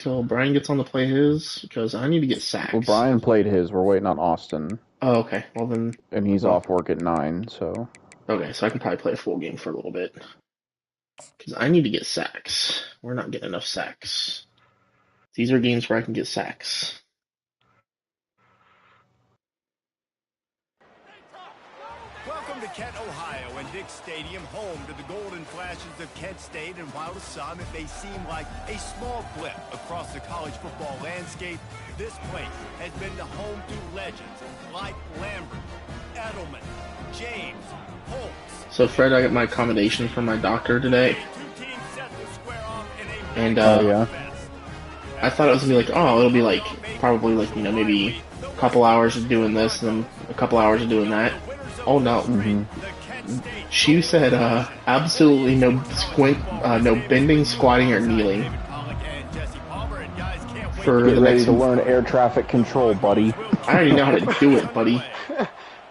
till Brian gets on to play his? Because I need to get Well, sacks. Brian played his. We're waiting on Austin. Oh, okay. Well then, And he's well, off work at 9, so... okay. So I can probably play a full game for a little bit. Because I need to get sacks. We're not getting enough sacks. These are games where I can get sacks. Welcome to Kent, Ohio, and Dick's Stadium, home to the golden flashes of Kent State. And while to some it may seem like a small blip across the college football landscape, this place has been the home to legends like Lambert, Edelman, James, Holtz. So Fred, I got my accommodation from my doctor today. And yeah. I thought it was gonna be like, oh, it'll be like probably like, you know, maybe a couple hours of doing this and then a couple hours of doing that. Oh no. She said absolutely no no bending, squatting, or kneeling. For Get the ready next to learn air traffic control, buddy. I already know how to do it, buddy.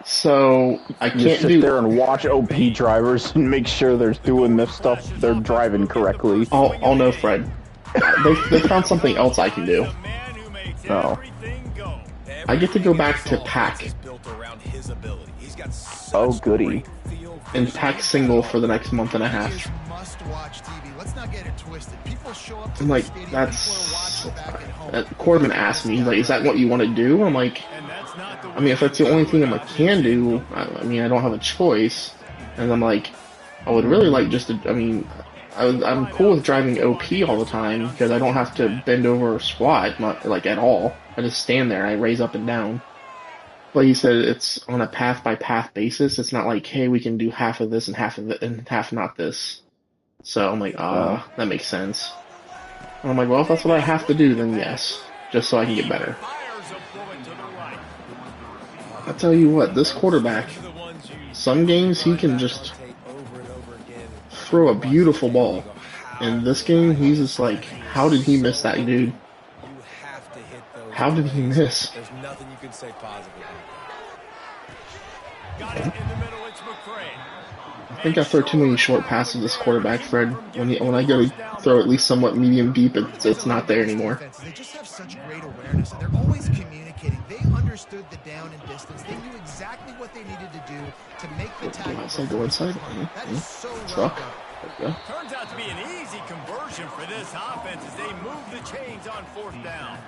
So I You can't sit there and watch OP drivers and make sure they're doing this stuff, they're driving correctly. Oh no, Fred. They found something else I can do. Oh. I get to go back to pack. Oh, goody. And pack single for the next month and a half. I'm like, that's... Corbin asked me, like, is that what you want to do? I'm like, I mean, if that's the only thing I can do, I mean, I don't have a choice. And I'm like, I would really like just to, I mean, I'm cool with driving OP all the time because I don't have to bend over or squat, not like at all. I just stand there and I raise up and down. But he said it's on a path by path basis. It's not like, hey, we can do half of this and half of it and half not this. So I'm like, that makes sense. And I'm like, well, if that's what I have to do, then yes, just so I can get better. I'll tell you what, this quarterback, some games he can just throw a beautiful ball. In this game, he's just like, how did he miss that dude? How did he miss? There's nothing you can say positive. I think I throw too many short passes to this quarterback, Fred. When I go to throw at least somewhat medium deep, it's not there anymore. They just have such great awareness, and they're always communicating. They understood the down and distance. They knew exactly what they needed to do to make the tackle. Go outside, go inside. That is so Truck. well done. Turns out to be an easy conversion for this offense as they move the chains on fourth down.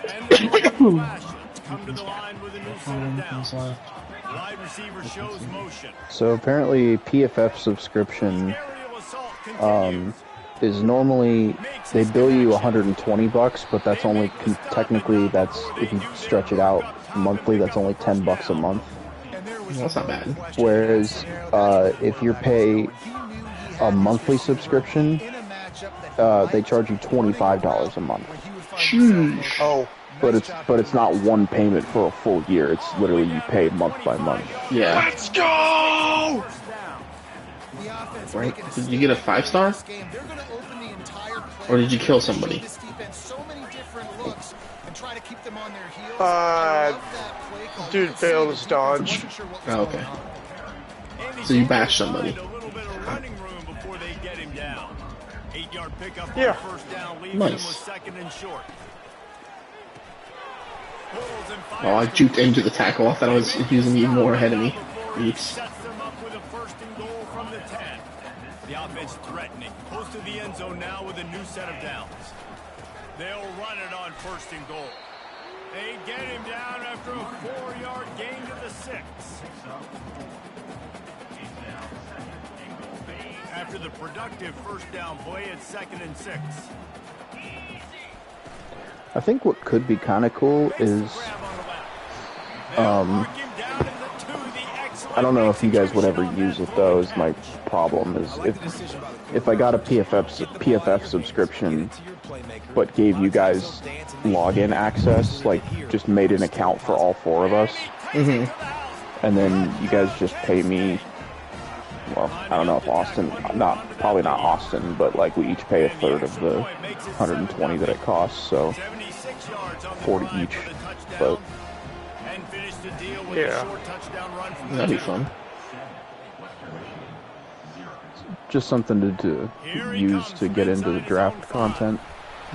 And the flashes come to the line with a new set of downs. Wide receiver shows motion. So apparently PFF subscription is normally, they bill you $120, but that's only, technically that's, if you stretch it out monthly, that's only $10 a month. Well, that's not bad. Whereas if you pay a monthly subscription, they charge you $25 a month. Sheesh. Oh. But it's not one payment for a full year. It's literally you pay month by month. Yeah. Let's go! Right? Did you get a 5-star? Or did you kill somebody? Dude failed his dodge. Oh, okay. So you bashed somebody. Yeah. Nice. Oh, I juked into the tackle. I thought I was using even more ahead of me. Oops. The offense threatening, close to the end zone now with a new set of downs. They'll run it on first and goal. They get him down after a 4-yard gain to the 6. After the productive first down play, it's 2nd and 6. I think what could be kind of cool is, I don't know if you guys would ever use it though. Is my problem is if I got a PFF subscription, but gave you guys login access, like just made an account for all 4 of us, and then you guys just pay me. Well, I don't know if Austin, probably not Austin, but like we each pay a third of the 120 that it costs, so 40 each. But yeah, That'd be fun. Just something to use to get into the draft content.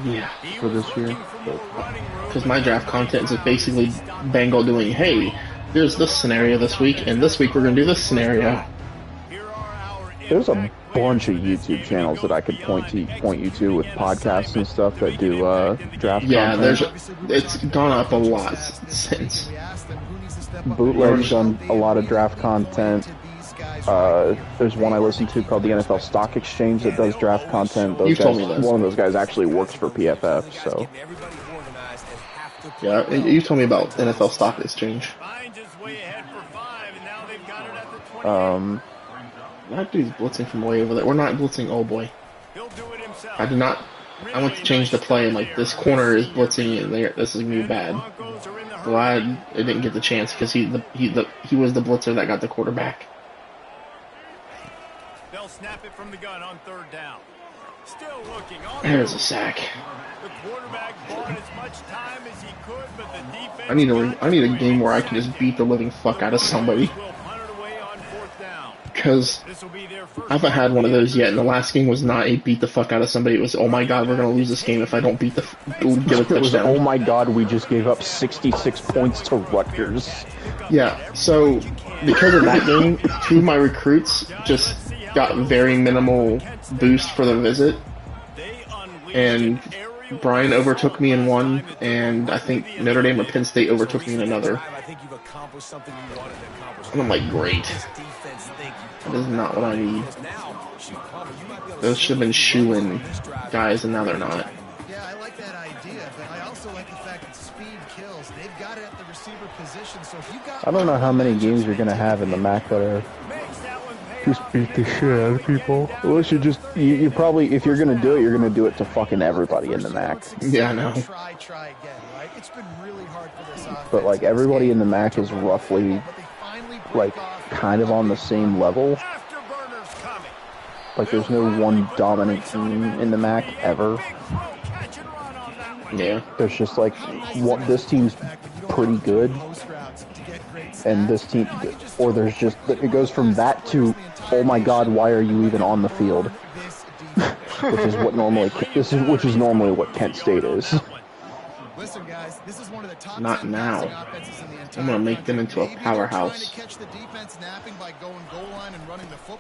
Yeah, for this year. because my draft content is basically Bengal doing, hey, there's this scenario this week, and this week we're gonna do this scenario. There's a bunch of YouTube channels that I could point you to with podcasts and stuff that do draft Yeah, content. it's gone up a lot since. Bootleg's done a lot of draft content. There's one I listen to called the NFL Stock Exchange that does draft content. You told me this. One of those guys actually works for PFF, so. Yeah, you told me about NFL Stock Exchange. That dude's blitzing from way over there. We're not blitzing, oh boy. I did not. I went to change the play, and like this corner is blitzing, and this is gonna be bad. Glad it didn't get the chance because he was the blitzer that got the quarterback. They'll snap it from the gun on third down. Still looking on. There's a sack. The quarterback bought as much time as he could, but the defense I need a game where I can just beat the living fuck out of somebody. Because I haven't had one of those yet, and the last game was not a beat the fuck out of somebody. It was, oh my god, we're gonna lose this game if I don't get a touchdown. It was, oh my god, we just gave up 66 points to Rutgers. Yeah, so because of that game, two of my recruits just got very minimal boost for the visit, and Brian overtook me in one, and I think Notre Dame or Penn State overtook me in another. And I'm like, great. That is not what I need. Those should have been shoo-in guys, and now they're not. Yeah, I like that idea, but I also like the fact that speed kills. They've got it at the receiver position, so if you got... I don't know how many games you're going to have in the MAC that are just beat the shit out of people. Unless you just, you probably, if you're going to do it, you're going to do it to fucking everybody in the MAC. Yeah, I know. Try again, right? It's been really hard for this offense. But like everybody in the MAC is roughly like kind of on the same level. Like there's no one dominant team in the MAC ever. Yeah. There's just like what this team's pretty good, and this team, or there's just it goes from that to, oh my god, why are you even on the field? which is normally what Kent State is. Listen, guys, this is one of the top Not now. I'm gonna make them into a powerhouse.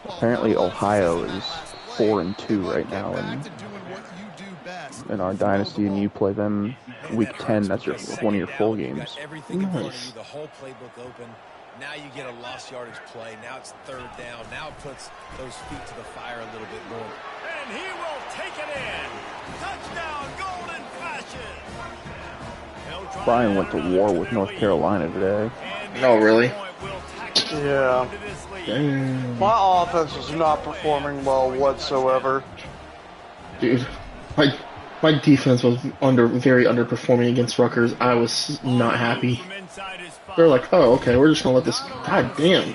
Apparently, Ohio is 4-2 right now in our dynasty, and you play them week 10. That's one of your full games. Nice. The whole playbook open. Now you get a lost yardage play. Now it's third down. Now it puts those feet to the fire a little bit more. And he will take it in. Touchdown, Golden Flashes. Brian went to war with North Carolina today. Oh, really? Yeah. Dang. My offense is not performing well whatsoever. Dude, my defense was very underperforming against Rutgers. I was not happy. They're like, oh, okay, we're just gonna let this. God damn.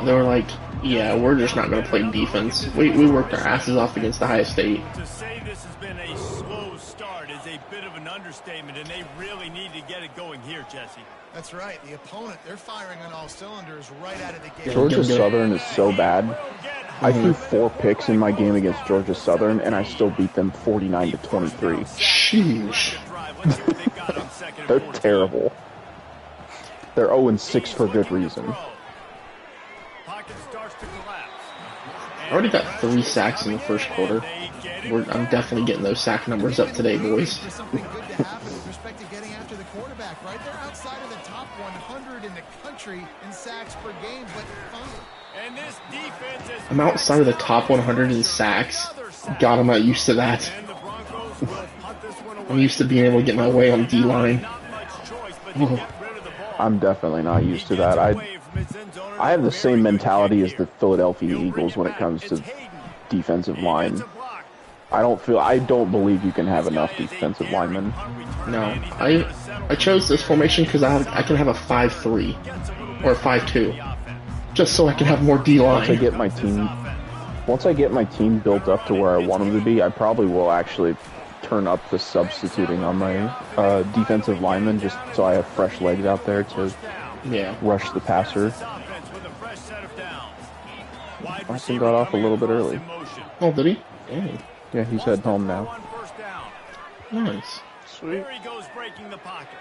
They were like, yeah, we're just not gonna play defense. We worked our asses off against Ohio State. To say this has been a slow start is a bit of an understatement, and they really need to get it going here, Jesse. That's right. The opponent, they're firing on all cylinders right out of the gate. Georgia Southern is so bad. I threw 4 picks in my game against Georgia Southern, and I still beat them 49-23. Sheesh. They're terrible. They're 0-6 for good reason. I already got 3 sacks in the first quarter. I'm definitely getting those sack numbers up today, boys. I'm outside of the top 100 in sacks. God, I'm not used to that. I'm used to being able to get my way on D-line. Oh. I'm definitely not used to that. I have the same mentality as the Philadelphia Eagles when it comes to defensive line. I don't believe you can have enough defensive linemen. No, I chose this formation because I can have a 5-3 or a 5-2, just so I can have more D-line. Once I get my team built up to where I want them to be, I probably will actually turn up the substituting on my defensive linemen, just so I have fresh legs out there to rush the passer. Austin got off a little bit early. Oh, did he? Dang. Yeah, he's heading home now. Nice. Sweet. There he goes breaking the pocket.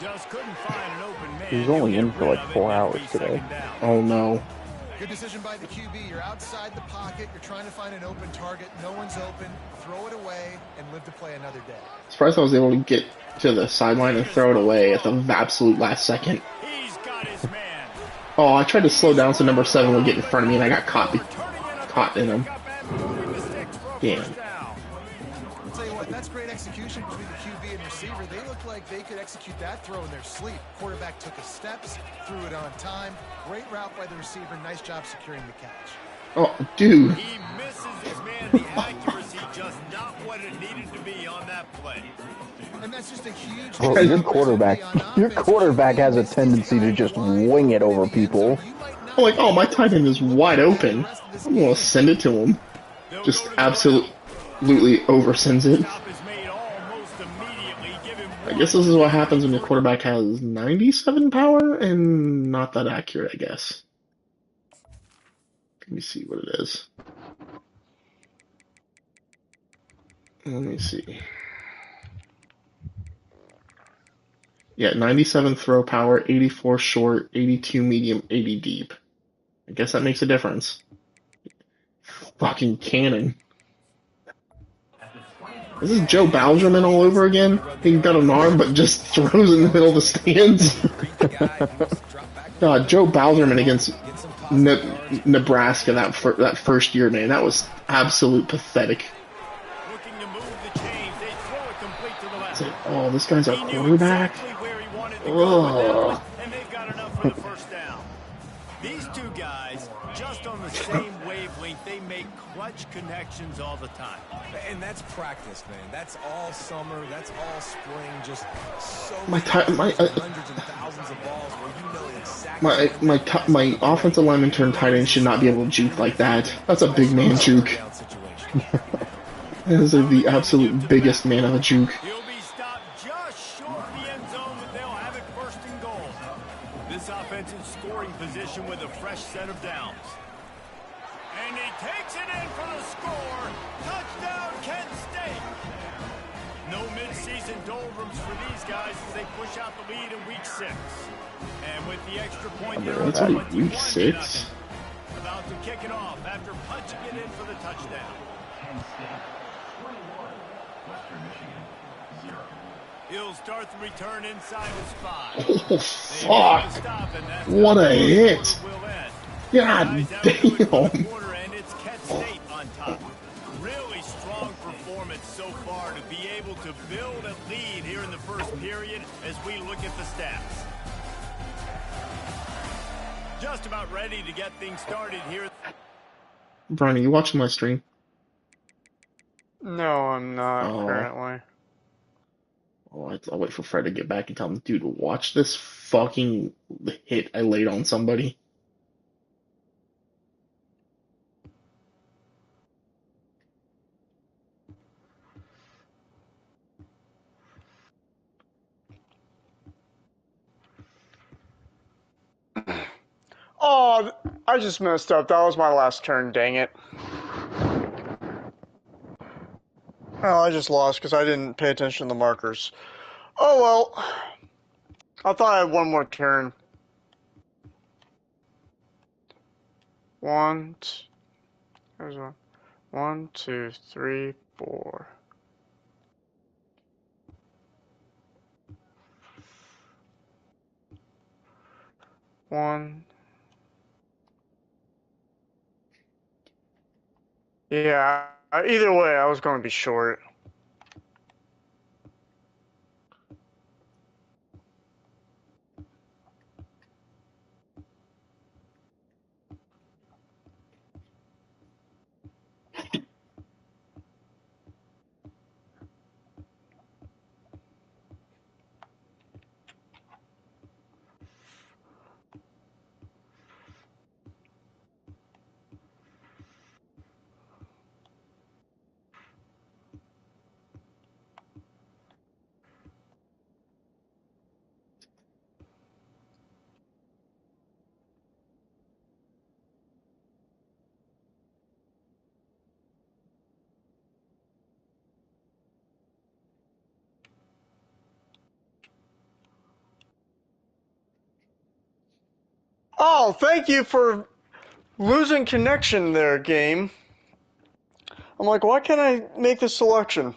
Just couldn't find an open man. He was only in for like 4 hours today. Oh no. Good decision by the QB. You're outside the pocket. You're trying to find an open target. No one's open. Throw it away and live to play another day. Surprised I was able to get to the sideline and throw it away at the absolute last second. He's got his man. Oh, I tried to slow down so number 7 would get in front of me, and I got caught in him. Damn. I'll tell you what, that's great execution between the QB and receiver. They look like they could execute that throw in their sleep. Quarterback took his steps, threw it on time. Great route by the receiver. Nice job securing the catch. Oh, dude. He misses his man. The accuracy just not what it needed to be on that play. And that's just a huge... Well, your quarterback has a tendency to just wing it over people. I'm like, oh, my tight end is wide open. I'm gonna send it to him. Just absolutely oversends it. I guess this is what happens when your quarterback has 97 power and not that accurate, I guess. Let me see what it is. Let me see. Yeah, 97 throw power, 84 short, 82 medium, 80 deep. I guess that makes a difference. Fucking cannon. This is Joe Balgerman all over again. He's got an arm, but just throws in the middle of the stands. God, Joe Balgerman against Nebraska that first year, man. That was absolute pathetic. Oh, this guy's a quarterback? Ugh. And they've got enough for the first down. These two guys, just on the same wavelength, they make clutch connections all the time. And that's practice, man. That's all summer. That's all spring. Just so hundreds and thousands of balls where you know exactly my offensive lineman turned tight end should not be able to juke like that. That's a big man juke. That is like the absolute biggest man of a juke. He'll be stopped just short of the end zone, but they'll have it first and goal. This offensive scoring position with a fresh set of downs. And he takes it in for the score. Touchdown, Kent State. No midseason doldrums for these guys as they push out the lead in week 6. And with the extra point, they're That's only week 6. About to kick it off after punching it in for the touchdown. He'll start the return inside the spot. Oh, fuck. What a hit. God damn. It's Kent State on top. Really strong performance so far to be able to build a lead here in the first period as we look at the stats. Just about ready to get things started here. Brian, are you watching my stream? No, I'm not currently. Oh, I'll wait for Fred to get back and tell him, dude, watch this fucking hit I laid on somebody. Oh, I just messed up. That was my last turn, dang it. Oh, I just lost because I didn't pay attention to the markers. Oh well. I thought I had one more turn. There's one. 1, 2, 3, 4. One. Yeah, either way, I was going to be short. Oh, thank you for losing connection there, game. I'm like, why can't I make this selection?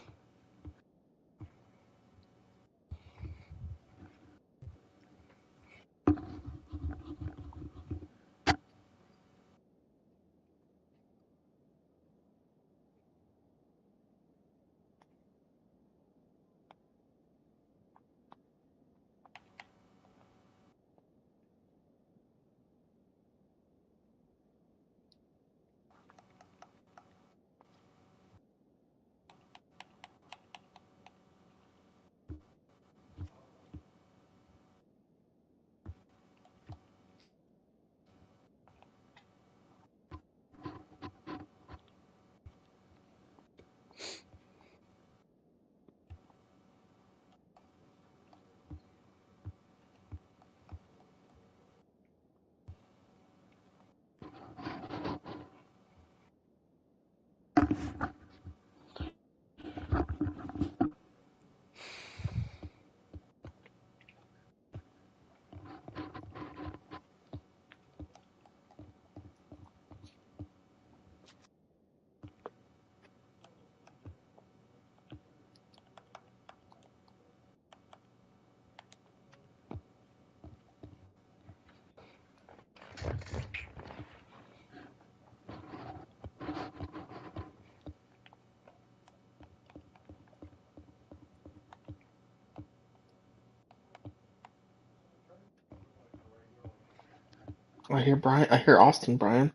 I hear Brian. I hear Austin, Brian.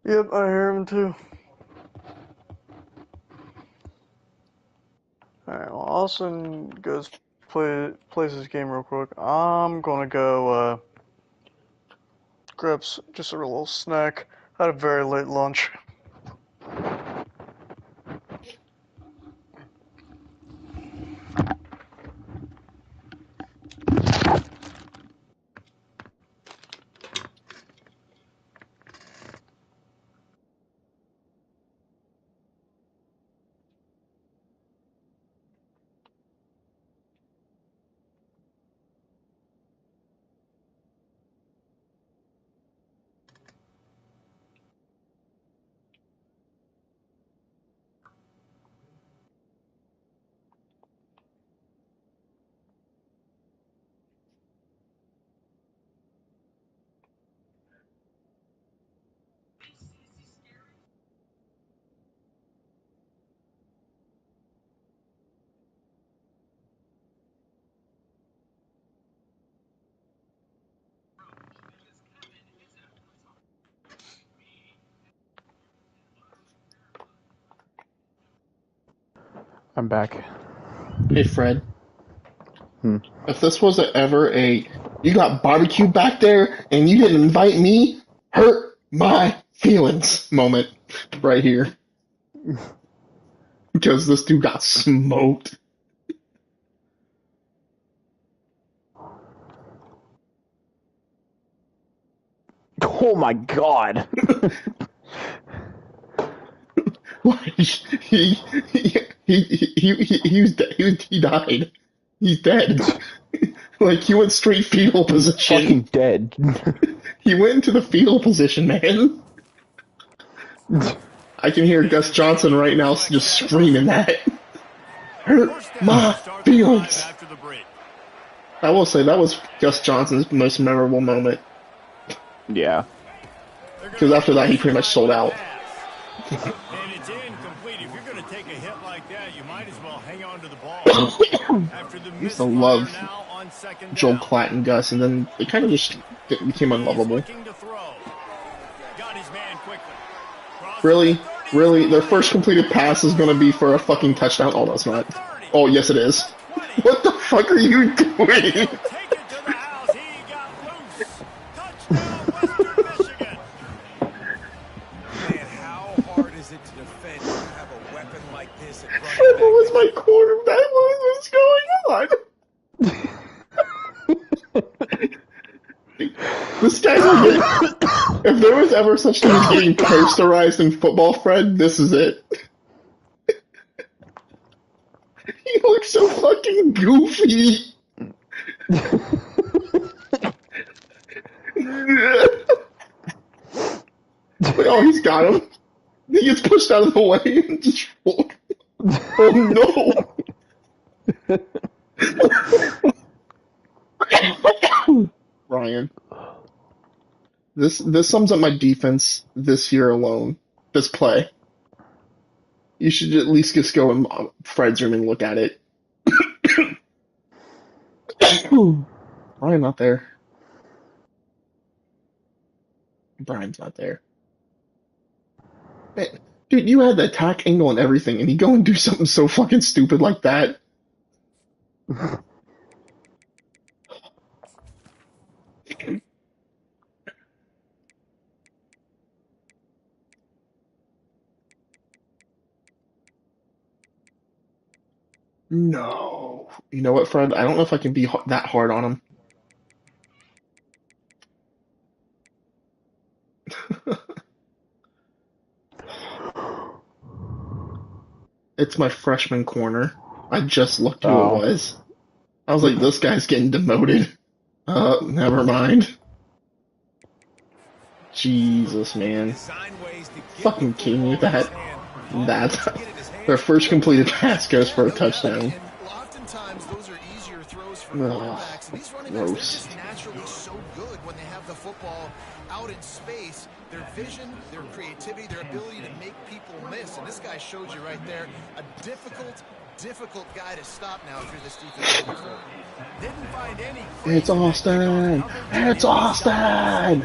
Yep, I hear him too. Alright, well, Austin goes plays his game real quick. I'm gonna go grab just a little snack. Had a very late lunch. I'm back. Hey, Fred. Hmm. If this was ever a you got barbecue back there and you didn't invite me, hurt my feelings moment right here. Because this dude got smoked. Oh my god! Like he died. He's dead. Like he went straight fetal Fucking position. dead. He went into the fetal position, man. I can hear Gus Johnson right now just screaming that. Hurt my feelings. I will say that was Gus Johnson's most memorable moment. Yeah. Because after that, he pretty much sold out. And it's incomplete. If you're going to take a hit like that, you might as well hang on to the ball. After the I used to love now on second Joel down. Klatt and Gus, and then it kind of just became unlovable. Looking to throw. Got his man quickly. Really? Really? Their first completed pass is going to be for a fucking touchdown? Oh, no, it's not. Oh, yes, it is. What the fuck are you doing? Take it to the house. He got loose. Touchdown, Western Michigan. Man, how hard is it to defend when you have a weapon like this at running What back? was my quarterback? What was going on? This guy's like, if there was ever such thing as getting posterized in football, Fred, this is it. He looks so fucking goofy. Like, oh, he's got him. He gets pushed out of the way and just oh no. Ryan. This sums up my defense this year alone. This play. You should at least just go in Fred's room and look at it. Ryan not there. Brian's not there. Man, dude, you had the attack angle and everything, and you go and do something so fucking stupid like that. No. You know what, Fred? I don't know if I can be that hard on him. It's my freshman corner. I just looked who it was. I was like, this guy's getting demoted. Never mind. Jesus, man. Fucking kidding me with that. That's their first completed pass goes for a touchdown. Oftentimes, those are easier throws for quarterbacks. These running backs are just naturally so good when they have the football out in space. Their vision, their creativity, their ability to make people miss. And this guy showed you right there a difficult guy to stop now if you're this defense. Didn't find any. It's Austin. It's Austin.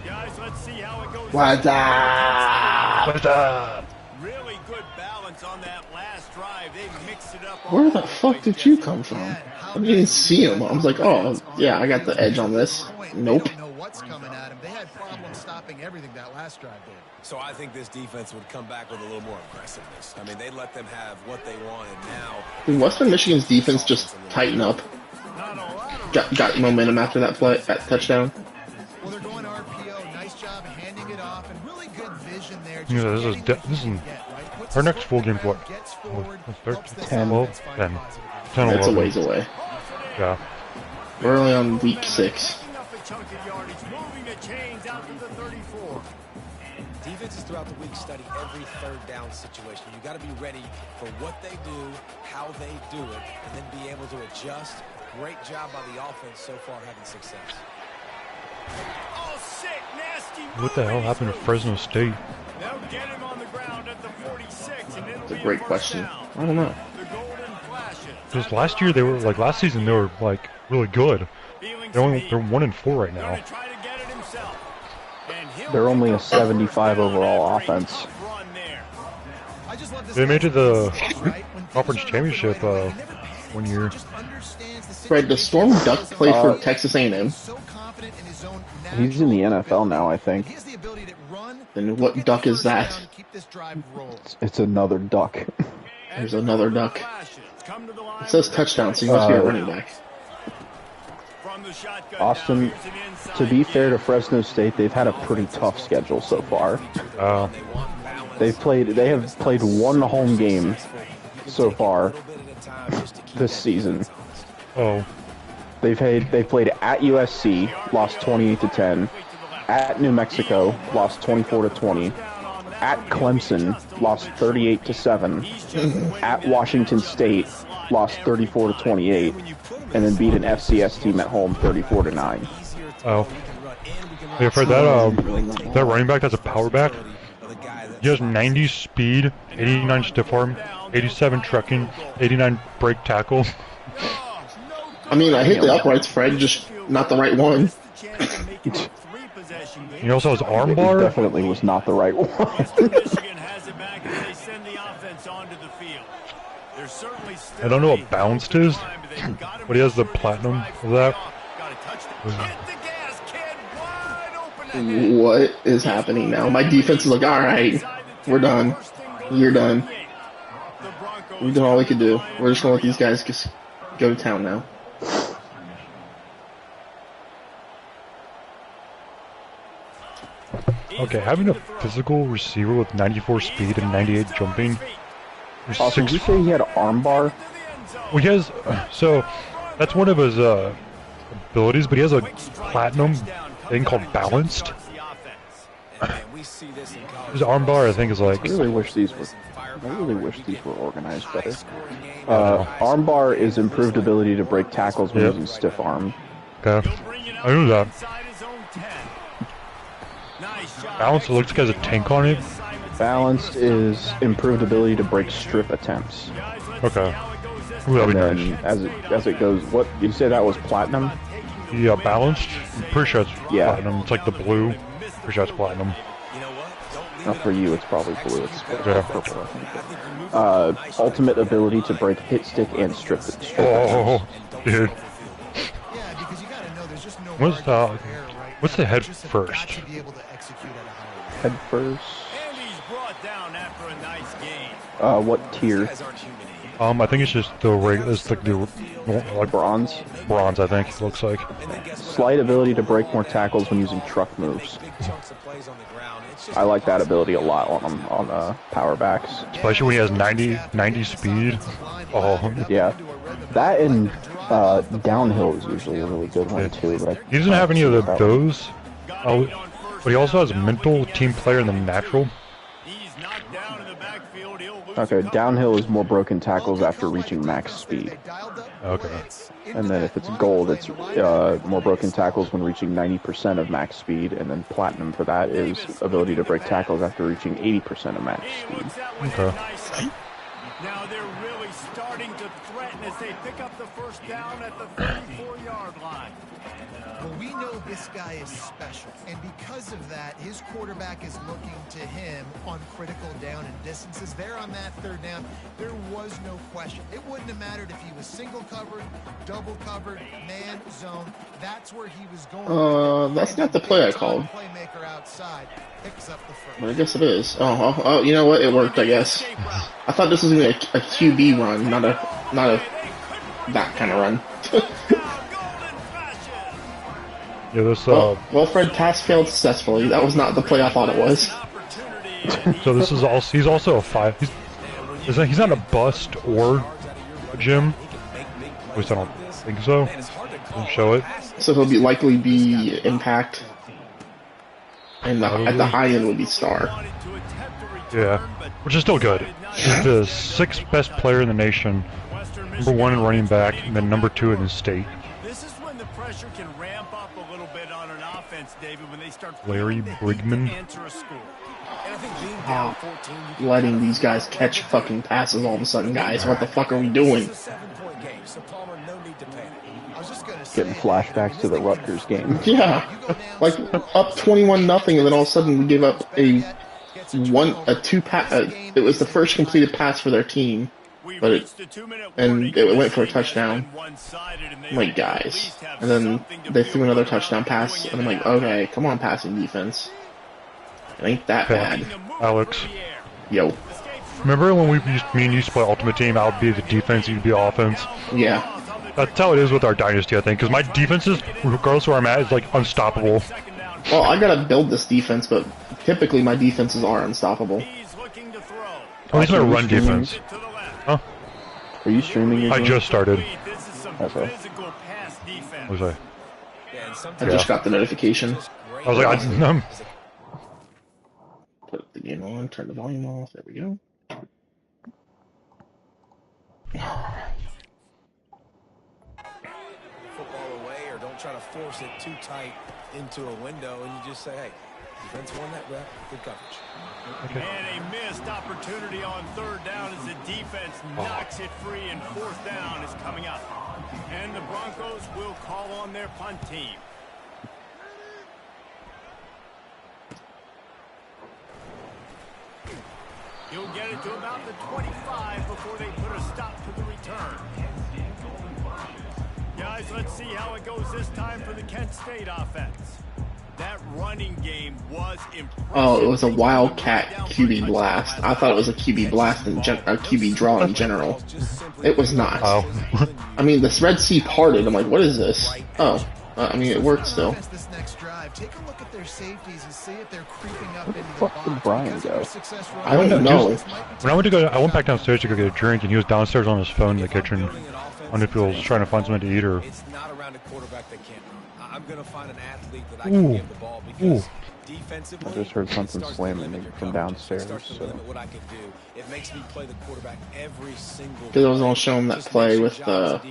Guys, let's see how it goes. What's up? What's up? Really good balance on that last drive. They mixed it up. Where the fuck did you come from? I didn't see him. I was like, oh, yeah, I got the edge on this. Nope. They don't know what's coming at him. They had problems stopping everything that last drive did. So I think this defense would come back with a little more aggressiveness. I mean, they let them have what they wanted now. Did Western Michigan's defense just tighten up? Got momentum after that play, that touchdown? Well, they're going RPO. Nice job handing it off, and really good vision there. Yeah, this is our next full game's what? 10, 12, 10. 10, 11. It's a ways away. Yeah. We're only on week 6. Defenses throughout the week study every third down situation. You got to be ready for what they do, how they do it, and then be able to adjust. Great job by the offense so far having success. Oh, sick, nasty. What the hell happened to Fresno State? They'll get him on the ground at the 46, and it'll It's a be great first question. down. I don't know. The golden flashes. Because last year they were like last season they were like really good. They're 1-4 right now. Gonna try to get it himself. And he'll They're only pick a up 75 overall great offense. tough run there. I just love this They made it to the right? When conference championship one year. Fred, does Storm Duck play for Texas A&M? So confident in his own He's in the NFL now, I think. He has the ability to run. Then what duck is that? Keep this drive rolling. It's another duck. There's another duck. It says touchdown, so you must be a running back. Austin, to be fair to Fresno State, they've had a pretty tough schedule so far. They have played one home game so far this season. Oh. They played at USC, lost 28-10. At New Mexico, lost 24-20. At Clemson, lost 38-7. At Washington State, lost 34-28, and then beat an FCS team at home 34-9. Oh. Yeah, Fred, that running back has a power back. He has 90 speed, 89 stiff arm, 87 trekking, 89 break tackle. I mean, I hit the uprights, Fred, just not the right one. He also has arm It bar. definitely was not the right one. I don't know what bounced is, but he has the platinum of that. What is happening now? My defense is like, alright, we're done. You're done. We've done all we could do. We're just gonna let these guys just go to town now. Okay, having a physical receiver with 94 speed and 98 jumping. Also, did you say he had arm bar? Well, he has, so that's one of his abilities, but he has a platinum thing called balanced. His armbar, I think, is like. I really wish these were organized better. Armbar is improved ability to break tackles when using stiff arm. Okay, I knew that. Balance looks like it has a tank on it. Balanced is improved ability to break strip attempts. Okay. Ooh, that'd be nice. As it goes, what you say that was platinum? Yeah, balanced. I'm pretty sure it's platinum. It's like the blue. Pretty sure it's platinum. Not for you, it's probably blue. It's purple, I think. Ultimate ability to break hit stick and strip attempts. Dude. What's the head first? Head first. What tier? I think it's just the it's like the bronze. Bronze, I think it looks like. Slight ability to break more tackles when using truck moves. I like that ability a lot on power backs. Especially when he has 90 speed. Oh. Yeah. That and downhill is usually a really good one too. But he doesn't have any of those. Oh, but he also has mental, team player, and the natural. Okay, downhill is more broken tackles after reaching max speed. Okay. And then if it's gold, it's more broken tackles when reaching 90% of max speed, and then platinum for that is ability to break tackles after reaching 80% of max speed. Okay. Now they're really starting to threaten as they pick up the first down at the 34-yard line. Well, we know this guy is special, and because of that, his quarterback is looking to him on critical down and distances. There on that third down, there was no question. It wouldn't have mattered if he was single covered, double covered, man, zone. That's where he was going. That's not the play I called. Playmaker outside picks up the first. But I guess it is. Oh, you know what? It worked, I guess. I thought this was gonna be a QB run, not a that kind of run. Yeah, this. Well, Fred pass failed successfully. That was not the play I thought it was. So this is also. He's also a 5. He's not a bust or a gym. At least I don't think so. Doesn't show it. So he'll likely be impact, and at the high end would be star. Yeah, which is still good. He's the 6th best player in the nation, number 1 in running back, and then number 2 in his state. This is when the pressure can ramp up a little bit on an offense, David, when they start Larry Brigman. Wow. Letting these guys catch fucking passes all of a sudden, guys. What the fuck are we doing? Getting flashbacks to the Rutgers game. Yeah, like up 21-0, and then all of a sudden we give up it was the first completed pass for their team, but it went for a touchdown. I'm like, guys, and then they threw another touchdown pass, and I'm like, okay, come on, passing defense. It ain't that bad. Alex. Yo. Remember when me and you split Ultimate Team? I would be the defense, you'd be offense. Yeah. That's how it is with our dynasty, I think, because my defenses, regardless of where I'm at, is like unstoppable. Well, I gotta build this defense, but typically my defenses are unstoppable. At least my run defense. Huh? Are you streaming your game? I just started. Okay. What was I? I just got the notification. I was like, Put the game on, turn the volume off, there we go. Football away, or don't try to force it too tight into a window, and you just say, hey, defense won that rep, good coverage. Okay. And a missed opportunity on third down as the defense knocks it free, and fourth down is coming up. And the Broncos will call on their punt team. He'll get it to about the 25 before they put a stop to the return. Guys, let's see how it goes this time for the Kent State offense. That running game was impressive. Oh, it was a Wildcat QB blast. I thought it was a QB blast and a QB draw in general. It was not. Oh. I mean, the Red Sea parted. I'm like, what is this? Oh, I mean, it worked still. Take a look at their safeties and see if they're creeping up into the Fuck did Brian go? I don't know. When I went back downstairs to go get a drink, and he was downstairs on his phone in the kitchen. I wonder if he was trying to find something to eat or. It's not around a quarterback that can't run. I'm going to find an athlete that I can give the ball because defensively, I just heard something slamming from downstairs. So. What I can do. It makes me play the quarterback every single Because I was going to show him that play with the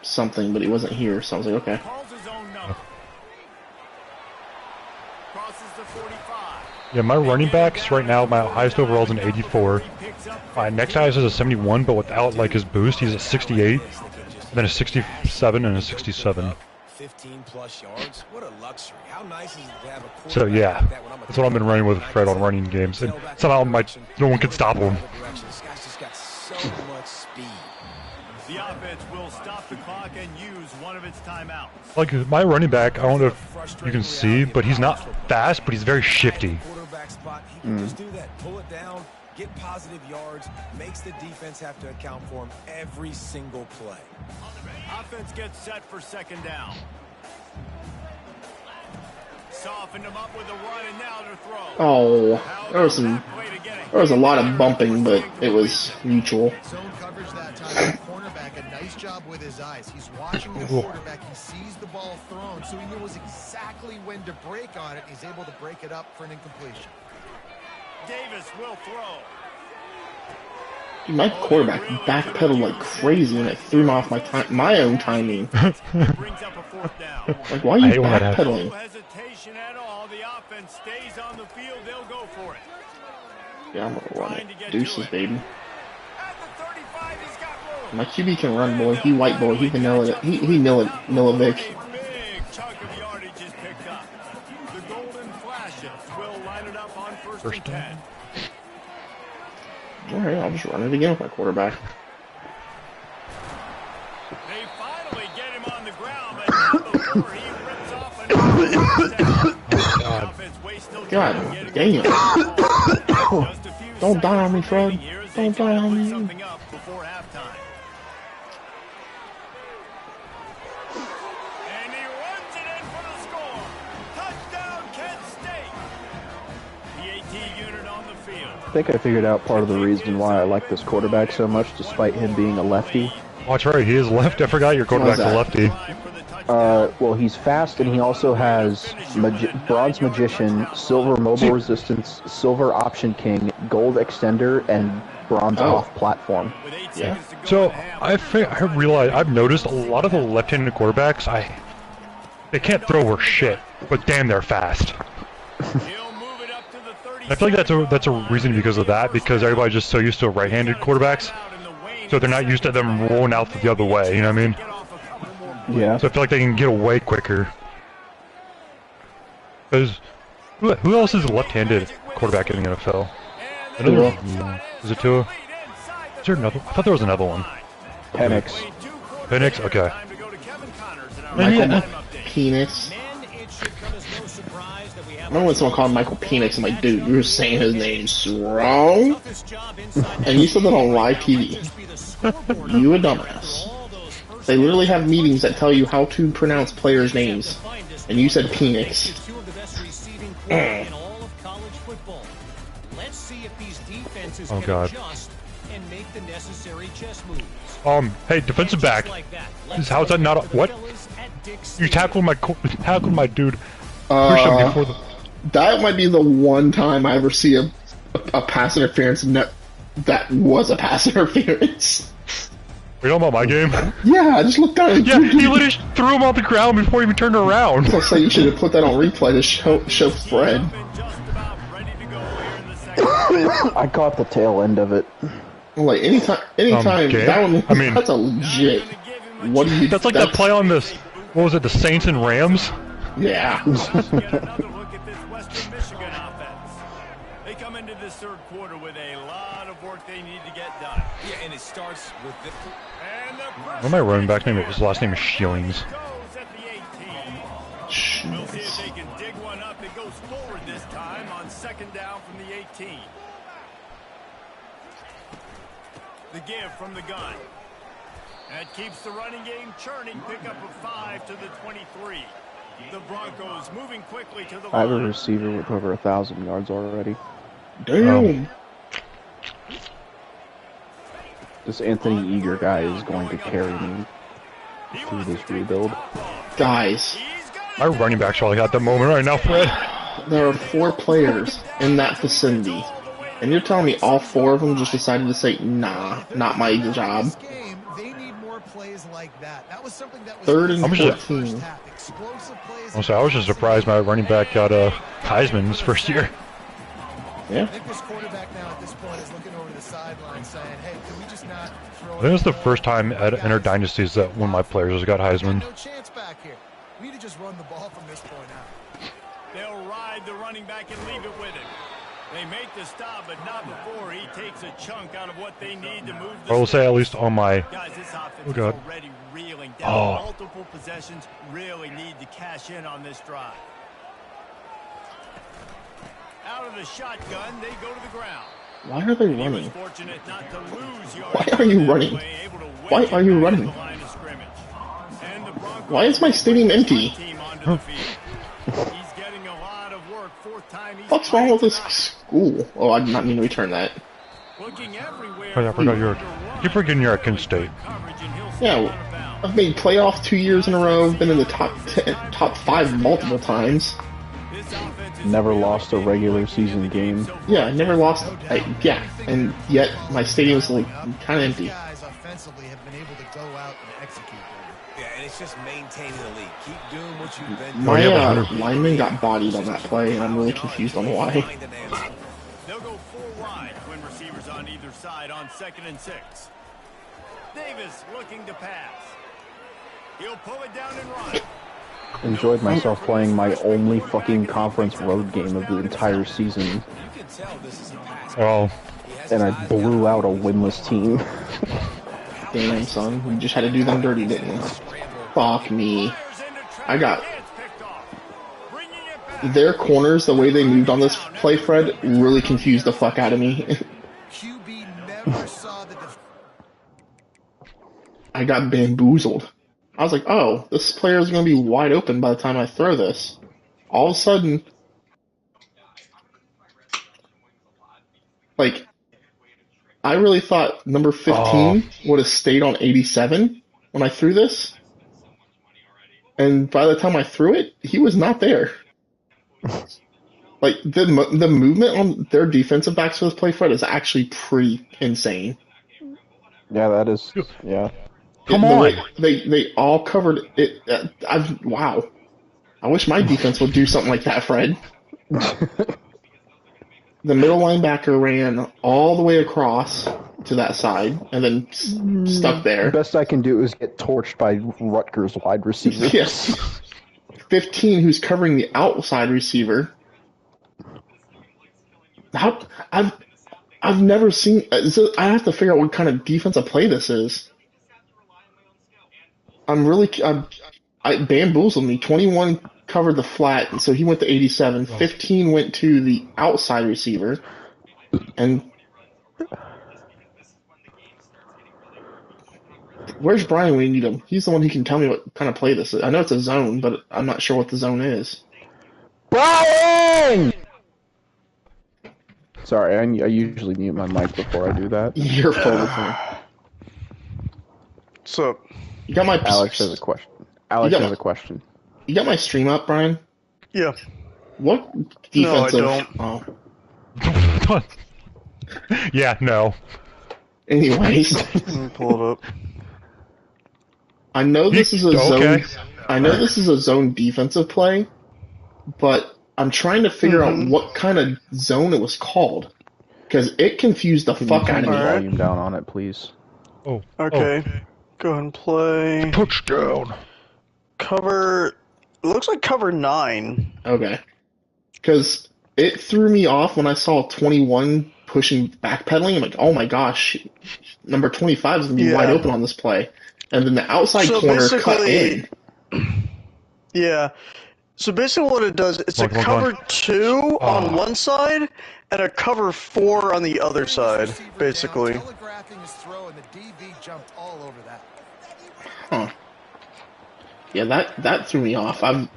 something, but he wasn't here, so I was like, okay. Yeah, my running backs right now, my highest overall is an 84. My next highest is a 71, but without like his boost, he's a 68, then a 67 and a 67. 15 plus yards. What a luxury. How nice is it to have a So yeah, that's what I've been running with Fred on running games, and somehow no one can stop him. This guy's just got so much speed. The offense will stop the clock and use one of its timeouts. Like my running back, I don't know if you can see, but he's not fast, but he's very shifty. Quarterback spot, he can just do that. Pull it down, get positive yards, makes the defense have to account for him every single play. Offense gets set for second down. Softened him up with a run and now to throw. Oh, there was a lot of bumping, but it was mutual. Zone coverage that time. Cornerback, a nice job with his eyes. He's watching the quarterback. He sees the ball thrown, so he knows exactly when to break on it. He's able to break it up for an incompletion. Davis will throw. My quarterback backpedaled like crazy, and it threw me off my own timing. Brings up a fourth down. Like, why are you backpedaling? No hesitation at all. The offense stays on the field. They'll go for it. Yeah, I'm gonna run it. Deuces, baby. At the 35, he's got room. My QB can run, boy. He white boy. He can nail it. He Milovic. A big chunk of yardage is picked up. The Golden Flashes will line it up on first and 10. Alright, I'll just run it again with my quarterback. They finally get him on the ground, but not before he rips off another touchdown. God damn. Don't die on me, Fred. Don't die on me. Something up before halftime. And he runs it in for the score. Touchdown, Kent State. The AT unit on the field. I think I figured out part of the reason why I like this quarterback so much, despite him being a lefty. Oh, that's right, he is left. I forgot your quarterback's a lefty. Well, he's fast, and he also has Bronze Magician, Silver Mobile Resistance, Silver Option King, Gold Extender, and Bronze Off Platform. Yeah. So, I realized, I've noticed a lot of the left-handed quarterbacks, they can't throw worth shit, but damn, they're fast. I feel like that's a reason because of that, because everybody's just so used to right-handed quarterbacks, so they're not used to them rolling out the other way, you know what I mean? Yeah. So I feel like they can get away quicker. Because who else is a left-handed quarterback in the NFL? Is it Tua? Is there another? I thought there was another one. Penix. Penix? Okay. Michael Penix. I remember when someone called Michael Penix, I'm like, dude, you were saying his name's wrong? And you said that on live TV. You a dumbass. They literally have meetings that tell you how to pronounce players' names. And you said Penix. Oh god. Hey, defensive back. How is that not a, what? You tackled my dude. Push him before the... That might be the one time I ever see a pass interference that was a pass interference. Are you talking about my game? Yeah, I just looked down and yeah, he literally threw him on the ground before he even turned around. I say you should have put that on replay to show Fred. I caught the tail end of it. Like anytime that one, I mean, that's a legit. What do you? That's like that play on this. What was it? The Saints and Rams. Yeah. They come into this third quarter with a lot of work they need to get done. Yeah, and it starts with this. What my running back name? His last name is Shillings. We'll see if they can dig one up. It goes forward this time on second down from the 18. The give from the gun. That keeps the running game churning. Pick up a 5 to the 23. The Broncos moving quickly to the line. I have a receiver with over 1,000 yards already. Damn. This Anthony Eager guy is going to carry me. through this rebuild. Guys, My running back's probably at the moment right now, Fred. there are 4 players in that vicinity, and you're telling me all 4 of them just decided to say, nah, not my job. They need more plays like that. That was something that was 3rd and I'm just- 14. I was just surprised my running back got a Heisman his first year. Yeah. I think this quarterback now at this point is looking over the sideline saying, hey, can we just not throw I think it's the first time at Inner Dynasties that one of my players got Heisman. No chance back here. We need to just run the ball from this point out. They'll ride the running back and leave it with him. They make the stop, but not before he takes a chunk out of what they need to move the I will say at least on my... Guys, this offense Oh, God. is already reeling down. Oh. Multiple possessions really need to cash in on this drive. Out of the shotgun, they go to the ground. Why are they He was running? fortunate not to lose yards. Why are you that running? way, able to Why wedge are it you back running? to the line of scrimmage. And the Broncos Why is my stadium empty? team onto the field. He's getting a lot of work. 4th time he's What's wrong with this played school? Oh, I did not mean to return that. tonight. Looking everywhere Oh yeah, I forgot you're... for one. You're forgetting you're at Kent State. Coverage, and he'll Yeah, stay out of bounds. I've made playoff 2 years in a row. I've been in the top 5 multiple times. This offense is Never really lost a regular season game. Yeah, I never lost. Yeah, and yet my stadium's like kind of empty. Guys offensively have been able to go out and execute. Yeah, and it's just maintaining the lead. Keep doing what you've been doing. My yeah, but 100 lineman got bodied on that play, and I'm really confused on why. Find an answer. They'll go 4 wide when receivers on either side on 2nd and 6. Davis looking to pass. He'll pull it down and run. Enjoyed myself playing my only fucking conference road game of the entire season, You can tell this is a pass. Well, and I blew out a winless team. Damn, son, we just had to do them dirty, didn't we? Fuck me. I got their corners. The way they moved on this play, Fred, really confused the fuck out of me. QB never saw the I got bamboozled. I was like, oh, this player is going to be wide open by the time I throw this. All of a sudden, like, I really thought number 15 would have stayed on 87 when I threw this. And by the time I threw it, he was not there. Like, the movement on their defensive backs for this play, Fred, is actually pretty insane. Yeah, that is. Yeah. Come The on. way they all covered it. Wow. I wish my defense would do something like that, Fred. The middle linebacker ran all the way across to that side and then stuck there. Best I can do is get torched by Rutgers wide receivers. Yes. 15, who's covering the outside receiver. I've never seen. I have to figure out what kind of defensive play this is. I bamboozled me. 21 covered the flat, and so he went to 87. 15 went to the outside receiver, and where's Brian when you need him? He's the one who can tell me what kind of play this is. I know it's a zone, but I'm not sure what the zone is. Brian! Sorry, I usually mute my mic before I do that. You're full of me. So, You got my Alex has a question. Alex has a question. You got my stream up, Brian? yeah. What No, I defensive? don't. Oh. Yeah, no. Anyways, Let me pull it up. I know this is a Okay. zone. I know this is a zone defensive play, but I'm trying to figure out what kind of zone it was called because it confused the Can fuck you out turn of the me. Alright. volume down on it, please? Oh. Okay. Go ahead and play. Touchdown. Cover. It looks like cover 9. Okay, because it threw me off when I saw 21 pushing backpedaling. I'm like, oh my gosh, number 25 is gonna be wide open on this play, and then the outside So corner cut basically- in. Yeah. So basically what it does, it's a Come on. cover 2 on Oh. one side and a cover 4 on the other side, basically. Telegraphing his throw, and the DB jumped all over that. Huh. Yeah, that threw me off. I've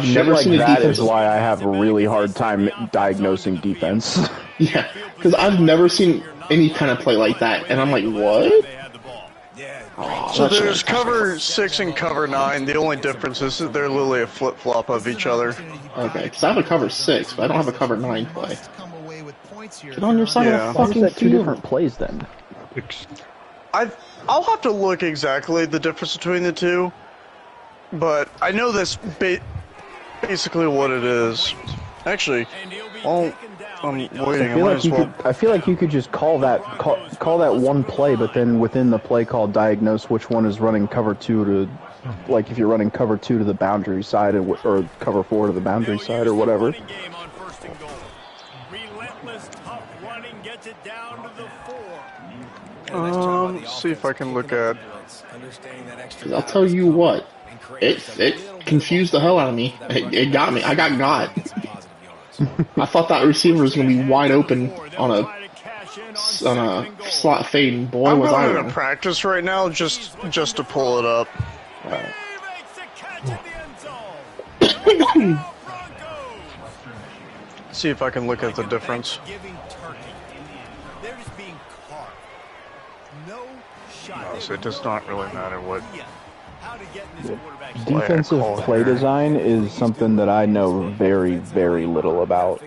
Shit never like seen a that defense. is why I have a really hard time diagnosing defense. Yeah, because I've never seen any kind of play like that, and I'm like, what? They had the ball. Yeah, Oh, So that should've there's been touchdown. cover 6 and cover 9. The only difference is that they're literally a flip-flop of each other. Okay, because I have a cover 6, but I don't have a cover 9 play. Get on your side Yeah. of the Why is fucking that two field. different plays then? I'll have to look exactly the difference between the two, but I know that's basically what it is. Actually, well, I'm waiting. I feel like you could just call that one play, but then within the play call diagnose which one is running cover 2 to, like if you're running cover 2 to the boundary side or cover 4 to the boundary side or whatever. See if I can look at. Because I'll tell you what, it confused the hell out of me. It got me. I got. I thought that receiver was going to be wide open on a slot fade, and boy, was I I'm going wrong. to practice right now just to pull it up. Alright. See if I can look at the difference. So it does not really matter what. Defensive play design is something that I know very, very little about,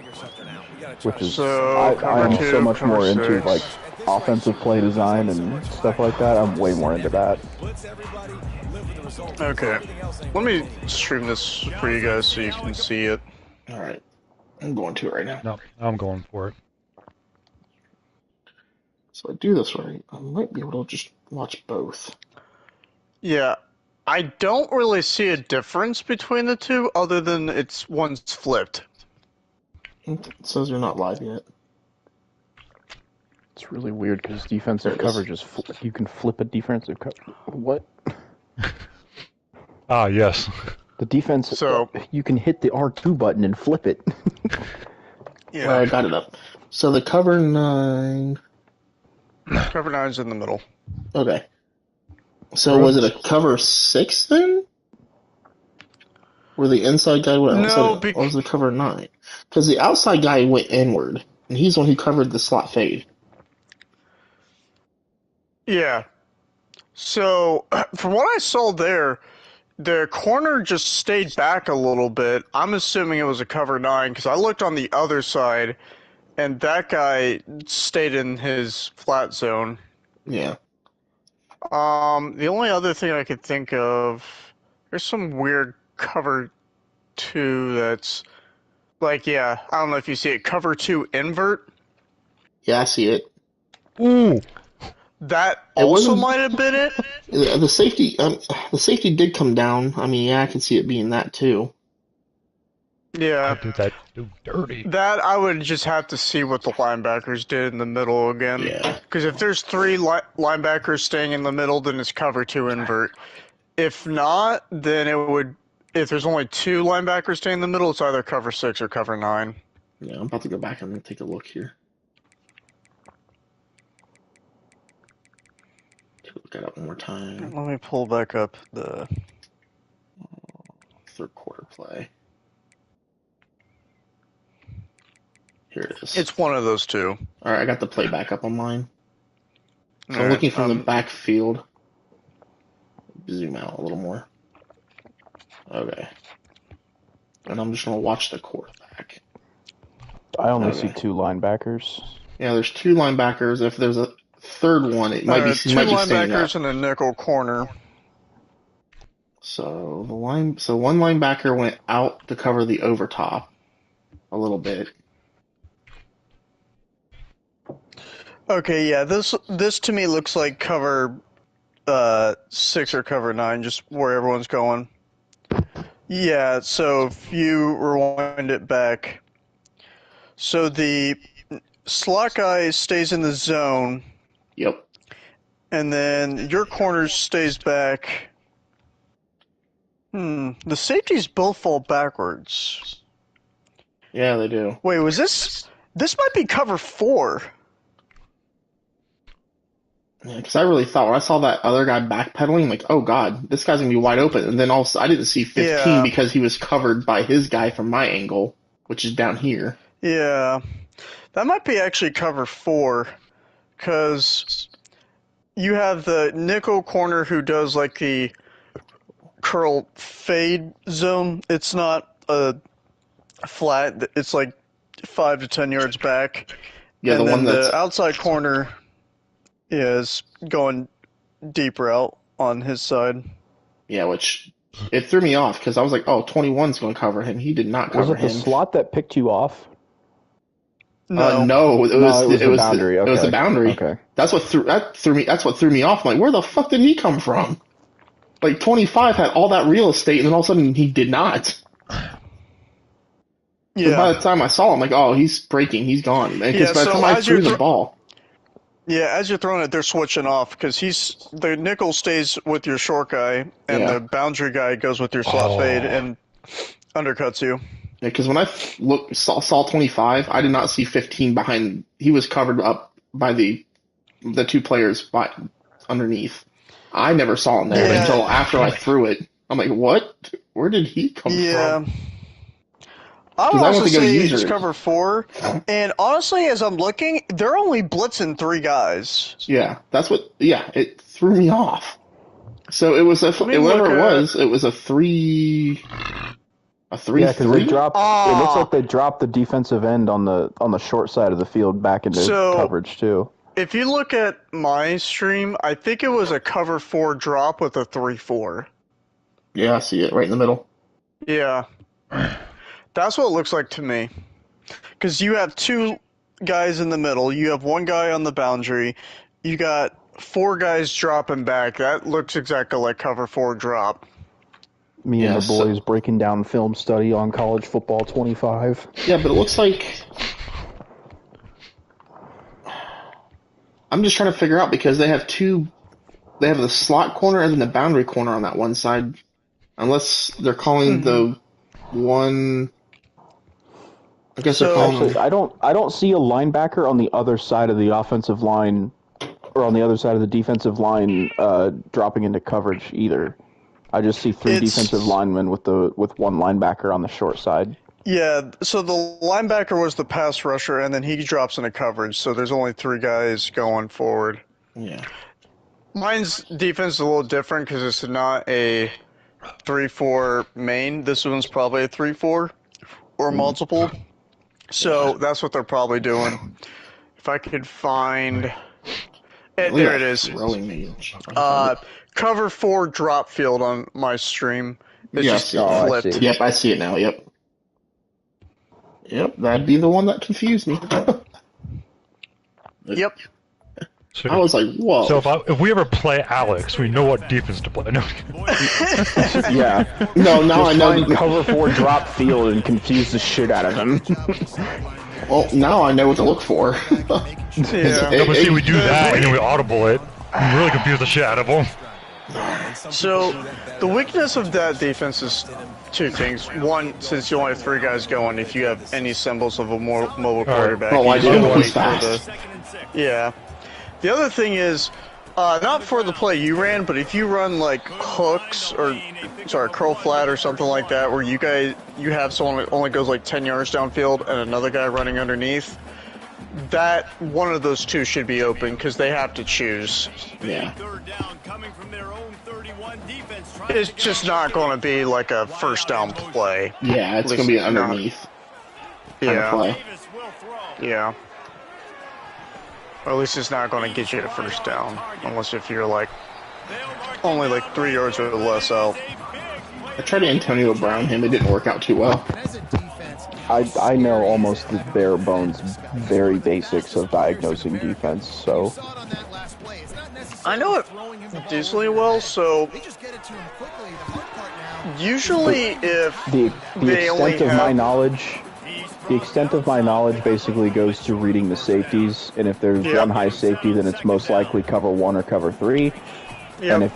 which is I am so much more into like offensive play design and stuff like that. I'm way more into that. Okay, let me stream this for you guys so you can see it. Alright. I'm going to it right now. No, I'm going for it. So I do this right, I might be able to just watch both. Yeah, I don't really see a difference between the two other than one's flipped. It says you're not live yet. It's really weird because defensive coverage is you can flip a defensive cover. What? Ah, yes. The defense. So you can hit the R2 button and flip it. Yeah, Well, I got it up. So the cover 9. cover 9's in the middle. Okay. So was it a cover 6 then? Where the inside guy went outside? Or was it cover 9? Because the outside guy went inward, and he's the one who covered the slot fade. Yeah. So from what I saw there, the corner just stayed back a little bit. I'm assuming it was a cover 9 because I looked on the other side, and that guy stayed in his flat zone. Yeah. The only other thing I could think of, there's some weird cover 2 that's like, yeah, I don't know if you see it, cover 2 invert. Yeah, I see it. Ooh. That also might have been it. The safety did come down. I mean, yeah, I can see it being that too. Yeah. Do that dirty. That I would just have to see what the linebackers did in the middle again. Yeah. Because if there's 3 linebackers staying in the middle, then it's cover 2 invert. If not, then it would. If there's only 2 linebackers staying in the middle, it's either cover 6 or cover 9. Yeah, I'm about to go back and take a look here. Look at it one more time. Let me pull back up the third quarter play. Here it is. It's one of those 2. All right, I got the play back up on mine. So I'm right, looking from the backfield. Zoom out a little more. Okay. And I'm just gonna watch the quarterback. I only see 2 linebackers. Yeah, there's 2 linebackers. If there's a third one, it might be 2 might be linebackers and a nickel corner. So one linebacker went out to cover the overtop a little bit. Okay, yeah, this to me looks like cover 6 or cover 9, just where everyone's going. Yeah, so if you rewind it back, so the slot guy stays in the zone. Yep. And then your corner stays back. The safeties both fall backwards. Yeah, they do. Wait, was this? This might be cover 4. Yeah, because I really thought when I saw that other guy backpedaling, like, oh god, this guy's gonna be wide open. And then also, I didn't see 15 because he was covered by his guy from my angle, which is down here. Yeah, that might be actually cover 4, because you have the nickel corner who does like the curl fade zone. It's not a flat. It's like 5 to 10 yards back. Yeah, and the one then that's the outside corner is going deeper out on his side. yeah, which it threw me off because I was like, oh, 21's going to cover him. He did not cover Was it the him. slot that picked you off? No, no, it was the boundary. It was the boundary. Okay. That's what threw me. That's what threw me off. I'm like, where the fuck did he come from? Like 25 had all that real estate, and then all of a sudden he did not. Yeah. By the time I saw him, like, oh, he's breaking, he's gone. Because by the time I threw the ball. Yeah, as you're throwing it, they're switching off because the nickel stays with your short guy, and the boundary guy goes with your slot fade and undercuts you. Yeah, because when I saw 25, I did not see 15 behind. He was covered up by the two players underneath. I never saw him there until after I threw it. I'm like, what? Where did he come from? Yeah. I would also say it's cover 4, and honestly, as I'm looking, they're only blitzing 3 guys. Yeah, that's what. Yeah, it threw me off. So it was whatever it was. It was a 3. A 3-3. Yeah, because they dropped. It looks like they dropped the defensive end on the short side of the field back into coverage too. If you look at my stream, I think it was a cover 4 drop with a 3-4. Yeah, I see it right in the middle. Yeah. That's what it looks like to me. Because you have 2 guys in the middle, you have 1 guy on the boundary, you got 4 guys dropping back. That looks exactly like cover 4 drop. Me and the boys breaking down film study on college football 25. Yeah, but it looks like... I'm just trying to figure out because they have the slot corner and then the boundary corner on that one side. Unless they're calling the one... I guess they're calling... I don't see a linebacker on the other side of the offensive line or on the other side of the defensive line dropping into coverage either. I just see 3 defensive linemen with 1 linebacker on the short side. Yeah, so the linebacker was the pass rusher, and then he drops into coverage, so there's only 3 guys going forward. Yeah. Mine's defense is a little different because it's not a 3-4 main. This one's probably a 3-4 or multiple. So that's what they're probably doing. If I could find... there it is. Cover 4 drop field on my stream. It's just flipped. Yep, I see it now. Yep. Yep, that'd be the one that confused me. Yep. So, I was like, whoa. So if we ever play Alex, we know what defense to play. No. Yeah. No, now I know. Cover 4 drop field and confuse the shit out of him. Well, now I know what to look for. Yeah. No, but see, we do that and then we audible it. And really confuse the shit out of them. So, the weakness of that defense is 2 things. One, since you only have 3 guys going, if you have any symbols of a more mobile quarterback, yeah. The other thing is, not for the play you ran, but if you run like hooks or, curl flat or something like that, where you have someone that only goes like 10 yards downfield and another guy running underneath, that one of those 2 should be open because they have to choose. Yeah. It's just not going to be like a first down play. Yeah, it's going to be an underneath kind of play. Yeah. Or at least it's not going to get you to first down, unless if you're like only like 3 yards or less out. I tried to Antonio Brown him, it didn't work out too well. I know almost the bare bones, very basics of diagnosing defense, so... I know it decently well, so... Usually if the extent of my knowledge basically goes to reading the safeties, and if there's one high safety, then it's most likely cover 1 or cover 3, and if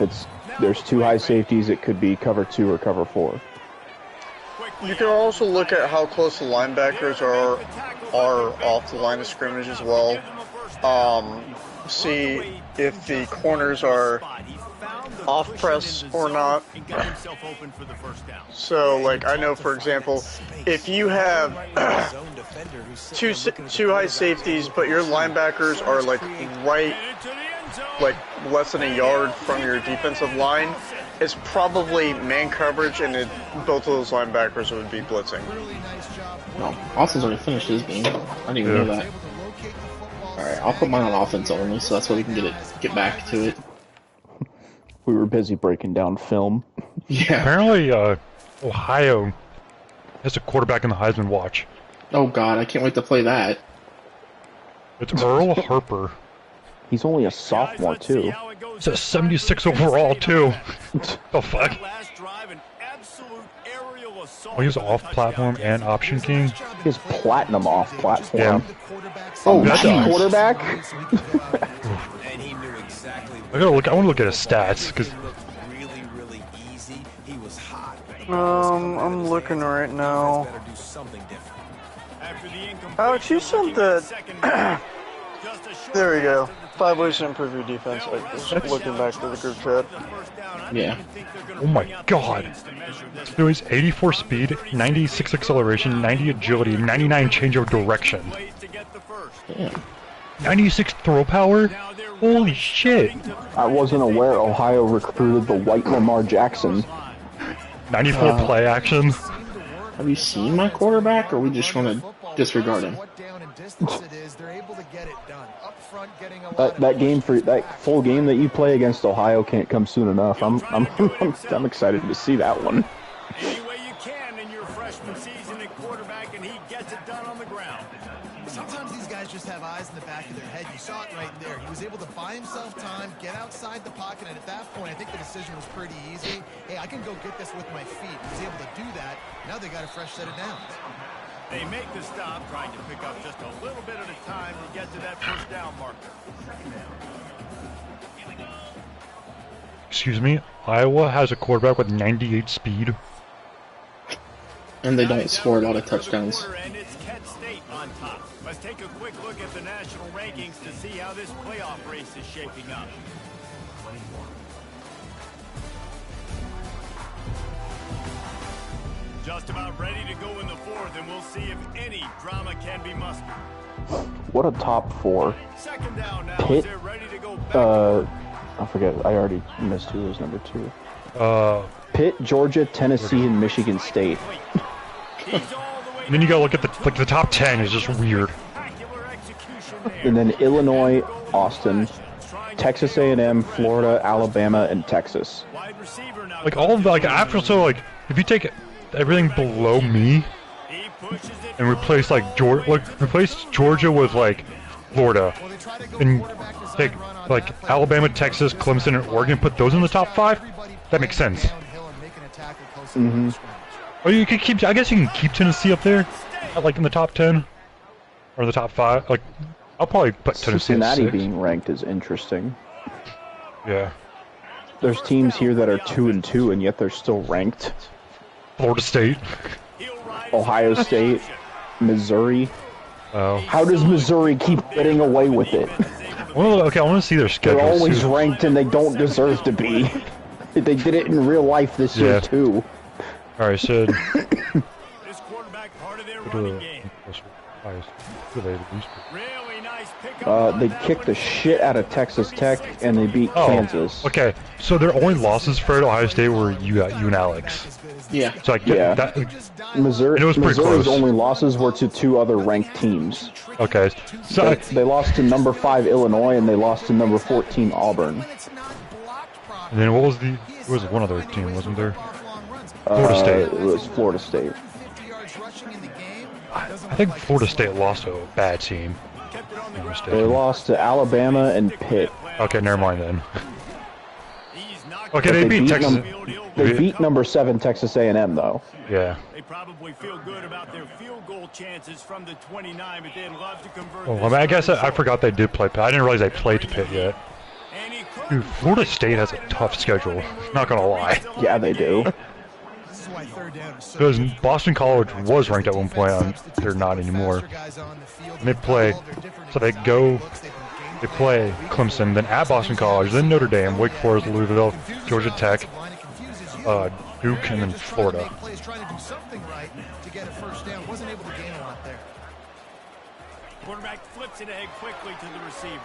there's 2 high safeties, it could be cover 2 or cover 4. You can also look at how close the linebackers are off the line of scrimmage as well. See if the corners are off press or not. So, like, I know, for example, if you have two high safeties, but your linebackers are like right like less than a yard from your defensive line, it's probably man coverage, and both of those linebackers would be blitzing. No, Austin's already finished his game. I didn't even know that. Alright, I'll put mine on offense only, so that's why we can get back to it. We were busy breaking down film. Yeah. Apparently, Ohio has a quarterback in the Heisman watch. Oh god, I can't wait to play that. It's Earl Harper. He's only a sophomore, too. He's a 76 overall, too. The fuck? Oh, he's off-platform and option king? He's platinum off-platform. Yeah. Oh, That's rookie nice. quarterback? I want to look at his stats, because... I'm looking right now. Alex, you sent the... There we go. 5 ways to improve your defense. I was looking back to the group chat. Yeah. Oh my god. Dude, he's 84 speed, 96 acceleration, 90 agility, 99 change of direction. Damn. 96 throw power? Holy shit. I wasn't aware Ohio recruited the white Lamar Jackson. 94 play action. Have you seen my quarterback, or are we just going to disregard him? That game for that full game that you play against Ohio can't come soon enough. I'm excited to see that one. Any way you can in your freshman season at quarterback, and he gets it done on the ground. Sometimes these guys just have eyes in the back of their head. You saw it right there. He was able to buy himself time, get outside the pocket, and at that point, I think the decision was pretty easy. Hey, I can go get this with my feet. He was able to do that. Now they got a fresh set of downs. They make the stop, trying to pick up just a little bit at a time to get to that first down marker. Excuse me, Iowa has a quarterback with 98 speed. And they don't score a lot of touchdowns. And it's Kent State on top. Let's take a quick look at the national rankings to see how this playoff race is shaping up. Just about ready to go in the fourth, and we'll see if any drama can be mustered. What a top four. Second down now. Pitt, They're ready to go back. I forget. I already missed who was number 2. Pitt, Georgia, Tennessee, and Michigan State. And then you gotta look at the top 10 is just weird. And then Illinois, Austin, Texas A&M, Florida, Alabama, and Texas. Like all of the, after, so if you take everything below me and replace replace Georgia with Florida, and take Alabama, Texas, Clemson, and Oregon, put those in the top 5, that makes sense. Mm-hmm. Or you could keep, I guess you can keep Tennessee up there, in the top 10, or the top 5. I'll probably put Tennessee at Cincinnati 6. being ranked is interesting. Yeah. There's teams here that are 2-2, and yet they're still ranked. Florida State. Ohio State, Missouri. Oh. How does Missouri keep getting away with it? Well, okay, I want to see their schedule. They're always ranked, and they don't deserve to be. They did it in real life this year too. All right, so. This quarterback part of their running game. Really nice pickup. They kicked the shit out of Texas Tech, and they beat Kansas. Okay, so their only losses for Ohio State were you and Alex. Yeah. So Missouri. it was pretty Missouri's close. only losses were to 2 other ranked teams. Okay, so They lost to number 5 Illinois, and they lost to number 14 Auburn. and then what was one other team, wasn't there? Florida State. It was Florida State. I think Florida State lost to a bad team. They lost to Alabama and Pitt. Okay, never mind then. Okay, they beat Texas. They beat number 7 Texas A&M though. Yeah. They probably feel good about their field goal chances from the 29, but they'd love to convert. Well, I guess I forgot they did play Pitt. I didn't realize they played to Pitt yet. Dude, Florida State has a tough schedule. Not gonna lie. Yeah, they do. Because Boston College was ranked at one point, they're not anymore. And they play Clemson, then at Boston College, then Notre Dame, Wake Forest, Louisville, Georgia Tech, Duke, and then Florida. Quarterback flips it ahead quickly to the receiver.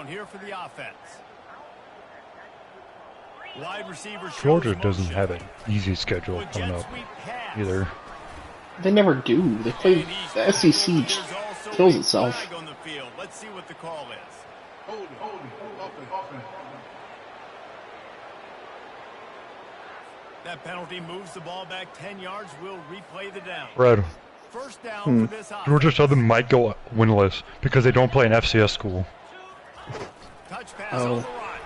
down here for the offense. Wide receiver Georgia doesn't have an easy schedule coming up either. They never do. They play the SEC kills itself. Let's see what the call is. That penalty moves the ball back 10 yards. We'll replay the down. Red. First down for this Georgia Southern might go winless because they don't play an FCS school. Touch pass on the right.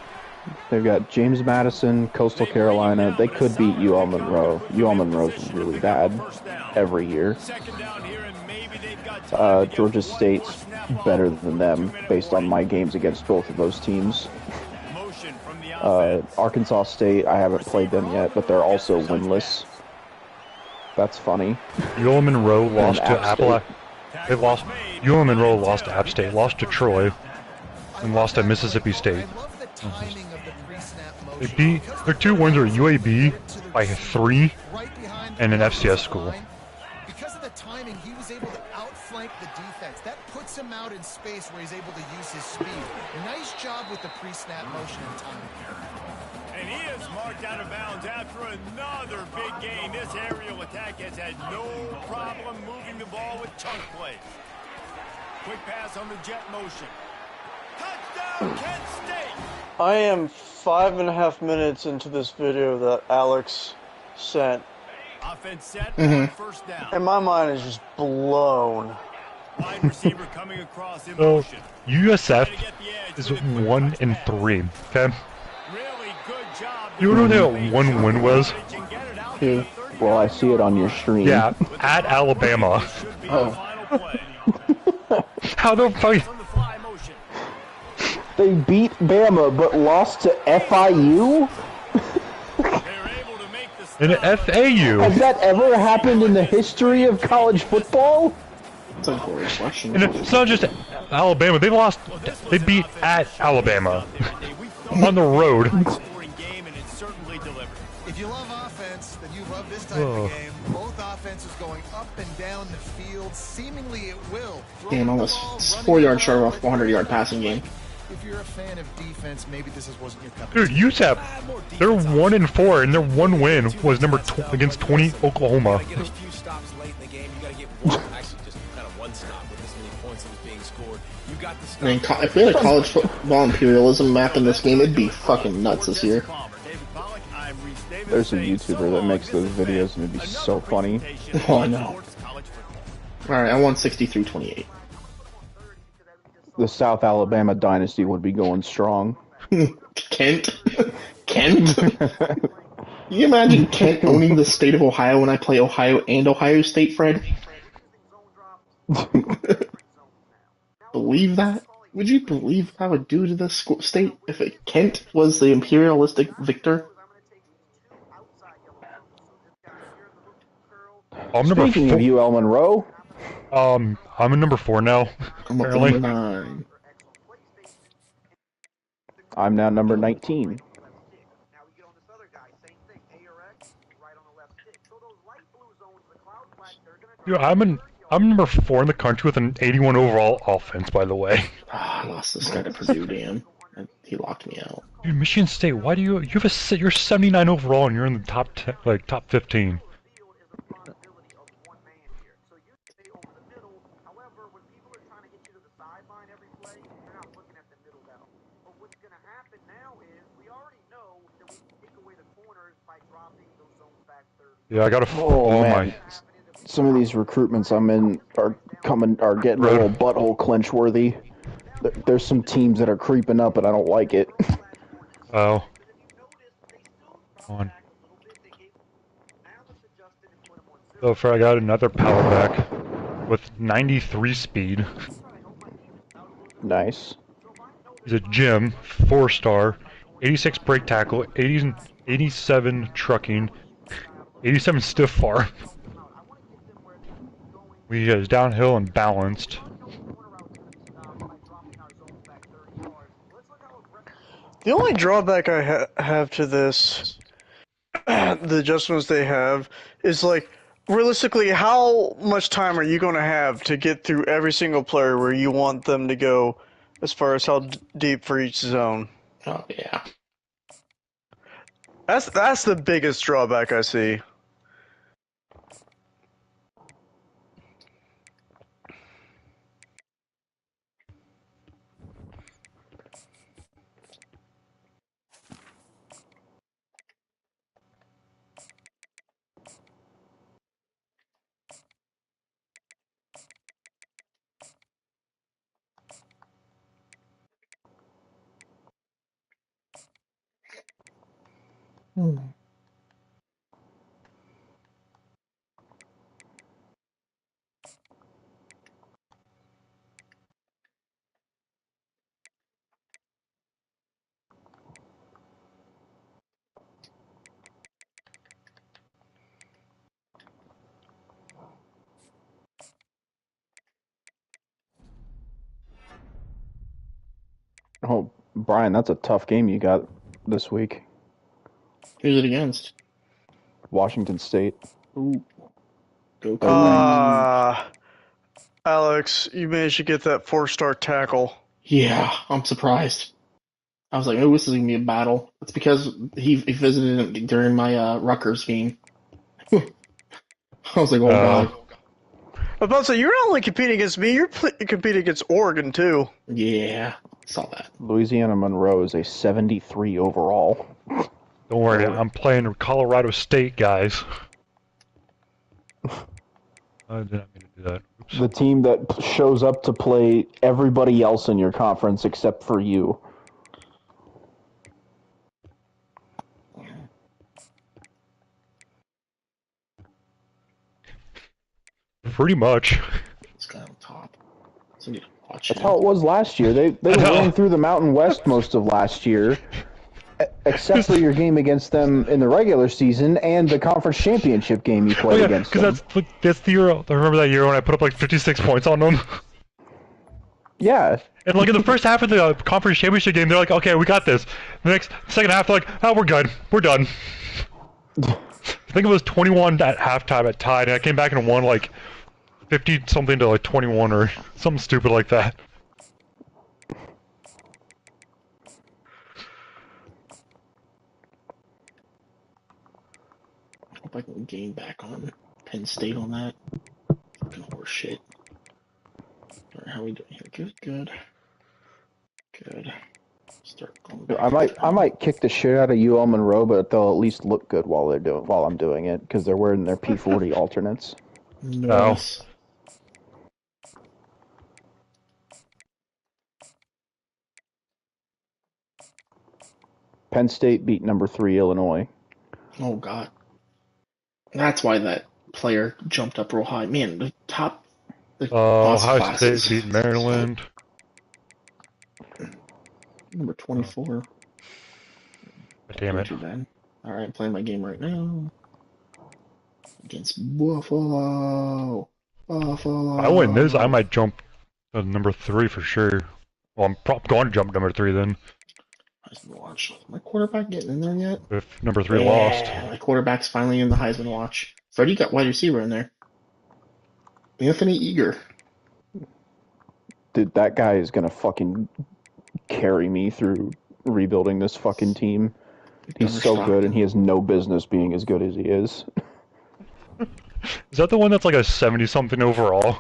They've got James Madison, Coastal Carolina. They could beat UL Monroe. UL Monroe's really bad every year. Georgia State's better than them based on my games against both of those teams. Arkansas State, I haven't played them yet, but they're also winless. That's funny. UL Monroe lost to Appalachia. They lost. UL Monroe lost to App State, lost to Troy, and lost to Mississippi State. They beat their 2 wins are UAB by 3 and an FCS school. Because of the timing, he was able to outflank the defense. That puts him out in space where he's able to use his speed. Nice job with the pre-snap motion and timing. And he is marked out of bounds after another big gain. This aerial attack has had no problem moving the ball with chunk plays. Quick pass on the jet motion. Touchdown, Kent State! I am 5.5 minutes into this video that Alex sent. Offense set, first down. And my mind is just blown. Wide receiver coming across in So motion. USF is 1-3. Okay. Really good job. You know what that 1 win was? Well, I see it on your stream. Yeah, at Alabama. Oh. How the fuck? They beat Bama but lost to FIU? In FAU. Has that ever happened in the history of college football? It's a great question. And it's not just Alabama. They lost. They beat at Alabama on the road. If you love offense, then you love this type of game. Both offenses going up and down the field. Seemingly it will. Damn, almost 4 yards short of a 400-yard passing game. If you're a fan of defense, maybe this wasn't your cup of Dude, tea. UTEP, they're 1-4, and their 1 win was number against 20 Oklahoma. Get a few stops late in the game. You got to get one, actually just kind of one stop with this many points that was being scored. You got the stop. I mean, if we had a college football imperialism map in this game, it'd be fucking nuts this year. There's a YouTuber that makes those videos and it'd be so funny. Oh, I know. Alright, I won 63-28. The South Alabama dynasty would be going strong. Kent? Kent? Can you imagine Kent owning the state of Ohio when I play Ohio and Ohio State, Fred? Believe that? Would you believe what I would do to the state if Kent was the imperialistic victor? I'm number Speaking 4. of UL Monroe, I'm a number 4 now. I'm up to Apparently. number 9. I'm now number 19. Dude, I'm number 4 in the country with an 81 overall offense, by the way. Ah, I lost this guy to Purdue, damn. He locked me out. Dude, Michigan State, why do you have you're 79 overall and you're in the top 10, like top 15. Yeah, I got a. Oh, man. My. Some of these recruitments I'm in are getting a little butthole clench worthy. There's some teams that are creeping up and I don't like it. Oh. On. So far, I got another power back with 93 speed. Nice. He's a Jim, 4-star, 86 brake tackle, 87 trucking, 87 stiff arm. He is downhill and balanced. The only drawback I have to this, the adjustments they have, is like, realistically, how much time are you going to have to get through every single player where you want them to go as far as how deep for each zone. Oh yeah. That's the biggest drawback I see. Oh, Brian, that's a tough game you got this week. Who's it against? Washington State. Ooh. Go correct. Alex, you managed to get that 4-star tackle. Yeah, I'm surprised. I was like, oh, this is gonna be a battle. It's because he visited him during my Rutgers game. I was like, oh god. I was about to say, you're not only competing against me, you're competing against Oregon, too. Yeah, saw that. Louisiana Monroe is a 73 overall. Don't worry, I'm playing Colorado State, guys. I did not mean to do that. Oops. The team that shows up to play everybody else in your conference except for you. Pretty much. This guy on top. So I need to watch That's him. how it was last year. They ran through the Mountain West most of last year, except for your game against them in the regular season and the conference championship game you played against them. That's the year. I remember that year when I put up like 56 points on them. Yeah. And like in the first half of the conference championship game, they're like, "Okay, we got this." The second half, they're like, "Oh, we're good. We're done." I think it was 21 at halftime at tied, and I came back and won like 50 something to like 21 or something stupid like that. I hope I can gain back on Penn State on that. Fucking horse shit. Alright, how are we doing here? Good, good. Good. Start going back. I might kick the shit out of UL Monroe, but they'll at least look good while I'm doing it because they're wearing their P40 alternates. Nice. Penn State beat number 3 Illinois. Oh god. That's why that player jumped up real high. Man, the top. Ohio State beat Maryland. Number 24. Damn it. Too bad. Alright, I'm playing my game right now. Against Buffalo. Buffalo. If I win this, I might jump to number 3 for sure. Well, I'm probably going to jump number 3 then. Heisman Watch. Is my quarterback getting in there yet? If number 3 lost. My quarterback's finally in the Heisman Watch. Freddie got wide receiver in there. Anthony Eager. Dude, that guy is gonna fucking carry me through rebuilding this fucking team. He's so good, and he has no business being as good as he is. Is that the one that's like a 70-something overall?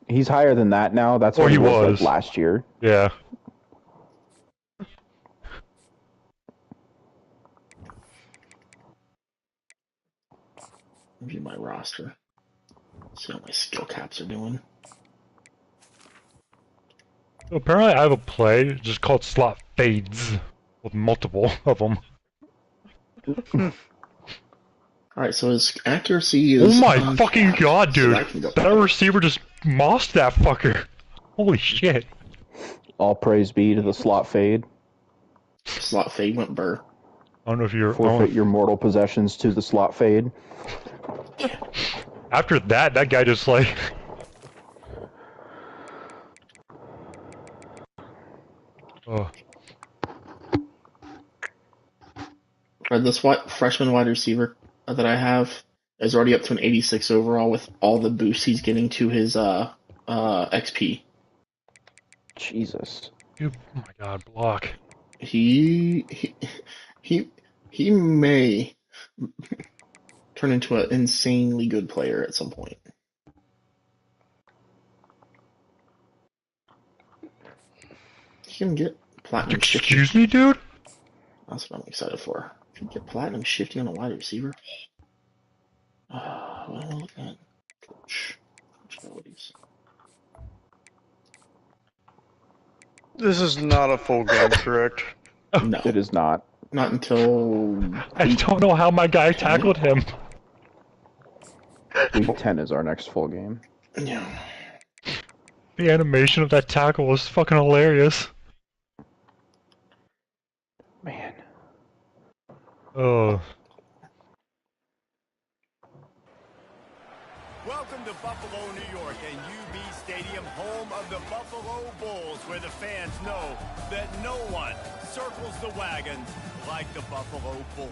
He's higher than that now. That's what he was like last year. Yeah. View my roster. See how my skill caps are doing. Apparently I have a play just called slot fades with multiple of them. Alright, so his accuracy is... Oh my fucking god, dude! So that receiver just mossed that fucker. Holy shit. All praise be to the slot fade. Slot fade went burr. I don't know if you're... Forfeit your mortal possessions to the slot fade. After that, that guy just like... Oh. This freshman wide receiver that I have is already up to an 86 overall with all the boosts he's getting to his XP. Jesus. You, oh my God, block. He he he may turn into an insanely good player at some point. He can get platinum shifty. Excuse me, dude? That's what I'm excited for. If you get platinum shifty on a wide receiver. Well, look at coach abilities. This is not a full game, correct? No, It is not. not until I don't know how my guy tackled him. Week 10 is our next full game. yeah. The animation of that tackle was fucking hilarious. Man. Oh. Welcome to Buffalo, New York, and UB Stadium, home of the Buffalo Bulls, where the fans know that no one circles the wagons like the Buffalo Bulls.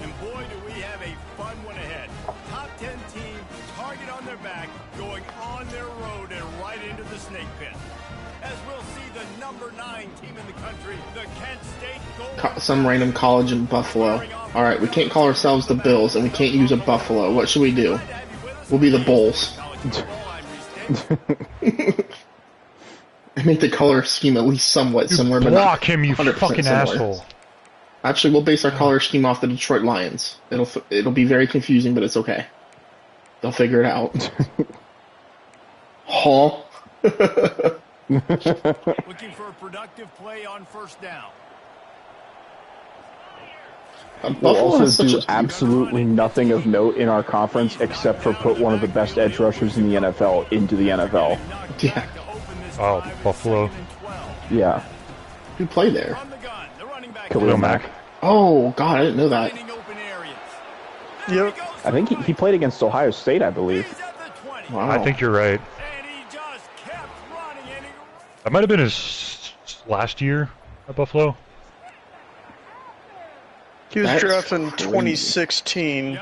And boy, do we have a fun one ahead. Top 10 team, target on their back, going on their road and right into the snake pit. As we'll see the number 9 team in the country, the Kent State Gold. Some random college in Buffalo. All right, we can't call ourselves the Bills, and we can't use a Buffalo. What should we do? We'll be the Bulls. And make the color scheme at least somewhat similar, but not Block him, you 100% fucking similar. asshole. Actually, we'll base our color scheme off the Detroit Lions. It'll be very confusing, but it's okay. They'll figure it out. Huh? Looking for a productive play on first down. We'll also do absolutely nothing of note in our conference except for put one of the best edge rushers in the NFL into the NFL. Yeah. Oh, Buffalo. Yeah. Who played there? Khalil Mack. Oh, God, I didn't know that. Yep. I think he played against Ohio State, I believe. Wow. I think you're right. That might have been his last year at Buffalo. He was That's drafted in crazy. 2016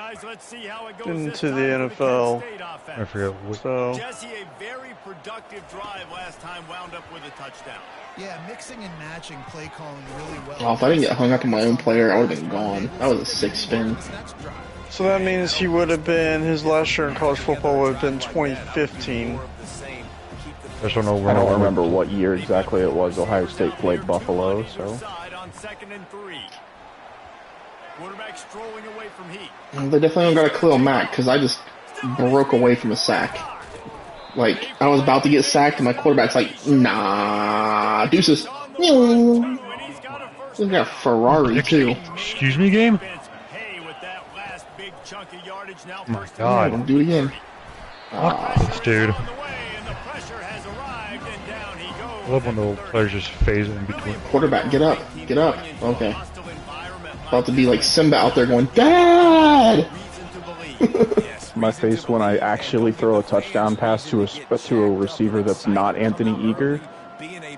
into the NFL. I forget what. So Jesse, a very productive drive last time wound up with a touchdown. Yeah, mixing and matching play calling really well. Oh, if I didn't get hung up on my own player, I would have been gone. That was a 6 spin. so that means he would have been, his last year in college football would have been 2015. I just don't know. I don't remember what year exactly it was Ohio State played Buffalo, so. On 2nd and 3. Quarterback strolling away from heat. They definitely don't got a Khalil Mack, because I just broke away from a sack. Like, I was about to get sacked, and my quarterback's like, nah, deuces. He's got a Ferrari, too. Excuse me, game? Hey, with that last big chunk of yardage now, Oh my first God. Don't do it again. Fuck this dude. on the way, and the pressure has arrived, and down he goes. I love when the players just phase in between. Quarterback, get up. Get up. Okay. About to be like Simba out there going, Dad! My face when I actually throw a touchdown pass to a receiver that's not Anthony Eager.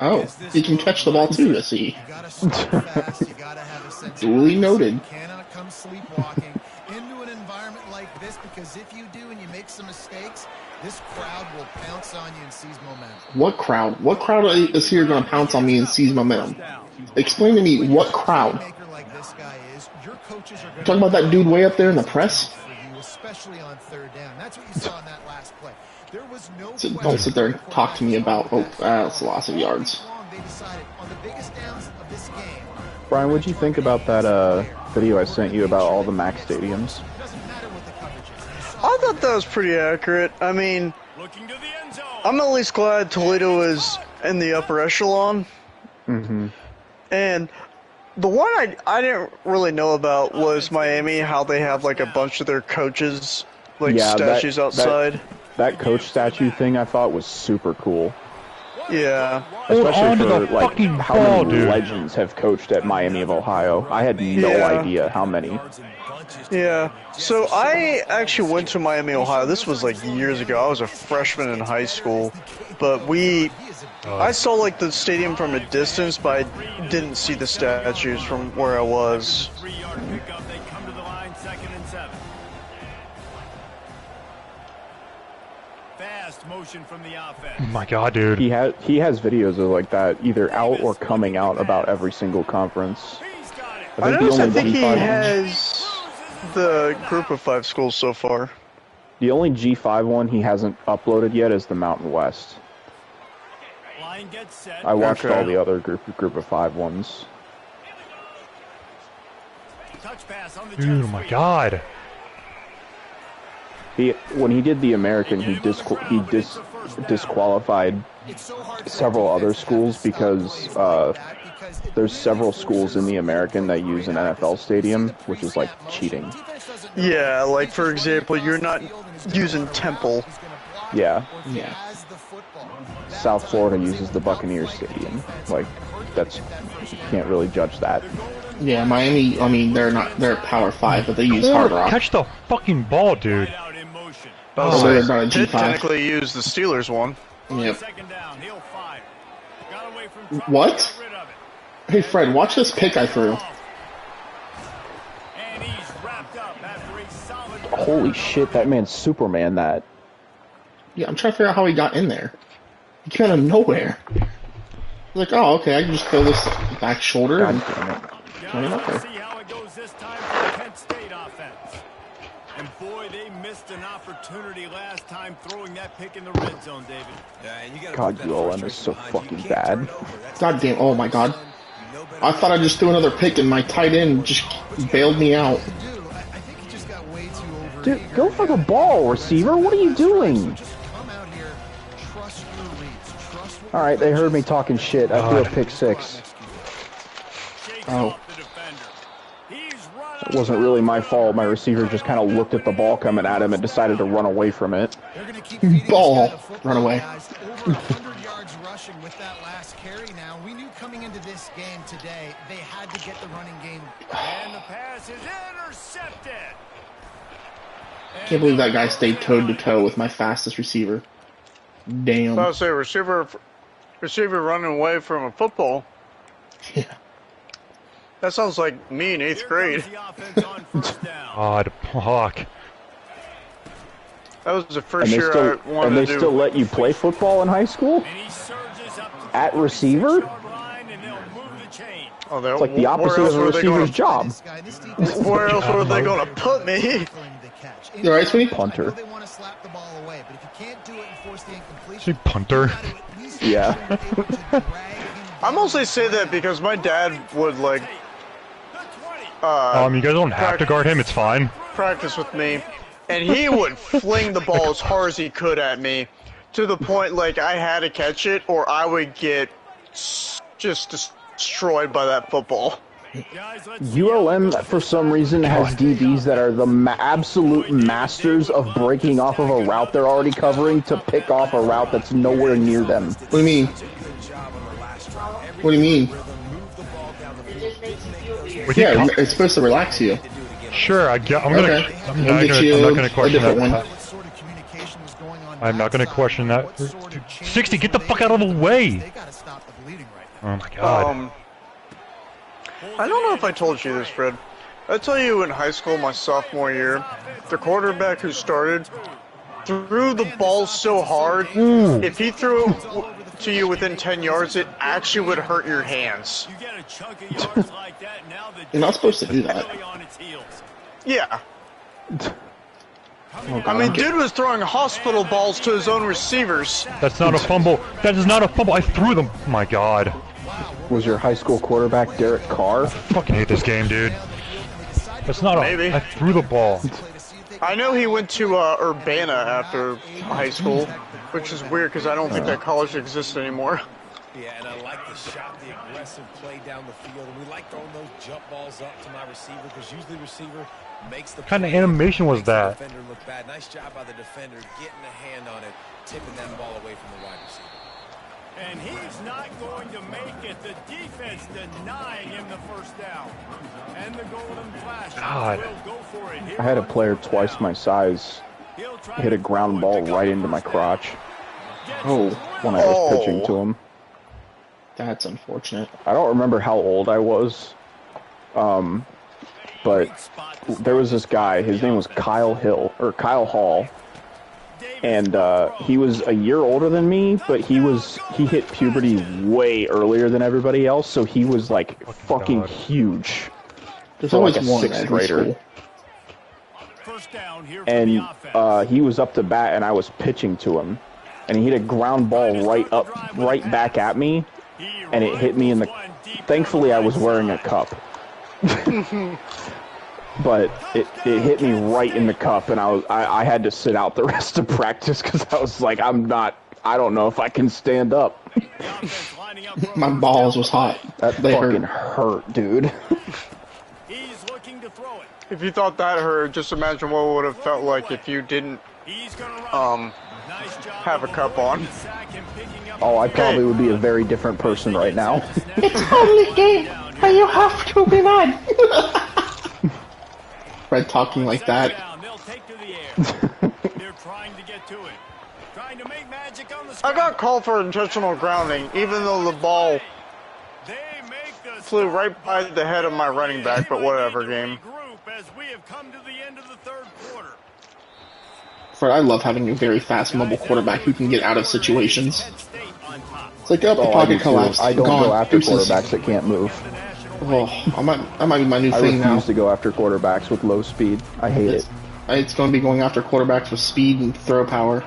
Oh, he can catch the ball too, I see. You gotta start fast, you gotta have a sense of Duly noted. You cannot come sleepwalking into an environment like this, because if you do and you make some mistakes, this crowd will pounce on you and seize momentum. What crowd? What crowd is here going to pounce on me and seize momentum? Explain to me what crowd. Like this guy is, your coaches are You talking about that dude way up there in the press? for you, especially on 3rd down. That's what you saw in that last play. There was no Don't sit there and talk to me about, oh, that's a loss of yards. They decided on the biggest downs of this game. Brian, what'd you think about that video I sent you about all the Mac stadiums? Doesn't matter what the coverage is. I thought that was pretty accurate. I mean, Looking to the end zone. I'm at least glad Toledo is in the upper echelon. Mm-hmm. And the one I didn't really know about was Miami, how they have like a bunch of their coaches, like Yeah, statues outside. That coach statue thing I thought was super cool. Yeah. Hold on Especially to for the like fucking how ball, many dude. legends have coached at Miami of Ohio. I had no Yeah. idea how many. Yeah. So I actually went to Miami, Ohio. This was like years ago. I was a freshman in high school. But I saw like the stadium from a distance, but I didn't see the statues from where I was. 3-yard pickup. They come to the line, 2nd and 7. fast motion from the offense. Oh my god, dude. He has videos of like that either out or coming out about every single conference. I think he has the group of 5 schools so far. The only G5 one he hasn't uploaded yet is the Mountain West. I watched all the other group of 5 ones. Dude, oh my god. When he did the American, he disqualified several other schools because there's several schools in the American that use an NFL stadium, which is like cheating. Yeah, like for example, you're not using Temple. Yeah. Yeah. South Florida uses the Buccaneers Stadium. Like, you can't really judge that. Yeah, Miami, I mean, they're Power 5, but they use Hard Rock. Catch the fucking ball, dude. Oh, they're not a Did G5. technically use the Steelers one. Yep. What? Hey, Fred, watch this pick I threw. Holy shit, that man's Superman, that. Yeah, I'm trying to figure out how he got in there. He came out of nowhere. Like, oh, okay, I can just throw this back shoulder. God And, damn it. I mean, okay. See how it goes this time for the Kent State offense. And boy, they missed an opportunity last time throwing that pick in the red zone, David. God, ULM is so fucking bad. God damn, oh my god. I thought I just threw another pick and my tight end just bailed me out. Dude, go for the ball, receiver. What are you doing? Alright, they heard me talking shit. I threw a pick 6. Oh. It wasn't really my fault. My receiver just kind of looked at the ball coming at him and decided to run away from it. Ball. Run away. 100 yards rushing with that last carry now. We knew coming into this game today, they had to get the running game. And the pass is intercepted. Can't believe that guy stayed toe-to-toe with my fastest receiver. Damn. I was say receiver running away from a football. Yeah. That sounds like me in 8th grade. God, fuck. That was the first year I wanted to do. And they still let you play football in high school? At receiver? Oh, it's like the opposite of a receiver's job. Where else were they going to put me? You alright, sweetie? Punter. Say punter. Yeah. I mostly say that because my dad would like. You guys don't have to guard him. It's fine. Practice with me, and he would fling the ball as hard as he could at me, to the point like I had to catch it or I would get just destroyed by that football. ULM, for some reason, has DBs that are the absolute masters of breaking off of a route they're already covering to pick off a route that's nowhere near them. What do you mean? What do you mean? Yeah, it's supposed to relax you. Sure, I'm not gonna question that. I'm not gonna question that. 60, get the fuck out of the way! Oh my god. I don't know if I told you this, Fred. I tell you, in high school, my sophomore year, the quarterback who started threw the ball so hard, if he threw it to you within 10 yards, it actually would hurt your hands. You're not supposed to do that. Yeah. Oh, I mean, dude was throwing hospital balls to his own receivers. That's not a fumble. That is not a fumble. I threw them. Oh my god. Was your high school quarterback Derek Carr? I fucking hate this game, dude. That's not Maybe. I threw the ball. I know he went to Urbana after high school, which is weird because I don't think that college exists anymore. Yeah, and I like the shot, the aggressive play down the field, and we like throwing those jump balls up to my receiver because usually the receiver makes the. What kind of animation was that? Defender look bad. Nice job by the defender getting a hand on it, tipping that ball away from the wide receiver. And he's not going to make it. The defense denying him the first down. And the Golden Flash will go for it. I had a player twice my size hit a ground ball right into my crotch. Oh, when I was pitching to him. That's unfortunate. I don't remember how old I was, but there was this guy. His name was Kyle Hall, and he was a year older than me, but he hit puberty way earlier than everybody else, so he was like fucking huge. There's for always like a one sixth at every grader. school. And he was up to bat, and I was pitching to him, and he hit a ground ball right back at me, and it hit me in the. Thankfully, I was wearing a cup, but it hit me right in the cup, and I had to sit out the rest of practice because I was like, I don't know if I can stand up. My balls was hot. They fucking hurt, dude. If you thought that hurt, just imagine what it would have felt like if you didn't have a cup on. Oh, I probably would be a very different person right now. It's only game, and you have to be mad. Fred talking like that. I got called for intentional grounding, even though the ball flew right by the head of my running back, but whatever, game. Fred, I love having a very fast mobile quarterback who can get out of situations. It's like, the pocket collapse. I don't go after quarterbacks that can't move. Oh, that might be my new thing now. I refuse to go after quarterbacks with low speed. I hate it. It's going to be going after quarterbacks with speed and throw power.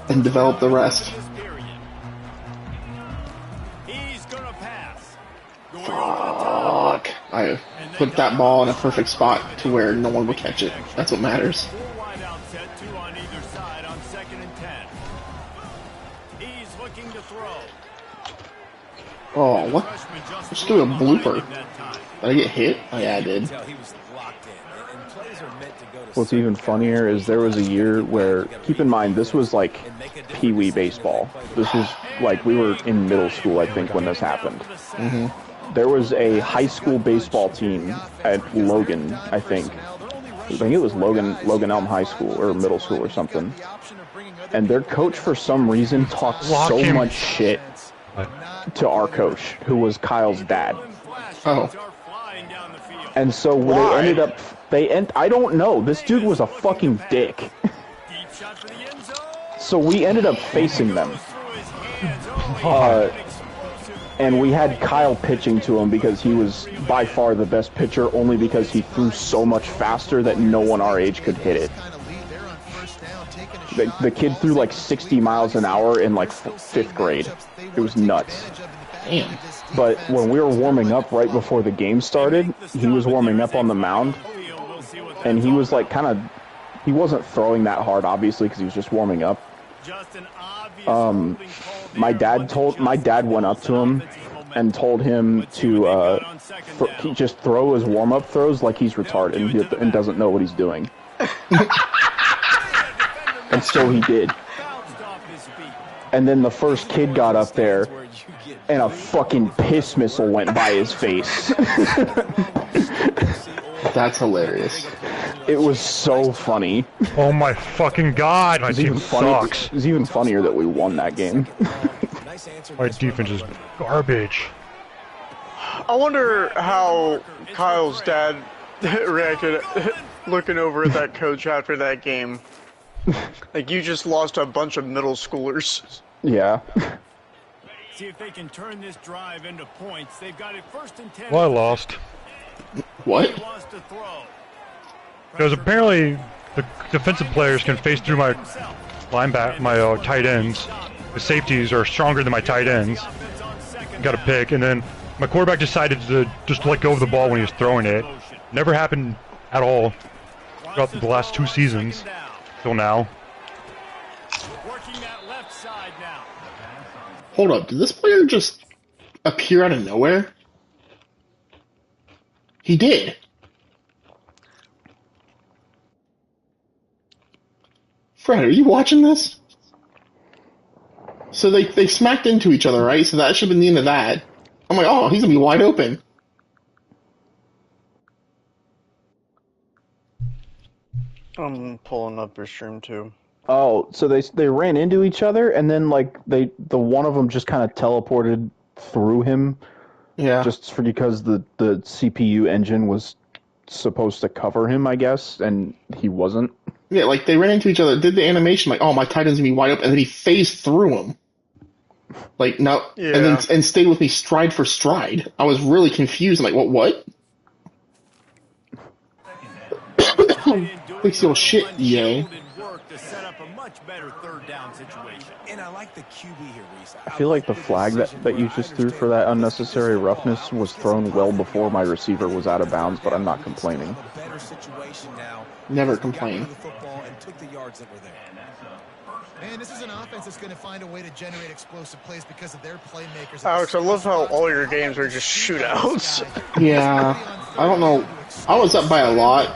And develop the rest. Fuck. I put that ball in a perfect spot to where no one will catch it. That's what matters. Oh, what? Let's do a blooper. Did I get hit? Oh, yeah, I did. What's even funnier is there was a year where, keep in mind, this was like Pee-wee baseball. This was like, we were in middle school, I think, when this happened. Mm-hmm. There was a high school baseball team at Logan, I think. I think it was Logan Elm High School or middle school or something. And their coach, for some reason, talked so much shit to our coach, who was Kyle's dad. Oh. And so I don't know. This dude was a fucking dick. So we ended up facing them. And we had Kyle pitching to him because he was by far the best pitcher, only because he threw so much faster that no one our age could hit it. The kid threw like 60 miles an hour in like 5th grade. It was nuts. Damn. But when we were warming up right before the game started, he was warming up on the mound, and he was like he wasn't throwing that hard, obviously, because he was just warming up. My dad went up to him and told him to just throw his warm-up throws like he's retarded and doesn't know what he's doing. And so he did. And then the first kid got up there, and a fucking piss missile went by his face. That's hilarious. It was so funny. Oh my fucking god, my team sucks. It was even funnier that we won that game. My defense is garbage. I wonder how Kyle's dad reacted looking over at that coach after that game. Like, you just lost a bunch of middle schoolers. Yeah. See if they can turn this drive into points. They've got it 1st and 10. Well, I lost. What? Because apparently the defensive players can face through my tight ends. The safeties are stronger than my tight ends. Got a pick, and then my quarterback decided to just let go of the ball when he was throwing it. Never happened at all throughout the last 2 seasons till now. Hold up, did this player just appear out of nowhere? He did. Fred, are you watching this? So they smacked into each other, right? So that should have been the end of that. I'm like, oh, he's gonna be wide open. I'm pulling up your stream too. Oh, so they ran into each other, and then like the one of them just kind of teleported through him. Yeah. Just because the CPU engine was supposed to cover him, I guess, and he wasn't. Yeah, like they ran into each other, did the animation like, oh, my tight end's gonna be wide open, and then he phased through him. Like no, and then Yeah. and stayed with me stride for stride. I was really confused. I'm like, what? Fix your shit, EA. And I like the QB here, Reese. I feel like the flag that you just threw for that unnecessary roughness was thrown well before my receiver was out of bounds, but I'm not complaining. Never complain. Man, this is an offense that's going to find a way to generate explosive plays because of their playmakers. Alex, I love how all your games are just shootouts. Yeah, I don't know. I was up by a lot,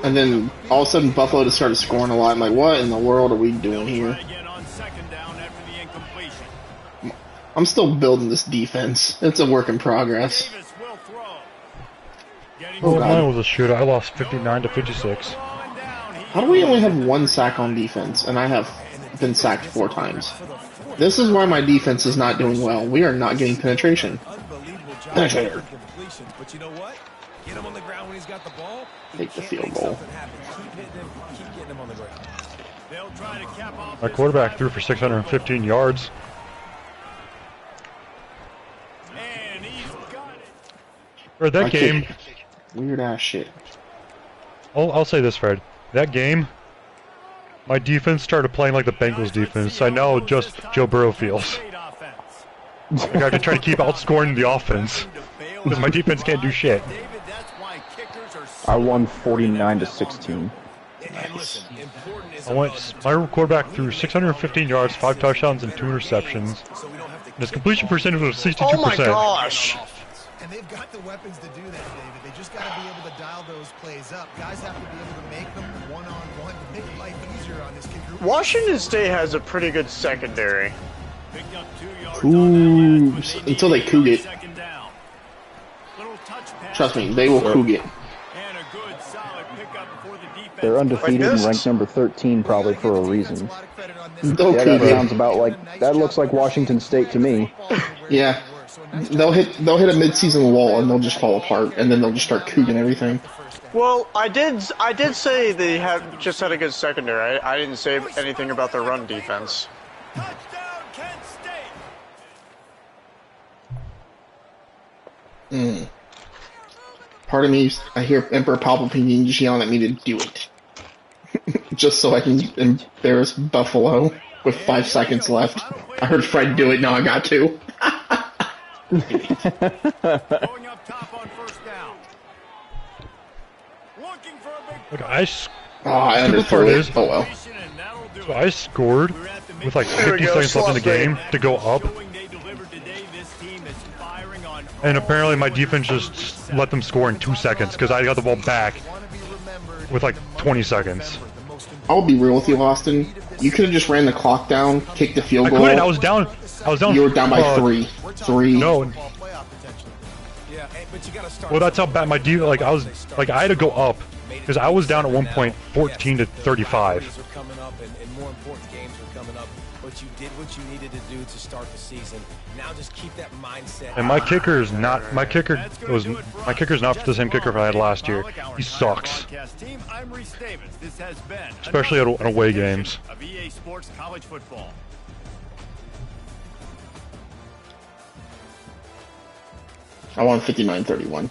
and then all of a sudden Buffalo just started scoring a lot. I'm like, what in the world are we doing here? I'm still building this defense. It's a work in progress. Oh, mine was a shootout. I lost 59 to 56. How do we only have one sack on defense, and I have been sacked 4 times? This is why my defense is not doing well. We are not getting penetration. Penetrator. But you know what? Get him on the ground when he's got the ball. Take the field goal. Keep getting him on the ground. My quarterback threw for 615 yards. Or that game. Weird ass shit. I'll say this, Fred. That game, my defense started playing like the Bengals defense. I know just Joe Burrow feels. I got to try to keep outscoring the offense because my defense can't do shit. I won 49 to 16. Nice. My quarterback threw 615 yards, 5 touchdowns, and 2 interceptions. And his completion percentage was 62%. Oh my gosh! And they've got the weapons to do that, David. They just got to be able to dial those plays up. Guys have to be able to make them one-on-one to make life easier on this kid group. Washington State has a pretty good secondary. Ooh, until they coog it. Trust me, they will coog it. They're undefeated and ranked number 13 probably for a reason. They'll Yeah, coog that it. sounds about like, that looks like Washington State to me. Yeah. They'll hit a mid-season wall and they'll just fall apart, and then they'll just start cooging everything. Well, I did say they just had a good secondary. I didn't say anything about their run defense. Part of me, I hear Emperor Palpatine just yelling at me to do it. Just so I can embarrass Buffalo with 5 seconds left. I heard Fred do it, now I got to. Look, I underthrew it. Oh well. So I scored with like 50 seconds left in the game to go up. And apparently my defense just let them score in 2 seconds because I got the ball back with like 20 seconds. I'll be real with you, Austin. You could have just ran the clock down, kicked the field goal. I couldn't. I was down. You were down by 3. 3. No. Well, that's how bad my like I had to go up because I was down at one point 14 to 35. But you did what you needed to do to start the season. Now just keep that mindset. And my kicker is not my kicker's not the same kicker I had last year. He sucks. Especially at away games. I won 59-31.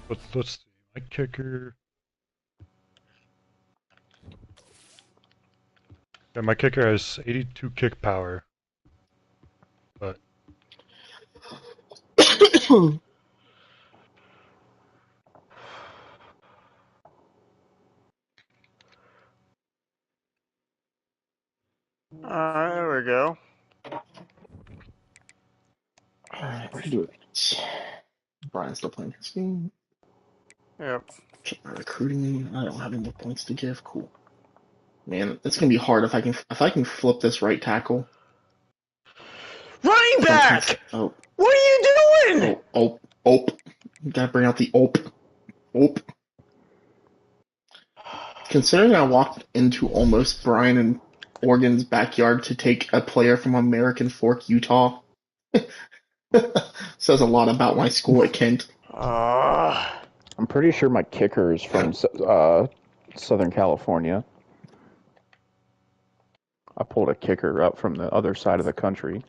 Let's see. My kicker. Yeah, my kicker has 82 kick power. But Alright, there we go. Alright, we're gonna do it. Brian's still playing his game. Yep. Check my recruiting. I don't have any more points to give. Cool. Man, it's gonna be hard if I can flip this right tackle. Running back! Oh. What are you doing? Oh. You gotta bring out the op. Considering I walked into almost Brian and Oregon's backyard to take a player from American Fork, Utah, says a lot about my school at Kent. I'm pretty sure my kicker is from Southern California. I pulled a kicker up from the other side of the country.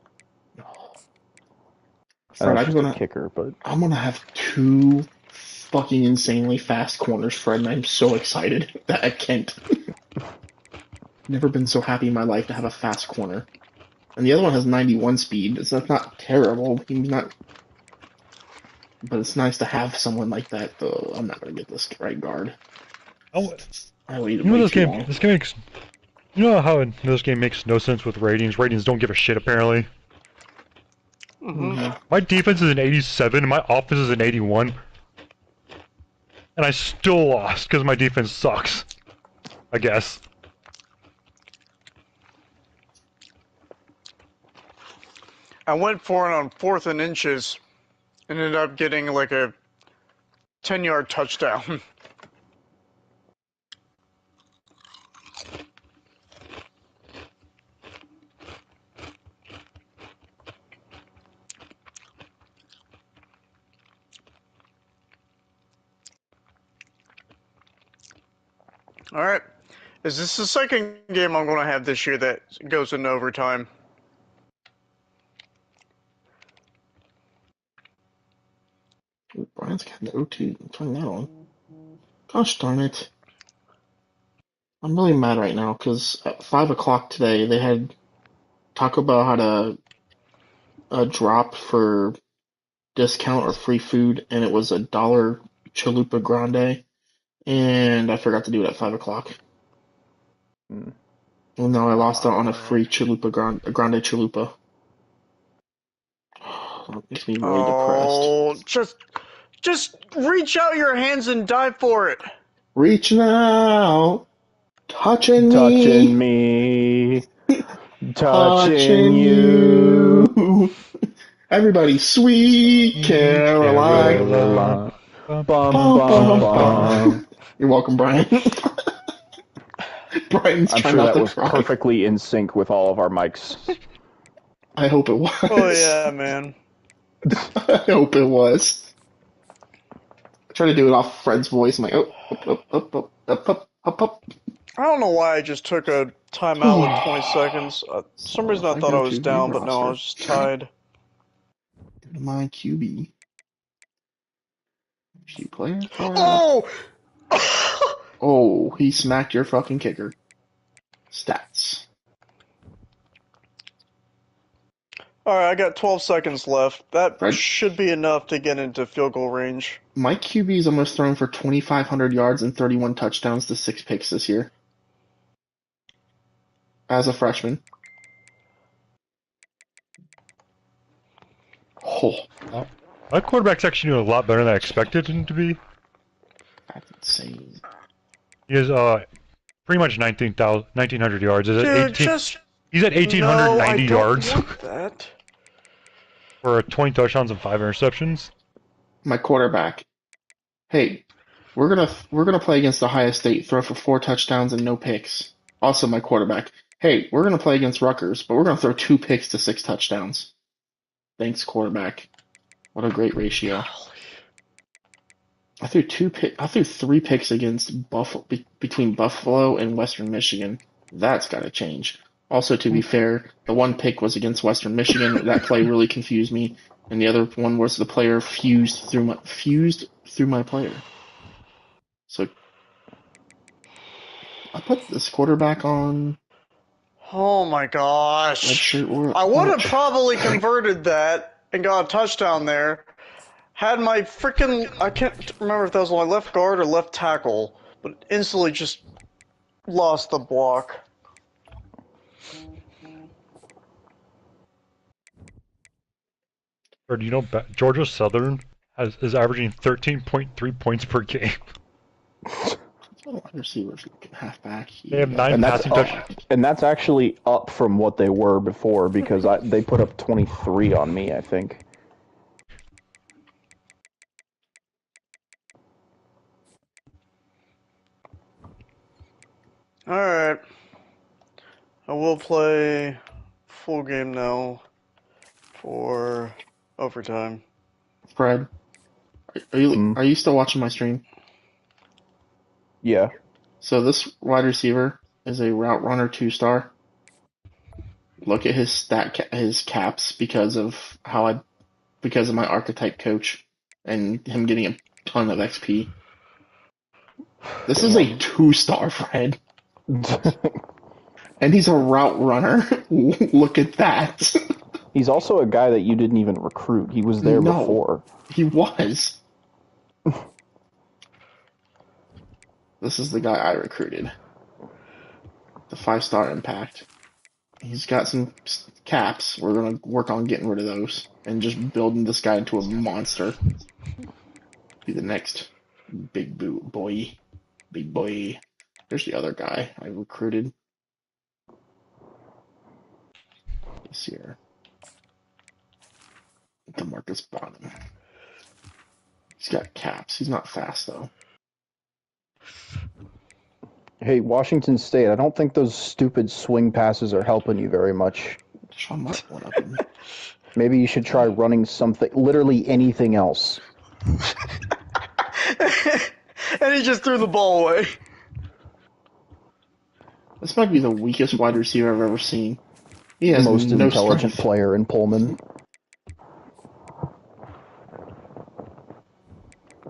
Fred, That's just a kicker, but I'm gonna have 2 fucking insanely fast corners, Fred, and I'm so excited that at Kent. Never been so happy in my life to have a fast corner. And the other one has 91 speed. It's not terrible. He's not, but it's nice to have someone like that. Though I'm not gonna get this right guard. Oh, I waited you know way this too game. long. This game makes. You know how this game makes no sense with ratings. Ratings don't give a shit apparently. Mm-hmm. My defense is an 87. And my offense is an 81. And I still lost because my defense sucks. I guess. I went for it on 4th and inches, and ended up getting like a 10-yard touchdown. All right, is this the second game I'm going to have this year that goes into overtime? Brian's got the OT. Turn that on. Gosh darn it. I'm really mad right now because at 5 o'clock today they had Taco Bell had a drop for discount or free food, and it was $1 chalupa grande, and I forgot to do it at 5 o'clock. Hmm. Well, no, I lost out on a free chalupa grande chalupa. That makes me really depressed. Oh, just reach out your hands and dive for it. Reaching out, touching me, touching you. Everybody, sweet Caroline. Bum, Bum, bum, bum. You're welcome, Brian. Brian's I'm trying sure not that to was cry. perfectly in sync with all of our mics. I hope it was. Oh yeah, man. I hope it was. I tried to do it off Fred's voice. I'm like, oh, up. I don't know why I just took a timeout with 20 seconds. For some reason I thought I was down, but no, I was just tied. Go to my QB. Few players. Oh! Oh, he smacked your fucking kicker. Stats. Alright, I got 12 seconds left. That Fred? should be enough to get into field goal range. My QB's almost thrown for 2,500 yards and 31 touchdowns to 6 picks this year. As a freshman. Oh, My quarterback's actually doing a lot better than I expected him to be. that's insane. He has pretty much 1,900 yards. Is it Dude, 18? just... He's at 1,890 yards want that. for 20 touchdowns and 5 interceptions. My quarterback. Hey, we're gonna play against Ohio State, throw for 4 touchdowns and no picks. Also, my quarterback. Hey, we're gonna play against Rutgers, but we're gonna throw 2 picks to 6 touchdowns. Thanks, quarterback. What a great ratio. I threw 3 picks against Buffalo between Buffalo and Western Michigan. That's got to change. Also, to be fair, the one pick was against Western Michigan. That play really confused me, and the other one was the player fused through my player. So I put this quarterback on. Oh my gosh. I would have probably converted that and got a touchdown there. Had my freaking... I can't remember if that was my left guard or left tackle, but instantly just lost the block. Or do you know Georgia Southern is averaging 13.3 points per game? Receivers, halfback. They have 9 passing touchdowns. And that's actually up from what they were before because they put up 23 on me, I think. Alright. I will play full game now for overtime. Fred, are you still watching my stream? Yeah. So this wide receiver is a route runner 2-star. Look at his his caps because of my archetype coach and him getting a ton of XP. This is a 2-star, Fred. And he's a route runner. Look at that. He's also a guy that you didn't even recruit. He was there before. He was. This is the guy I recruited. The 5-star impact. He's got some caps. We're going to work on getting rid of those and just building this guy into a monster. Be the next big boy. Big boy. There's the other guy I recruited. This here. DeMarcus Bonham. He's got caps. He's not fast, though. Hey, Washington State, I don't think those stupid swing passes are helping you very much. Sean Mark, one of them. Maybe you should try running something, literally anything else. And he just threw the ball away. This might be the weakest wide receiver I've ever seen. He has Most no intelligent strength. player in Pullman.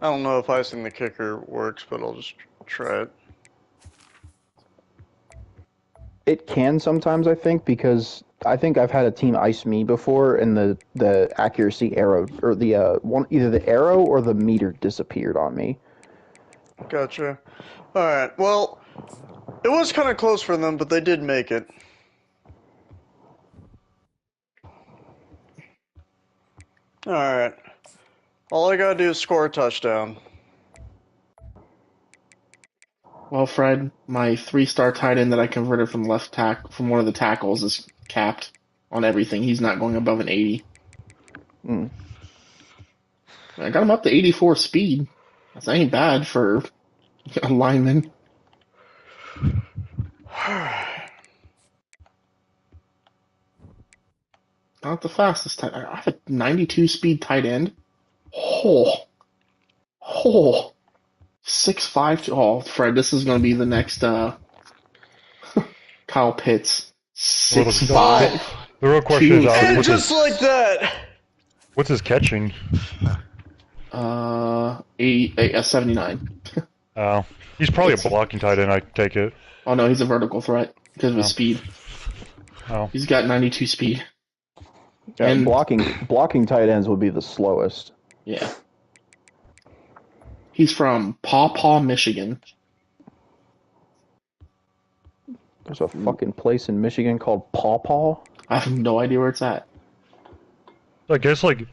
I don't know if icing the kicker works, but I'll just try it. It can sometimes, I think, because I think I've had a team ice me before, and the accuracy arrow, or the either the arrow or the meter disappeared on me. Gotcha. Alright, well, it was kind of close for them, but they did make it. Alright. All I gotta do is score a touchdown. Well, Fred, my 3-star tight end that I converted from from one of the tackles is capped on everything. He's not going above an 80. Mm. I got him up to 84 speed. That ain't bad for a lineman. Not the fastest tight end. I have a 92 speed tight end. Oh. 6'5". Oh, Fred, this is going to be the next Kyle Pitts. 6'5". The real question is, and just like that. What's his catching? 79. Oh, he's probably a blocking tight end. I take it. Oh no, he's a vertical threat because of his speed. Oh, he's got 92 speed. Yeah, and blocking tight ends would be the slowest. Yeah. He's from Paw Paw, Michigan. There's a fucking place in Michigan called Paw Paw? I have no idea where it's at. I guess, like,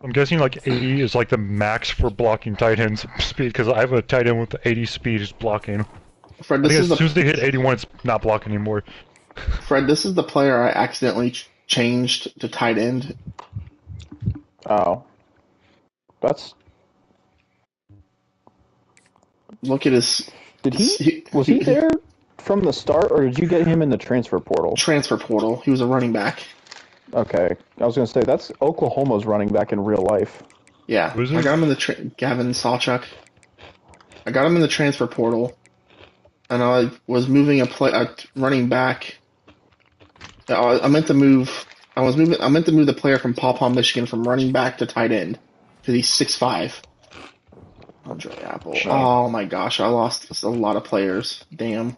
I'm guessing, like, 80 is, like, the max for blocking tight ends speed, because I have a tight end with 80 speed is blocking. Fred, I think as soon as they hit 81, it's not blocking anymore. Fred, this is the player I accidentally changed to tight end. Oh. That's... Look at his... Was he there from the start, or did you get him in the transfer portal? Transfer portal. He was a running back. Okay. I was going to say, that's Oklahoma's running back in real life. Yeah. I got him in the... Gavin Sawchuk. I got him in the transfer portal, and I was moving a running back. I meant to move the player from Paw Paw, Michigan, from running back to tight end, because he's 6'5". Andre Apple. Sure. Oh my gosh, I lost a lot of players. Damn.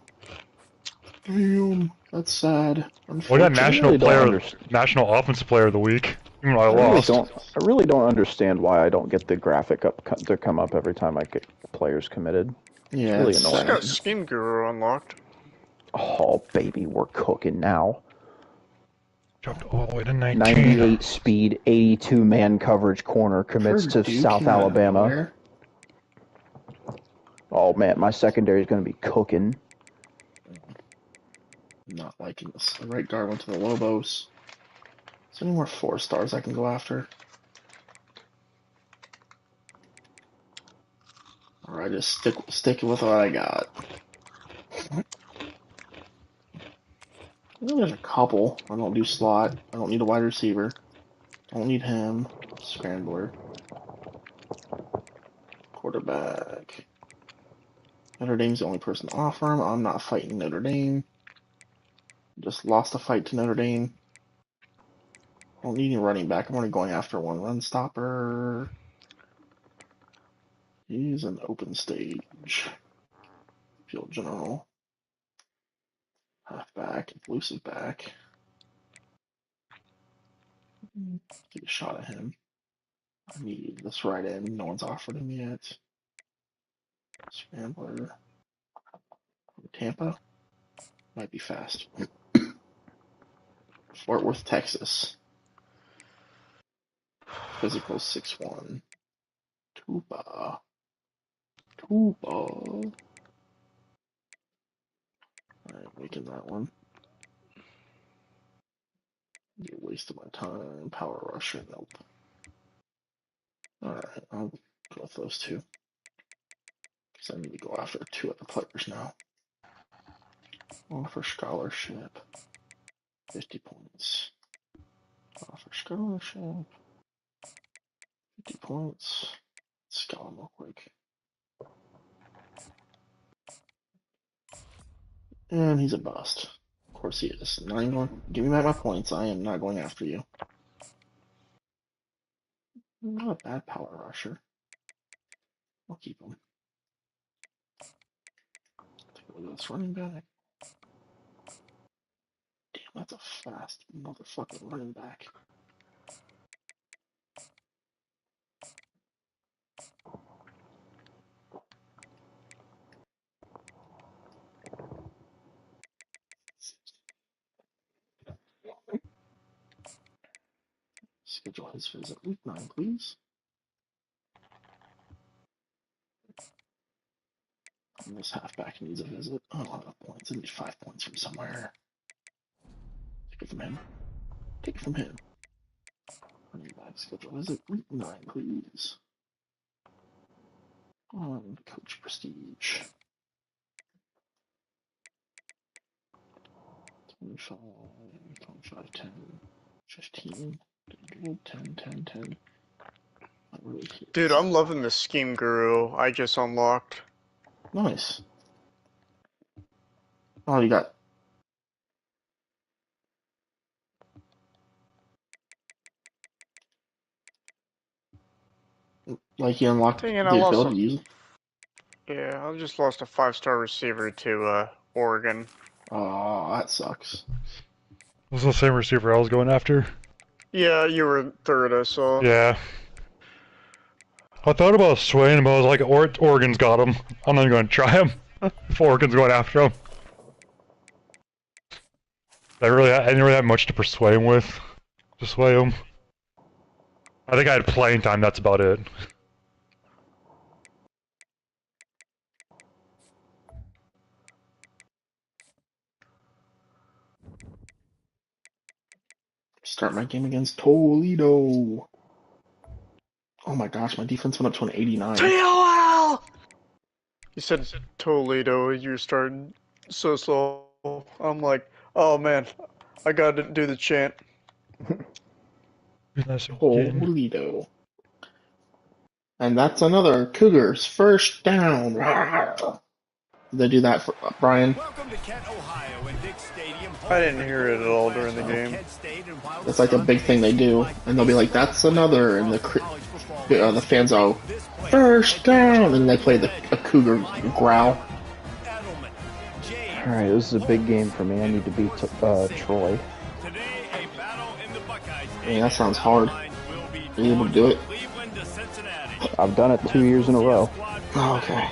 That's sad. We got national offensive player of the week. Even though I lost. I really don't understand why I don't get the graphic to come up every time I get players committed. Yeah, it's really annoying. I got Scheme Guru unlocked. Oh baby, we're cooking now. Dropped all the way to 19. 98 speed, 82 man coverage corner commits to South Alabama. Oh man, my secondary is going to be cooking. Not liking this. The right guard went to the Lobos. Is there any more 4-stars I can go after? Alright, just stick with what I got. There's a couple. I don't do slot. I don't need a wide receiver. Don't need him. Scrambler. Quarterback. Notre Dame's the only person to offer him. I'm not fighting Notre Dame. Just lost a fight to Notre Dame. I don't need any running back. I'm only going after one run stopper. He's an open stage. Field general. Halfback. Elusive back. Take a shot at him. I need this right end. No one's offered him yet. Scrambler. Tampa. Might be fast. Fort Worth, Texas. Physical 6'1". Tuba. Alright, making that one. Be a waste of my time. Power rusher, nope. Alright, I'll go with those two. Because I need to go after two other players now. Offer scholarship. 50 points. Offer scholarship. 50 points. Scout him real quick. And he's a bust. Of course he is. Not even going. Give me back my points. I am not going after you. Not a bad power rusher. I'll keep him. Take a look at this running back. Damn, that's a fast motherfucking running back. Schedule his visit week 9, please. And this halfback needs a visit. I don't have enough points. I need 5 points from somewhere. Take it from him. Take it from him. Running back schedule visit week 9, please. On coach prestige. 25, 25, 10, 15, 10. Really Dude, I'm loving the Scheme Guru I just unlocked. Nice. Oh, you got. Like you unlocked Dang it, the I lost ability to use it? Yeah, I just lost a 5-star receiver to Oregon. Oh, that sucks. Was the same receiver I was going after? Yeah, you were third, I saw. Yeah. I thought about swaying, but I was like, Oregon's got him. I'm not even going to try him. If Oregon's going after him. I didn't really have much to persuade him with. To sway him. I think I had playing time, that's about it. Start my game against Toledo. Oh my gosh, my defense went up to an 89. TOL! You said Toledo, you started so slow. I'm like, oh man, I gotta do the chant. Toledo. And that's another Cougars first down. Did they do that for Brian? Welcome to Kent, Ohio, and Dick Stadium. I didn't hear it at all during the game. It's like a big thing they do, and they'll be like, "That's another," and the fans go, "First down," and they play a Cougar growl. All right, this is a big game for me. I need to beat Troy. I mean, that sounds hard. Are you able to do it? I've done it 2 years in a row. Oh, okay.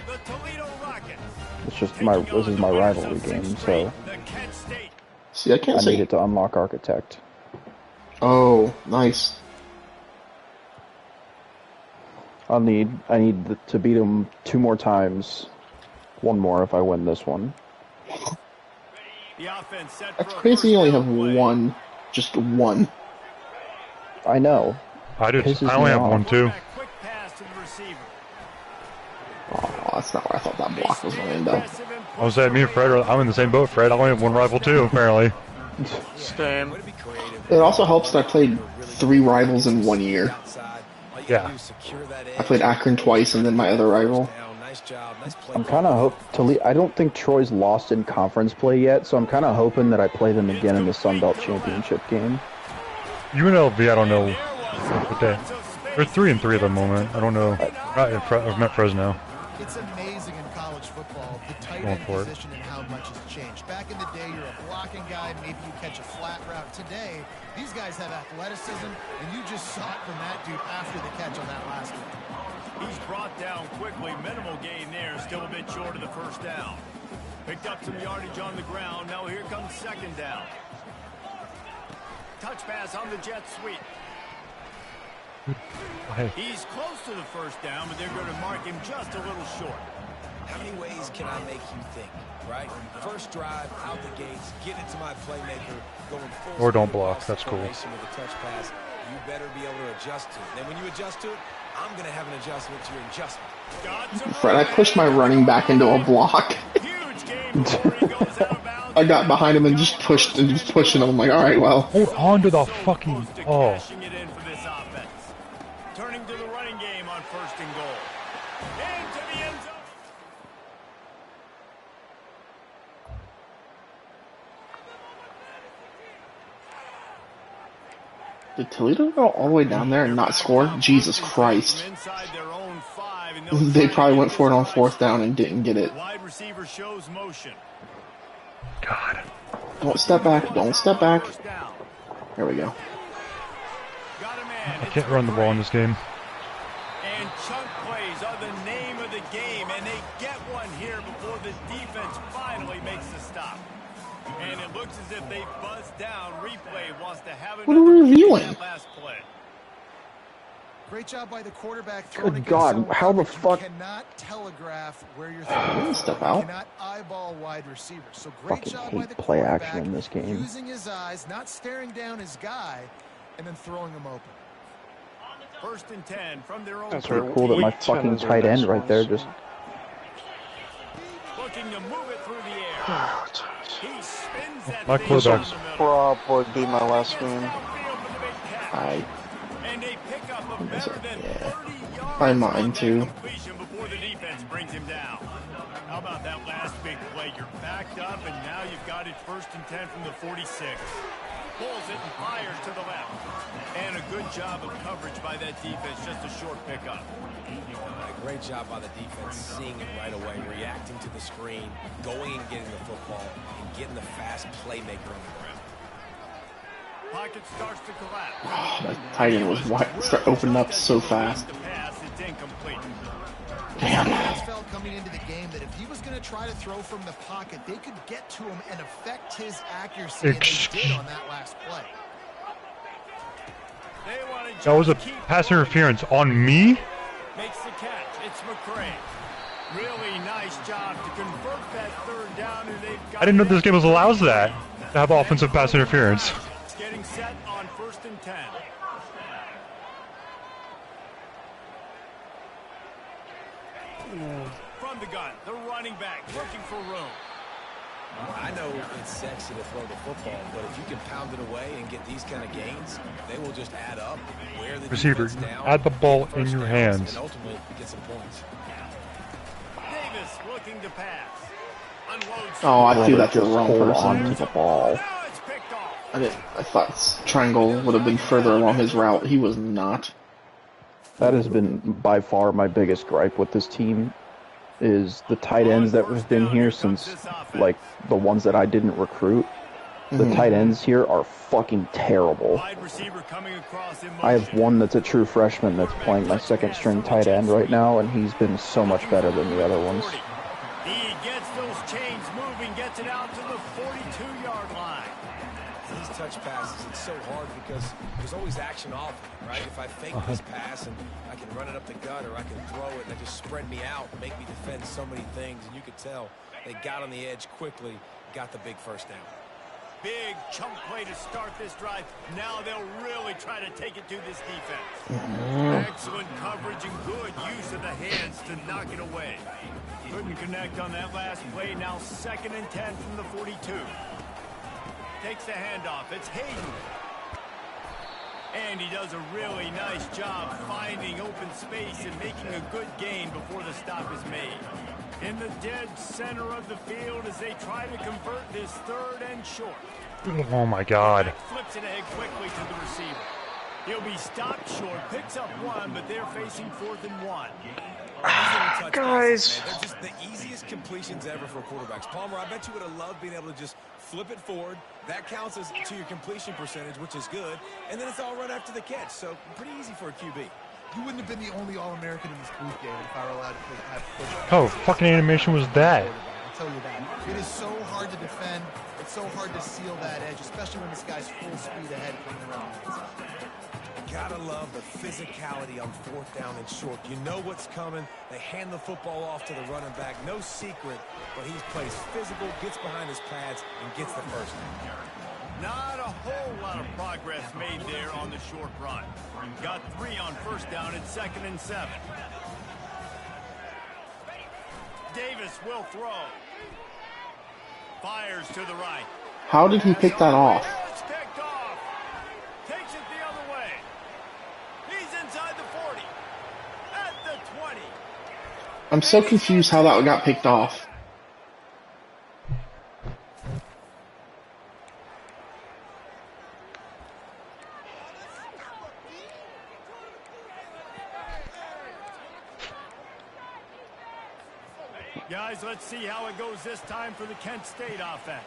It's just this is my rivalry game, so see, I can't say. I need it to unlock Architect. Oh, nice. I need to beat him 2 more times. 1 more if I win this one. That's crazy. You only have one, just one. I know. I only have one too. Oh, that's not where I thought that block was going to end up. I was saying, me and Fred, I'm in the same boat, Fred. I only have one rival too, apparently. Same. It also helps that I played 3 rivals in 1 year. Yeah. I played Akron twice and then my other rival. Nice job. Nice play. I'm kind of I don't think Troy's lost in conference play yet, so I'm kind of hoping that I play them again in the Sun Belt Championship game. UNLV, I don't know. But they're 3-3 at the moment. I don't know. I've met Fresno. It's amazing in college football, the tight end position and how much has changed. Back in the day, you're a blocking guy, maybe you catch a flat route. Today, these guys have athleticism, and you just saw it from that dude after the catch on that last one. He's brought down quickly. Minimal gain there. Still a bit short of the first down. Picked up some yardage on the ground. Now here comes second down. Touch pass on the jet sweep. Hey. He's close to the first down, but they're going to mark him just a little short. How many ways can I make you think, right? First drive, out the gates, get it to my playmaker, going full. Or don't block. That's cool. With a touch pass, you better be able to adjust to it. Then when you adjust to it, I'm going to have an adjustment to your adjustment. Fred, I pushed my running back into a block. Huge game before he goes out of bounds. I got behind him and just pushing him. I'm like, all right, well. Hold on to the fucking ball. Turning to the running game on first and goal. Into the end zone. Did Toledo go all the way down there and not score? Jesus Christ. They probably went for it on fourth down and didn't get it. Wide receiver shows motion. God. Don't step back. Don't step back. There we go. I can't run the ball in this game. And chunk plays are the name of the game, and they get one here before the defense finally makes the stop. And it looks as if they buzzed down. Replay wants to have it. What are we reviewing? Last play. Great job by the quarterback. Good God, how the fuck? You cannot telegraph where you're throwing. Step out. You cannot eyeball wide receivers. So great Fucking job hate by the play quarterback, action in this game. using his eyes, not staring down his guy, and then throwing him open. First and 10 from their own. That's pretty cool that my fucking tight end right there just. Looking to move it through the air. He spins that My quarterback's probably be my last game. And they pick up a better than 30 yards. I mine too. Before the defense brings him down. How about that last big play? You're backed up, and now you've got it first and 10 from the 46. Pulls it and fires to the left. And a good job of coverage by that defense. Just a short pickup. A great job by the defense, seeing it right away, reacting to the screen, going and getting the football, and getting the fast playmaker on the ground. Pocket starts to collapse. That tight end was wide. Start opening up so fast. The pass is incomplete. Damn. Felt coming into the game that if he was going to try to throw from the pocket, they could get to him and affect his accuracy, and they did on that last play. That was a pass interference on me? Makes the catch. It's McCray. Really nice job to convert that third down, and they've got. I didn't know this game allows that to have offensive pass interference. Getting set on first and 10. From the gun, the running back looking for room. I know it's sexy to throw the football, but if you can pound it away and get these kind of gains, they will just add up. Wear the Receiver, down, add the ball in your hands. And ultimately get some points. Davis looking to pass. Unloads. Oh, I threw that to the wrong On to person. the ball. Now it's picked off. I thought triangle would have been further along his route. He was not. That has been by far my biggest gripe with this team, is the tight ends that have been here since, like, the ones that I didn't recruit. The tight ends here are fucking terrible. Wide receiver coming across in I have motion. one that's a true freshman that's playing my second string tight end right now, and he's been so much better than the other ones. He gets those chains moving, gets it out to the 42-yard line. These touch passes, it's so hard because there's always action off it, right? If I fake this pass and I can run it up the gut, or I can throw it and they just spread me out and make me defend so many things, and you could tell they got on the edge quickly, got the big first down. Big chunk play to start this drive. Now they'll really try to take it to this defense. Excellent coverage and good use of the hands to knock it away. Couldn't connect on that last play. Now second and 10 from the 42. Takes the handoff. It's Hayden. And he does a really nice job finding open space and making a good gain before the stop is made. In the dead center of the field as they try to convert this 3rd and short. Oh my God. Flips it ahead quickly to the receiver. He'll be stopped short, picks up 1, but they're facing 4th and 1. Guys. They're just the easiest completions ever for quarterbacks. Palmer, I bet you would have loved being able to just flip it forward. That counts as to your completion percentage, which is good. And then it's all run after the catch. So pretty easy for a QB. You wouldn't have been the only All-American in this booth game if I were allowed to have push. Oh, fucking animation was that? I'll tell you that. It is so hard to defend. It's so hard to seal that edge, especially when this guy's full speed ahead coming around the inside. Gotta love the physicality on 4th down and short. You know what's coming. They hand the football off to the running back. No secret, but he plays physical, gets behind his pads, and gets the first down. Not a whole lot of progress made there on the short run. Got 3 on 1st down at 2nd and 7. Davis will throw. Fires to the right. How did he pick that off? It's picked off. Takes it the other way. He's inside the 40. At the 20. I'm so confused how that got picked off. Guys, let's see how it goes this time for the Kent State offense.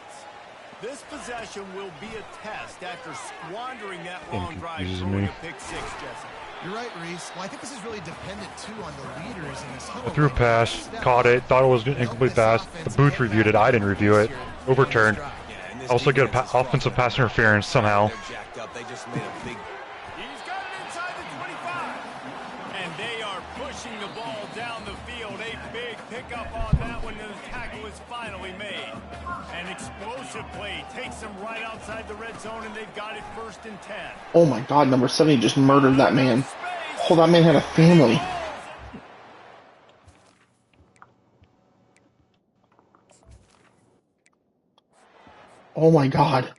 This possession will be a test after squandering that long drive throwing a pick 6, Jesse. You're right, Reese. Well, I think this is really dependent, too, on the leaders in this huddle. I threw a pass, caught it, thought it was an incomplete pass. The booth reviewed it. I didn't review it. Overturned. Also get an offensive pass interference somehow. They just made a big... He's got it inside the 25. And they are pushing the ball down the field. A big pickup on that one. The tackle is finally made. An explosive play takes them right outside the red zone, and they've got it 1st and 10. Oh my God, number 70 just murdered that man. Oh, that man had a family. Oh my God.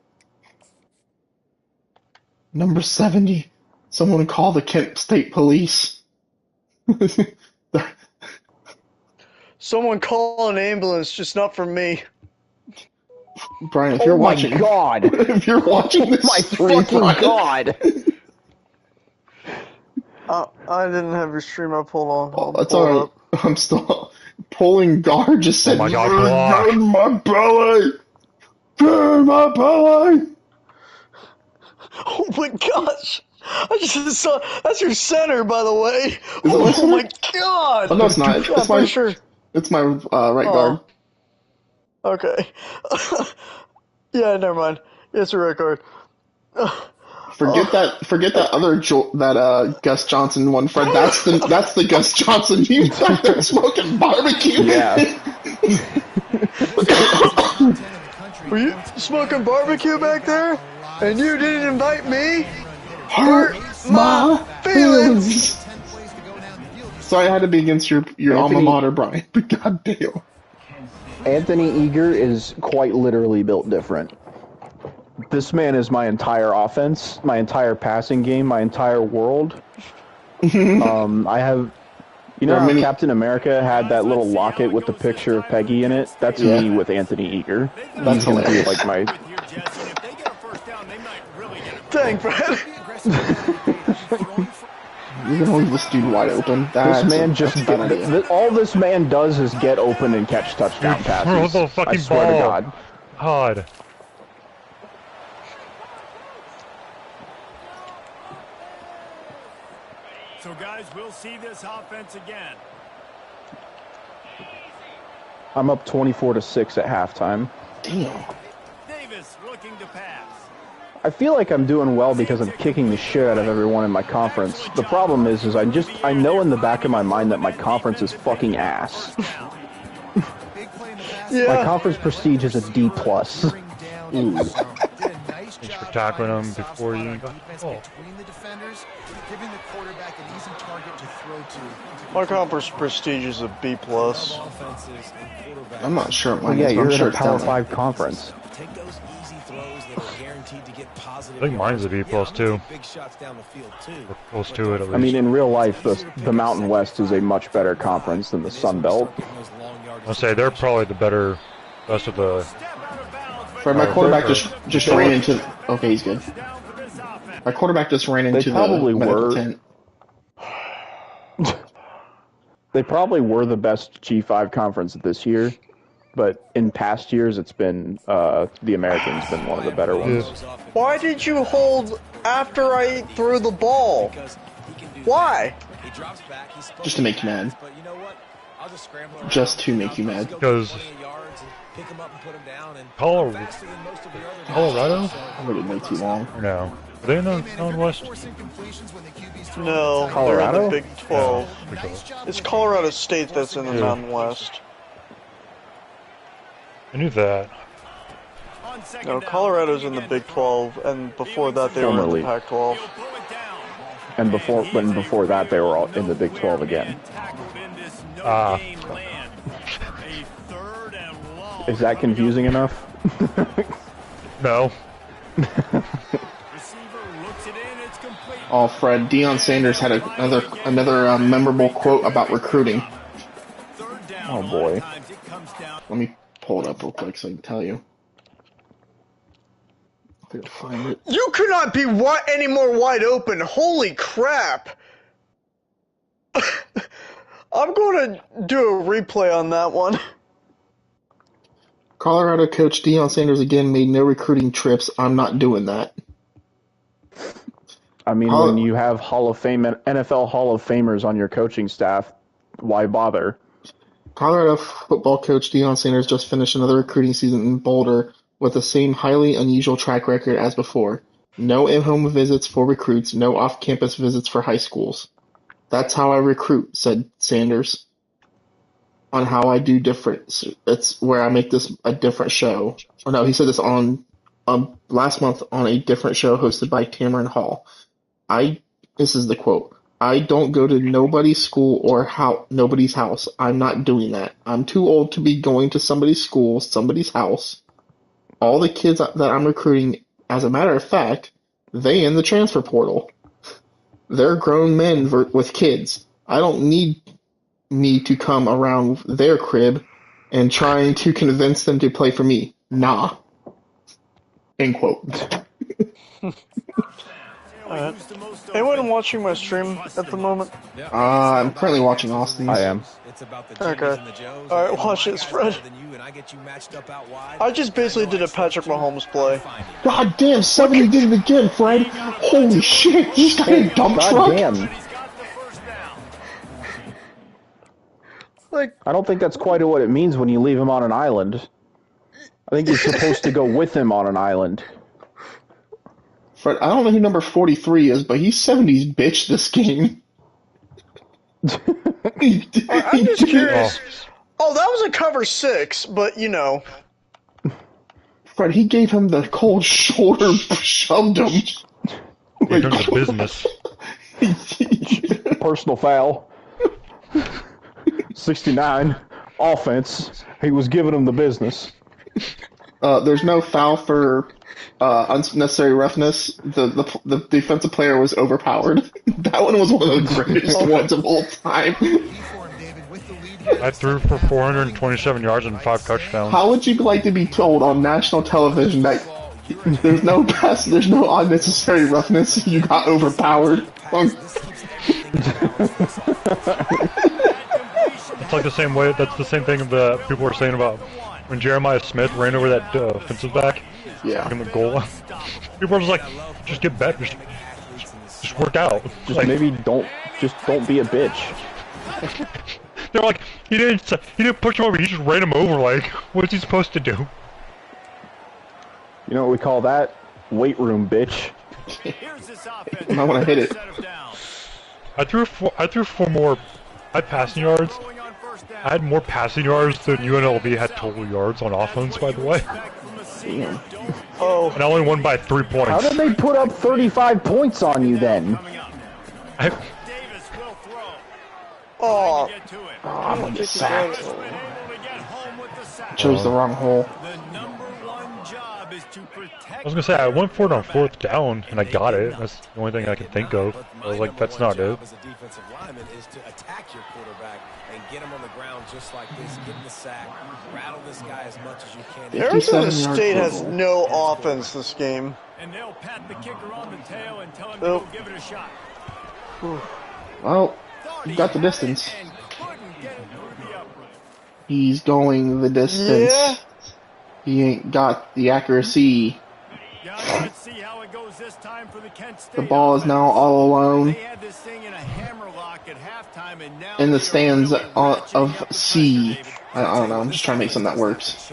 Number 70. Someone call the Kent State Police. Someone call an ambulance, just not for me. Brian, if you're watching, God. if you're watching this, My stream, fucking Brian, God. I didn't have your stream up. Hold on. Oh, that's alright. I'm still pulling guard. Just said, Oh my God, "Burn my belly, burn my belly." Oh my gosh! I just saw that's your center, by the way. Is it Oh my God! Oh no, it's not. I'm pretty sure. It's my right guard. Okay. Yeah, never mind. It's a right guard. Forget that other Gus Johnson one, Fred. That's the Gus Johnson you back there smoking barbecue. Yeah. Were you smoking barbecue back there? And you didn't invite me? Hurt my feelings. Sorry, I had to be against your alma mater, Brian. But goddamn. Anthony Eager is quite literally built different. This man is my entire offense, my entire passing game, my entire world. I have, you know, how Captain America had that little locket with the picture of Peggy in it. That's me with Anthony Eager. That's gonna be like my. Dang, Brad. You're gonna leave this dude wide open. This man just all this man does is get open and catch touchdown passes. Throw the fucking I swear ball. to God. God. So guys, we'll see this offense again. I'm up 24-6 at halftime. Damn. Davis looking to pass. I feel like I'm doing well because I'm kicking the shit out of everyone in my conference. The problem is I know in the back of my mind that my conference is fucking ass. Yeah. My conference prestige is a D+. Thanks for tackling him before you got the ball. Giving the quarterback an easy target to throw to. My conference prestige is a B+. I'm not sure. Well, yeah, you're I'm in sure a it's Power down 5 conference. Take those easy throws that are guaranteed to get positive. I think mine's a B+ too. Big shots down the field too. Or close to it at least. I mean, in real life, the Mountain West is a much better conference than the Sun Belt. I'll say they're probably the better, best of the. Fred, my quarterback just ran into. Okay, he's good. My quarterback just ran into the medical tent. They probably were the best G5 conference this year, but in past years, it's been the Americans been one of the better ones. Why did you hold after I threw the ball? Why? Just to make you mad. Just to make you mad. Because Colorado? I waited way too long. No. Are they in the Northwest? No, Colorado? they're in the Big 12. Yeah, It's Colorado State that's in the Mountain West. I knew that. No, Colorado's in the Big 12, and before that they were in the Pac-12. And before that, they were all in the Big 12 again. Is that confusing enough? No. Oh, Fred, Deion Sanders had another memorable quote about recruiting. Oh boy. Let me pull it up real quick so I can tell you. If I can find it. You could not be any more wide open. Holy crap! I'm going to do a replay on that one. Colorado coach Deion Sanders again made no recruiting trips. I'm not doing that. I mean, when you have NFL Hall of Famers on your coaching staff, why bother? Colorado football coach Deion Sanders just finished another recruiting season in Boulder with the same highly unusual track record as before. No in-home visits for recruits, no off-campus visits for high schools. That's how I recruit, said Sanders. On how I do different. It's where I make this a different show. Oh no, he said this on last month on a different show hosted by Tamron Hall. This is the quote. I don't go to nobody's school or nobody's house. I'm not doing that. I'm too old to be going to somebody's school, somebody's house. All the kids that I'm recruiting, as a matter of fact, they in the transfer portal. They're grown men with kids. I don't need to come around their crib and trying to convince them to play for me. Nah. End quote. Anyone watching my stream at the moment? I'm currently watching Austin's. I am. Okay. Alright, watch this, Fred. I just basically did a Patrick Mahomes play. God damn, 70 did it again, Fred. Holy shit, this guy in a dump truck. Damn. Like, I don't think that's quite what it means when you leave him on an island. I think you're supposed to go with him on an island. Fred, I don't know who number 43 is, but he's 70's bitch this game. I'm just curious. Oh, that was a cover 6, but you know. Fred, he gave him the cold shoulder, shoved him. Like, the business. Personal foul. 69. Offense. He was giving him the business. There's no foul for unnecessary roughness. The defensive player was overpowered. That one was one of the greatest ones of all time. I threw for 427 yards and 5 touchdowns. How would you like to be told on national television that there's no unnecessary roughness, you got overpowered? It's like the same way. That's the same thing that people were saying about when Jeremiah Smith ran over that defensive back. Yeah. In the goal. People are just like, just get better. Just work out. Just like, maybe don't be a bitch. They're like, he didn't push him over. He just ran him over. Like, what's he supposed to do? You know what we call that? Weight room, bitch. I want to hit it. I threw 4 more. I had passing yards. I had more passing yards than UNLV had total yards on offense, by the way. Damn. Oh. And I only won by 3 points. How did they put up 35 points on you then? Oh. I'm gonna get sacked. Chose the wrong hole. I was gonna say I went for it on 4th down and I got it. That's the only thing I can think of. I was like, that's not it. As a defensive lineman is to attack your quarterback and get him on the ground just like this, get in the sack, rattle this guy as much as you can. Arizona State has no offense this game. And they'll pat the kicker on the tail and tell him to go give it a shot. Well, he got the distance. He's going the distance. Yeah. He ain't got the accuracy. Let's see how it goes this time for the Kent State. The ball is now all alone They had this thing in a hammerlock at halftime, and now in the stands of C. I don't know. I'm just trying to make something that works.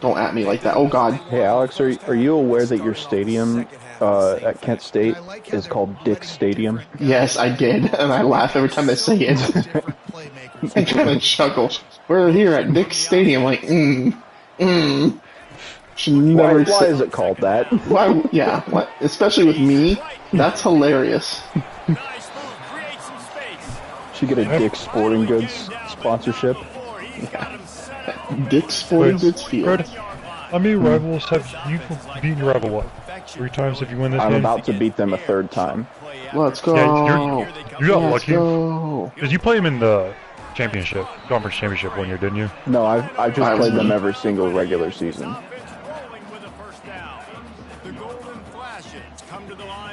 Don't at me like that. Oh God. Hey Alex, are you aware that your stadium at Kent State is called Dick Stadium? Yes, I did, and I laugh every time they say it. I kind of chuckle. We're here at Dick's Stadium, like, Should never Why is it called that? Why? Yeah, what? Especially with me, that's hilarious. Should get a Dick's Sporting Goods sponsorship. Dick's Sporting Goods Field. Fred, how many rivals have you beaten your rival? What? 3 times if you win this I'm game? about to beat them a 3rd time. Let's go. Yeah, you got lucky. Go. Because you played him in the championship, conference championship 1 year, didn't you? No, I've just played them every single regular season.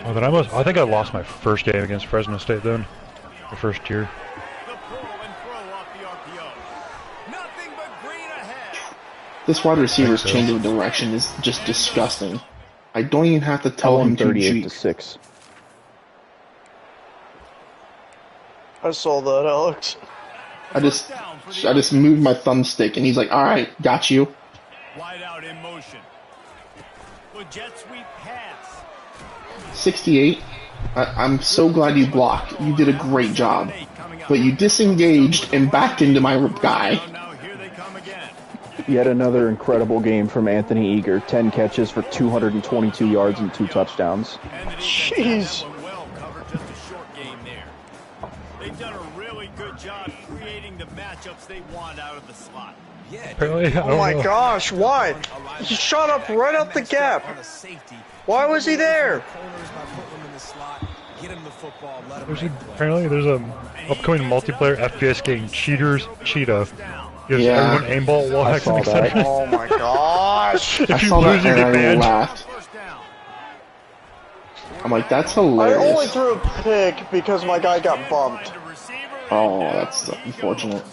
Oh, then I think I lost my first game against Fresno State then, the first year. This wide receiver's change of direction is just disgusting. I don't even have to tell him to 38 to cheat. 6. I saw that, Alex. I just moved my thumbstick, and he's like, "All right, got you." Wide out in motion. Well, jet sweep pass. 68. I'm so glad you blocked. You did a great job. But you disengaged and backed into my guy. Yet another incredible game from Anthony Eager. 10 catches for 222 yards and 2 touchdowns. Jeez. They've done a really good job creating the matchups they want out of the slot. Oh my gosh, why? He shot up right up the gap. Why was he there? Apparently there's a upcoming multiplayer FPS game, Cheetah. Gives Yeah. everyone aimball, wall hacks, and saw that. etc. Oh my gosh. If I you saw lose, that you and get I banned. laughed. I'm like, that's I only hilarious. threw a pick because my guy got bumped. Oh, that's unfortunate.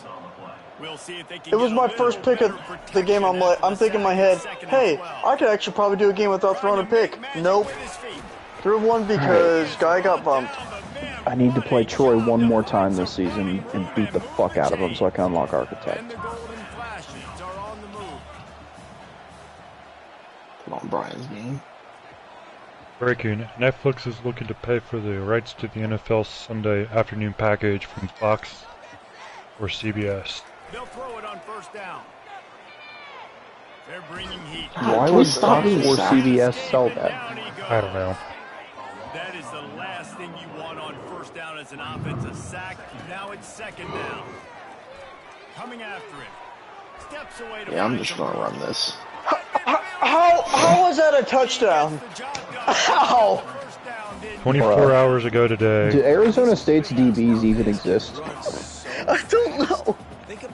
It was my first pick of the game. I'm thinking in my head, hey, I could actually probably do a game without throwing a pick. Nope. Threw one because guy got bumped. I need to play Troy one more time this season and beat the fuck out of him so I can unlock Architect. Come on, Brian's game. Breaking: Netflix is looking to pay for the rights to the NFL Sunday afternoon package from Fox or CBS. They'll throw it on first down. They're bringing heat. Why would Fox or CBS sell that? I don't know. That is the last thing you want on first down as an offensive sack. Now it's 2nd down. Coming after him. Steps away to Yeah, I'm just gonna run this. How was that a touchdown? How? 24 hours ago today. Do Arizona State's DBs even exist? I don't know.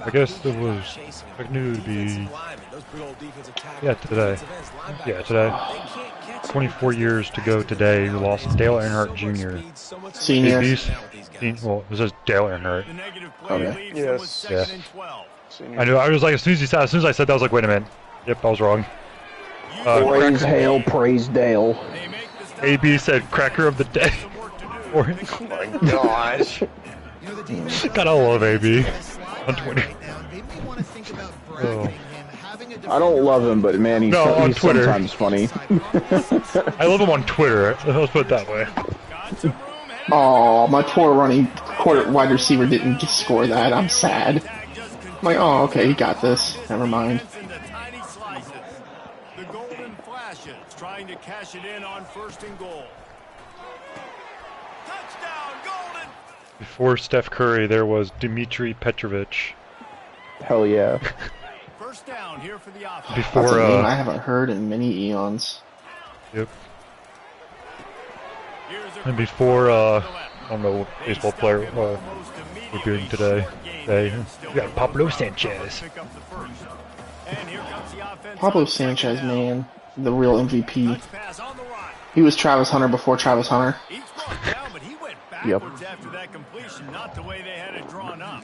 I guess it was expected to be, today. Yeah, today. 24 years to go today. We lost Dale Earnhardt Jr. Senior. Well, this is Dale Earnhardt. Okay. Yes. Yeah. I knew. I was like, as soon as I said that, I was like, wait a minute. Yep, I was wrong. Praise Hail, praise Dale. AB said cracker of the day. Oh my gosh. God, I love AB on Twitter. Oh. I don't love him, but man, he's on Twitter. sometimes funny. I love him on Twitter. Let's put it that way. Oh, my poor wide receiver didn't score that. I'm sad. I'm like, oh, okay, he got this. Never mind. The Golden Flashes trying to cash it in on 1st and goal. Touchdown, Golden! Before Steph Curry, there was Dmitry Petrovic. Hell yeah. First down here for the offense. Before, That's a name I haven't heard in many eons. Yep. And before, I don't know what baseball player we're doing today. We got Pablo Sanchez. Pablo Sanchez, man, the real MVP. He was Travis Hunter before Travis Hunter. Yep. After that completion, not the way they had it drawn up.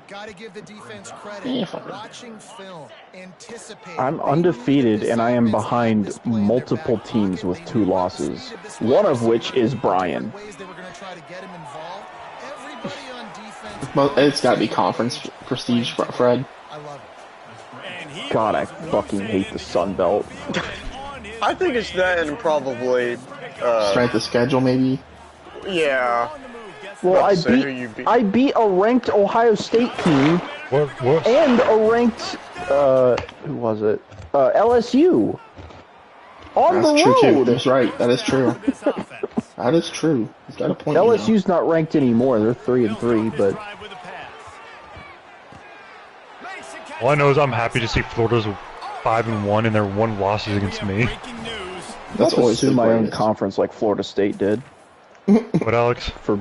Gotta give the defense credit. Watching film, anticipating. I'm undefeated, and I am behind multiple teams with 2 losses. One of which is Brian. Well, it's got to be conference prestige, Fred. God, I fucking hate the Sun Belt. I think it's that and probably Strength of schedule, maybe. yeah. Well, I beat a ranked Ohio State team. What? And a ranked, who was it? LSU. On That's the true, too. road. That's right. That is true. That is true. He's got a point. LSU's not ranked anymore. They're 3-3, but... All I know is I'm happy to see Florida's 5-1 and their 1 losses against me. That's always in my own greatest. conference like Florida State did. What, Alex? For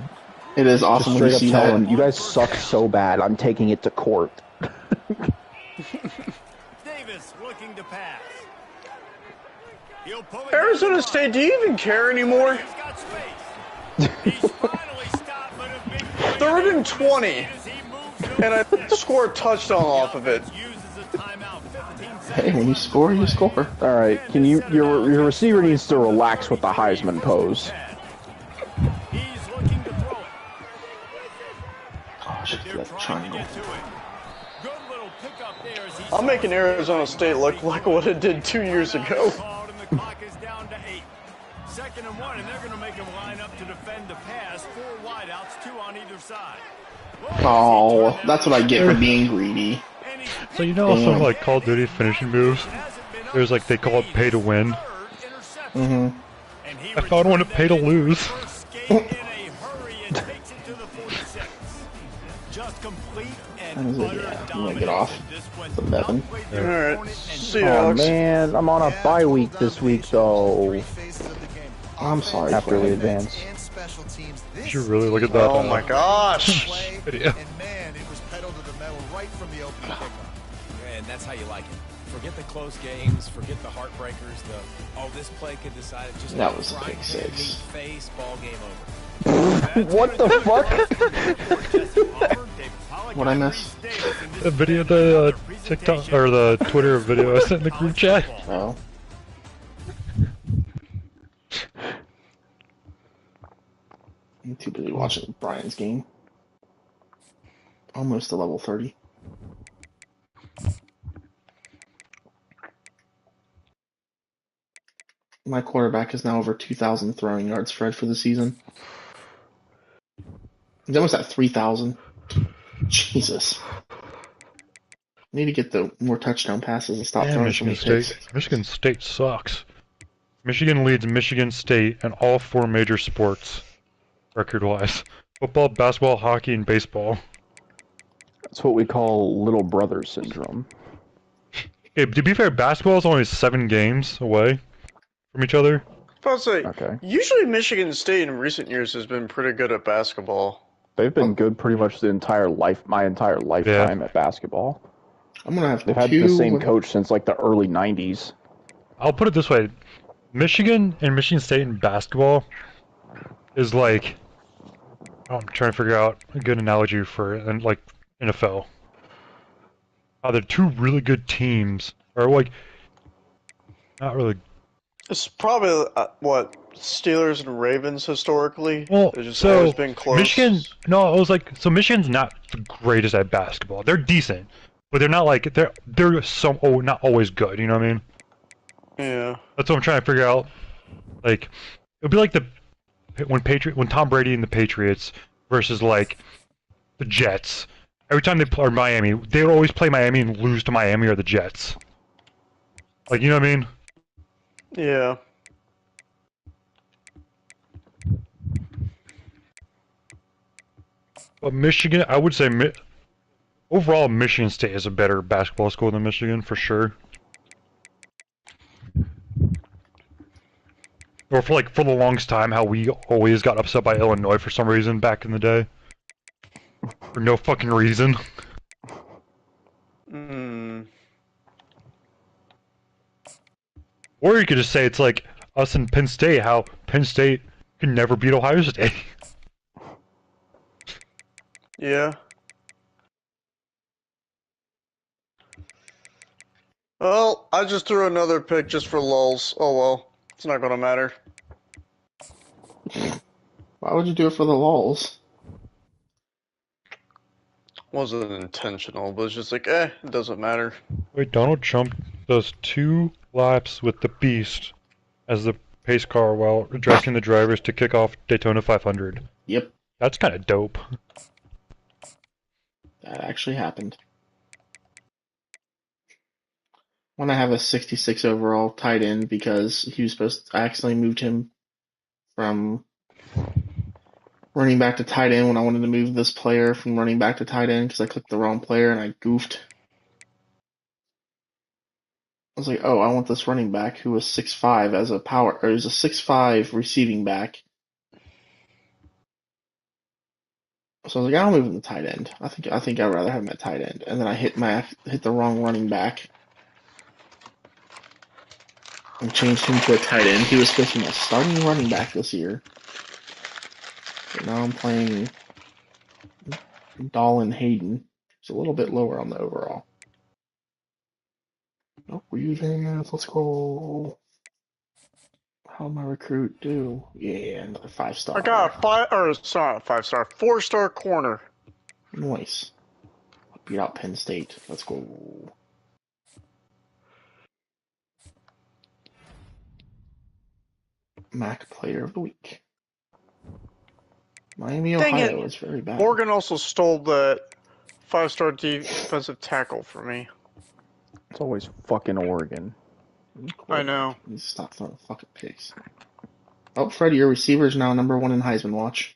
It is awesome when you straight see up telling that. you guys suck so bad, I'm taking it to court. Davis looking to pass. He'll pull it Arizona down. State, do you even care anymore? He's got space. He's finally stopped, but a big play 3rd and 20, as he moves to and I scored a touchdown off of it. uses a timeout 15 seconds. Hey, when you score, you score. All right, can you? Your receiver needs to relax with the Heisman pose. He's looking to throw it. Gosh, They're that trying triangle. to get to it. Good little pickup there as he's I'm making Arizona State look like what it did 2 years ago. called and the clock is down to 8. 2nd and 1, and they're going to make him line up to defend the pass. 4 wideouts, 2 on either side. Oh, that's what I get for being greedy. So you know some like Call of Duty finishing moves? There's like they call it pay to win. Mm-hmm. I found one to pay to lose. That is it, yeah. I'm gonna get off. It's 11. Alright, see you, Oh Alex. man, I'm on a bye week this week though. I'm sorry, After we Fred. advance. You should really look at that. Oh my gosh. Video. And man, it was pedal to the metal right from the opening kickoff. And that's how you like it. Forget the close games, forget the heartbreakers, oh, this play could decide it. Just That was a right pick there, 6. neat face, ball game over. What the fuck? What'd I miss? The video, the TikTok or the Twitter video I sent in the group chat. Oh. I'm too busy watching Brian's game. Almost to level 30. My quarterback is now over 2,000 throwing yards, Fred, for the season. He's almost at 3,000. Jesus. Need to get the more touchdown passes and stop Damn, throwing Michigan so many State. picks. Michigan State sucks. Michigan leads Michigan State in all 4 major sports, record-wise. Football, basketball, hockey, and baseball. That's what we call little brother syndrome. Okay, to be fair, basketball is only 7 games away from each other. I was say, Okay. usually Michigan State in recent years has been pretty good at basketball. They've been good pretty much my entire lifetime at basketball. I'm gonna have They've had the same coach since like the early 90s. I'll put it this way. Michigan and Michigan State in basketball is like... I'm trying to figure out a good analogy for it, and like NFL. They're 2 really good teams, or like... Not really... It's probably, what, Steelers and Ravens historically? Well, They've just so always been close. Michigan... No, I was like... So Michigan's not the greatest at basketball. They're decent. But they're not like... They're not always good, you know what I mean? Yeah. That's what I'm trying to figure out. Like, it would be like when Tom Brady and the Patriots versus like the Jets. Every time they play or Miami, they would always play Miami and lose to Miami or the Jets. Like, you know what I mean? Yeah. But Michigan, I would say Overall, Michigan State is a better basketball school than Michigan, for sure. Or for the longest time, how we always got upset by Illinois for some reason back in the day. For no fucking reason. Or you could just say it's like us and Penn State, how Penn State can never beat Ohio State. Yeah. Well, I just threw another pick just for lulz. Oh well, it's not gonna matter. Why would you do it for the lulz? Wasn't intentional, but it's just like, it doesn't matter. Wait, Donald Trump does 2 laps with the Beast as the pace car while addressing the drivers to kick off Daytona 500. Yep. That's kind of dope. That actually happened. When I have a 66 overall tight end because he was I accidentally moved him from running back to tight end when I wanted to move this player from running back to tight end because I clicked the wrong player and I goofed. I was like, oh, I want this running back who was 6'5" as a power, or is a 6'5" receiving back. So I was like, I'll move him to tight end. I think I'd rather have him at tight end. And then I hit the wrong running back and changed him to a tight end. He was supposed to be my starting running back this year. But now I'm playing Dolan Hayden. It's a little bit lower on the overall. Nope, we're using it. Let's go. How'd my recruit do? Yeah, another 5-star. I got a 5-star, 4-star corner. Nice. Beat out Penn State. Let's go. MAC Player of the Week. Miami, Ohio is very bad. Morgan also stole the 5-star defensive tackle from me. It's always fucking Oregon. I know. You need to stop throwing fucking picks. Oh, Freddie, your receiver is now #1 in Heisman Watch.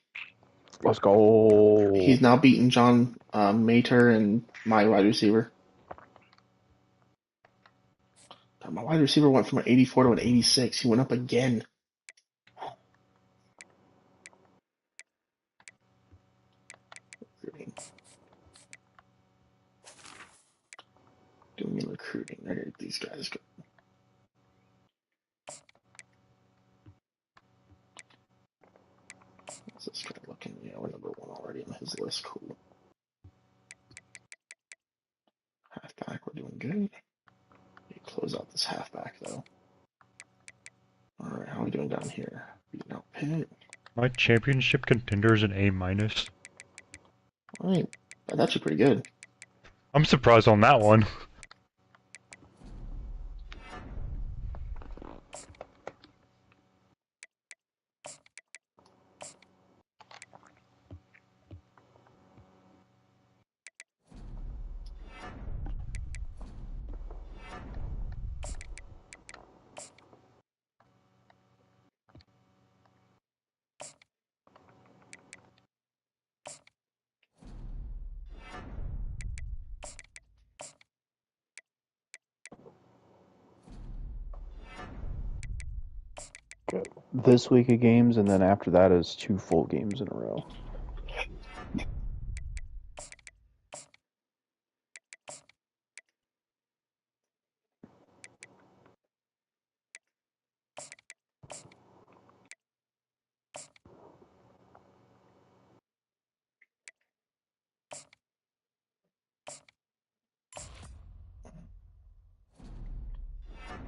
Let's go. He's now beaten John Mater and my wide receiver. God, my wide receiver went from an 84 to an 86. He went up again. Doing recruiting. Where did these guys go? What's this guy looking? Yeah, we're #1 already on his list. Cool. Halfback, we're doing good. Close out this halfback though. Alright, how are we doing down here? Beating out Pitt. My championship contender is an A-. Alright, that's actually pretty good. I'm surprised on that one. This week of games, and then after that is 2 full games in a row.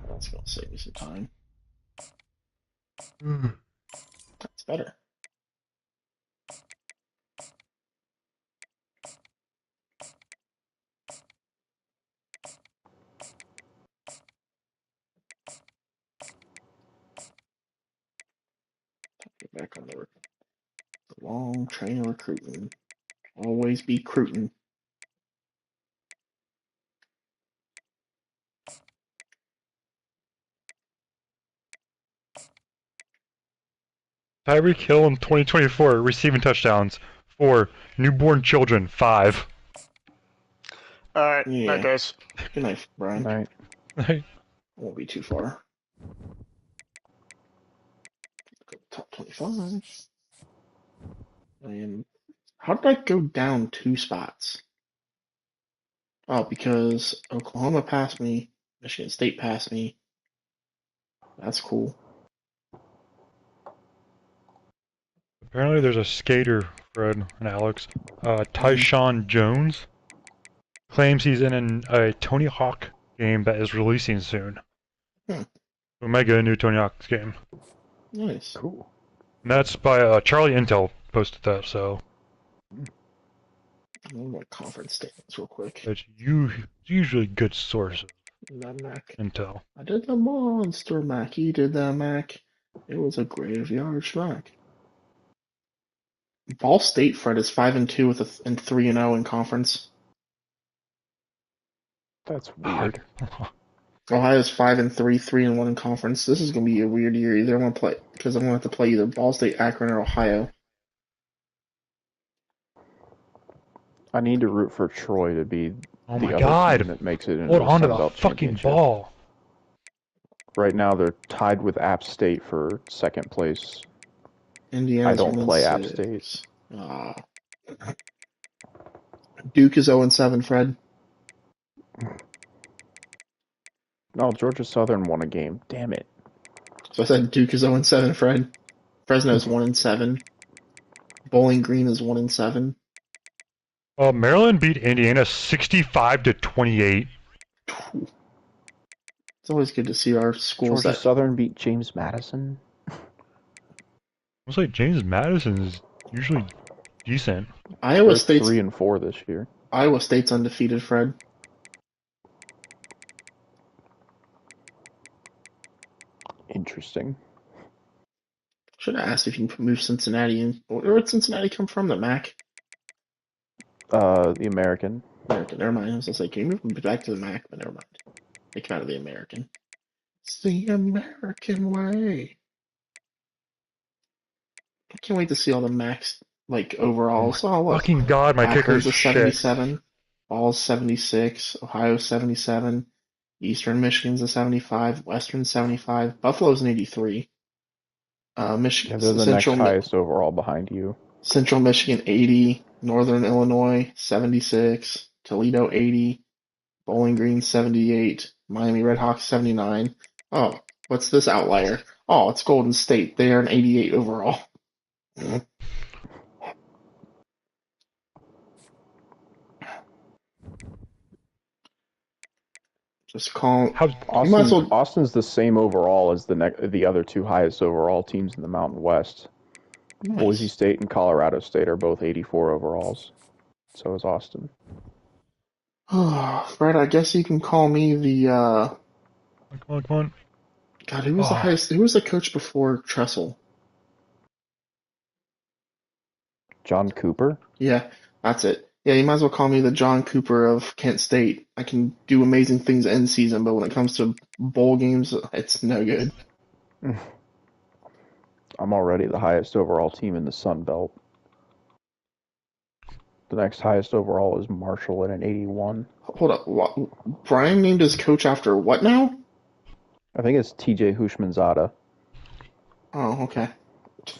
That's gonna save me some time. That's better. Get back on the long train of recruiting. Always be recruiting. Tyreek Hill in 2024 receiving touchdowns. 4 newborn children. 5. Alright, Yeah. night, guys. Good night, Brian. Night. Won't be too far. Top 25. And how did I go down 2 spots? Oh, because Oklahoma passed me, Michigan State passed me. That's cool. Apparently there's a skater, Fred and Alex, Tyshawn Jones, claims he's in a Tony Hawk game that is releasing soon. We might get a new Tony Hawk's game. Nice. Cool. And that's by Charlie Intel posted that, so I'm going to conference statements real quick. it's usually good sources. That Mac. Intel. I did the monster Mac. He did the Mac. It was a graveyard Mac. Ball State, Fred, is 5-2 with and 3-0 in conference. That's weird. Ohio's 5-3, 3-1 in conference. This is gonna be a weird year. Either I'm gonna play because I'm gonna have to play either Ball State, Akron, or Ohio. I need to root for Troy to be Oh the my other God! team that makes it into Hold the on to Sun the Belt fucking Championship. ball. Right now, they're tied with App State for second place. Indiana's I don't play App 1-6. State. Duke is 0-7, Fred. No, Georgia Southern won a game. Damn it. So I said Duke is 0-7, Fred. Fresno's 1-7. Bowling Green is 1-7. Maryland beat Indiana 65-28. It's always good to see our schools Georgia Southern beat James Madison. Looks like James Madison is usually decent. Iowa They're State's 3-4 this year. Iowa State's undefeated, Fred. Interesting. Should have asked if you can move Cincinnati in. Where did Cincinnati come from? The MAC? The American. American. Never mind. I was gonna say, can you move them back to the MAC? But never mind. They come out of the American. It's the American way. I can't wait to see all the MACs like overalls. Oh, look. Fucking God, my kicker's Akron's a shit. 77. Ball's 76. Ohio's 77. Eastern Michigan's a 75. Western 75. Buffalo's an 83. Michigan. Yeah, they're the Central, next highest overall behind you. Central Michigan 80. Northern Illinois 76. Toledo 80. Bowling Green 78. Miami Redhawks 79. Oh, what's this outlier? Oh, it's Golden State. They are an 88 overall. Just call. Austin's the same overall as the other two highest overall teams in the Mountain West. Nice. Boise State and Colorado State are both 84 overalls. So is Austin. Fred, I guess you can call me the. Come on. God, who was the highest? Who was the coach before Tressel? John Cooper? Yeah, that's it. Yeah, you might as well call me the John Cooper of Kent State. I can do amazing things in season, but when it comes to bowl games, it's no good. I'm already the highest overall team in the Sun Belt. The next highest overall is Marshall at an 81. Hold up. What? Brian named his coach after what now? I think it's TJ Hushmanzada. Oh, okay.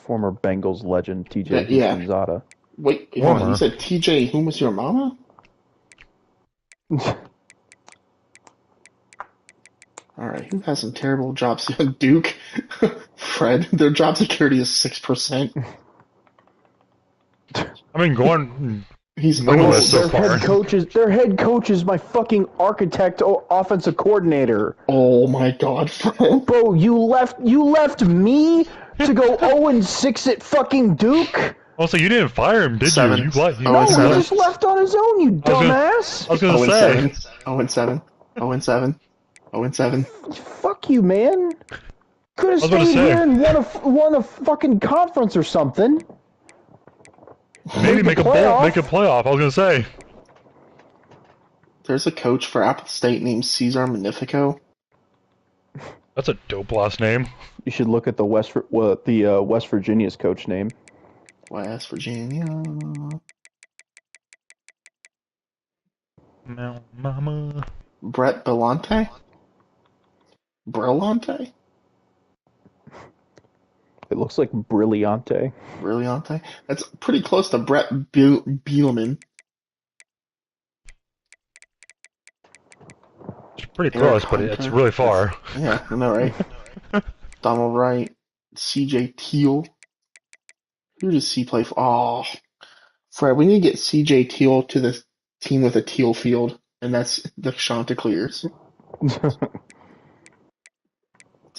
Former Bengals legend TJ Yeah. Hushmanzada. Wait, hold on. You said TJ, whom was your mama? Alright, who has some terrible jobs? Duke? Fred, their job security is 6%. I mean, go on. He's so far. Their head coach is my fucking architect, offensive coordinator. Oh my God, Fred. Bro, you left me to go 0-6 at fucking Duke? Also, you didn't fire him, did Seven. you? You No, he just left on his own, you dumbass. I was gonna say. 0-7. 0-7. 0-7. Fuck you, man. Could have I was gonna stayed say. here and won a fucking conference or something. Maybe make a playoff. I was gonna say. There's a coach for App State named Cesar Magnifico. That's a dope last name. You should look at the West Virginia's coach name. West Virginia. Mama. Brett Belante? Brillante? It looks like Brillante. Brillante? That's pretty close to Brett Bielman. It's pretty Eric close, but it's Hunter. really far. Yeah, I know, right? Donald Wright. CJ Teal. Who does he play for? Oh, Fred, we need to get CJ Teal to the team with a teal field, and that's the Chanticleers. It's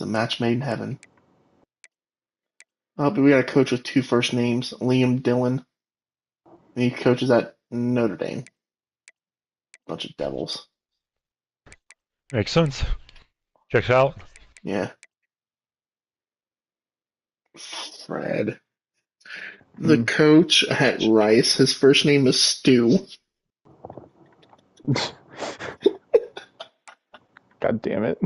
a match made in heaven. Oh, but we got a coach with two first names, Liam Dillon. And he coaches at Notre Dame. Bunch of devils. Makes sense. Checks out. Yeah. Fred. The coach at Rice, his first name is Stu. God damn it.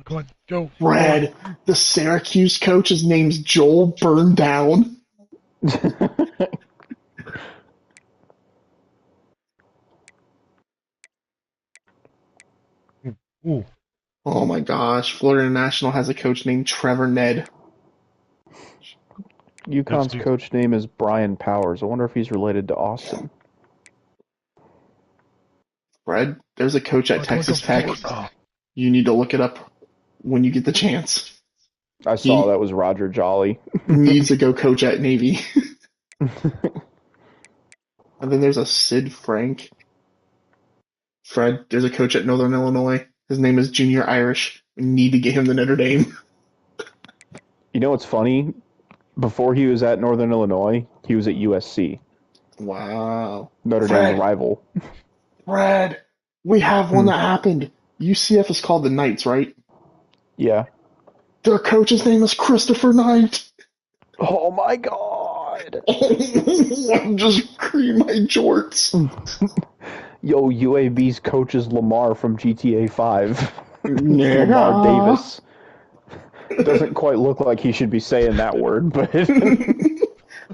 Come on, go. Fred, the Syracuse coach, his name's Joel Burndown. Ooh. Oh my gosh, Florida International has a coach named Trevor Ned. UConn's coach name is Brian Powers. I wonder if he's related to Austin. Fred, there's a coach at Texas Tech. Oh. You need to look it up when you get the chance. I saw that was Roger Jolly. Needs to go coach at Navy. And then there's a Sid Frank. Fred, there's a coach at Northern Illinois. His name is Junior Irish. We need to get him to Notre Dame. You know what's funny? Before he was at Northern Illinois, he was at USC. Wow. Notre Dame's rival. Fred, we have one that happened. UCF is called the Knights, right? Yeah. Their coach's name is Christopher Knight. Oh my god. I'm just cream my jorts. Yo, UAB's coach is Lamar from GTA 5. Yeah. Lamar Davis. Doesn't quite look like he should be saying that word, but...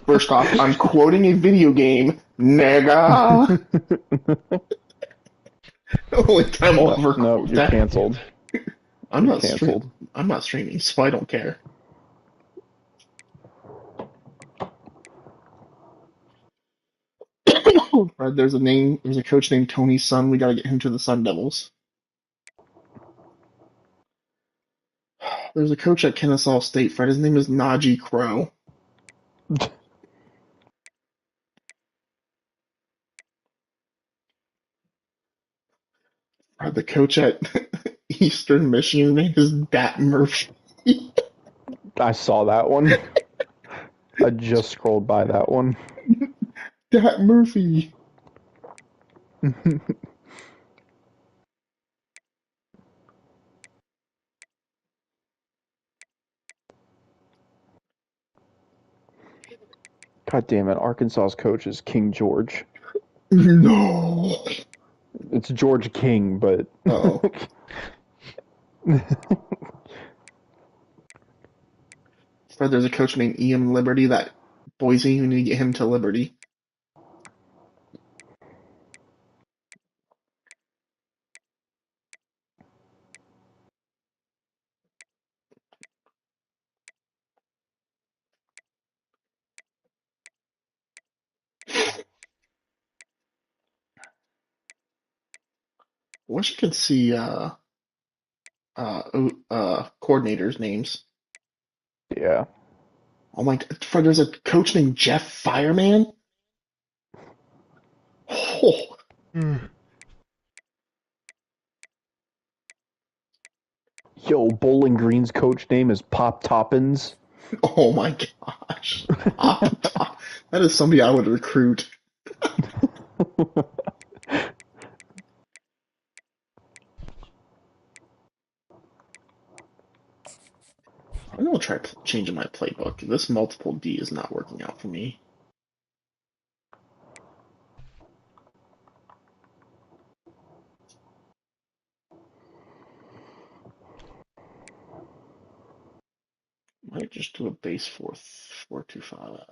First off, I'm quoting a video game. Nigga. Only time I'll ever No, you're canceled. I'm not canceled. I'm not streaming, so I don't care. Fred, there's a coach named Tony Sun. We gotta get him to the Sun Devils. There's a coach at Kennesaw State, Fred. His name is Najee Crow. Fred, the coach at Eastern Michigan, his name is Dat Murphy. I saw that one. I just scrolled by that one. Dat Murphy. God damn it, Arkansas's coach is King George. No. It's George King, but... Oh. Fred, there's a coach named Ian Liberty that Boise, you need to get him to Liberty. Wish you could see coordinators' names. Yeah. Oh my god, Fred, there's a coach named Jeff Fireman? Oh. Yo, Bowling Green's coach name is Pop Toppins. Oh my gosh. That is somebody I would recruit. I'm gonna try changing my playbook. This multiple D is not working out for me. Might just do a base 4-2-5.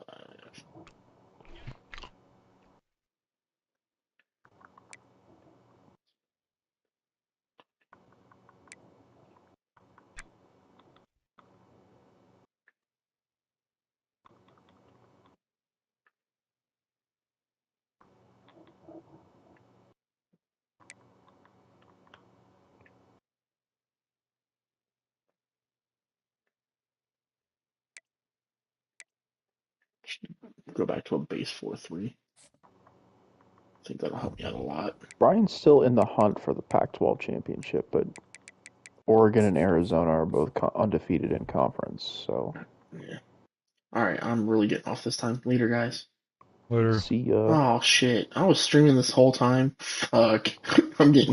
Go back to a base 4-3. I think that'll help me out a lot. Brian's still in the hunt for the Pac-12 championship, but Oregon and Arizona are both undefeated in conference. So, yeah. All right, I'm really getting off this time. Later, guys. Later. See ya. Oh shit! I was streaming this whole time. Fuck. I'm getting.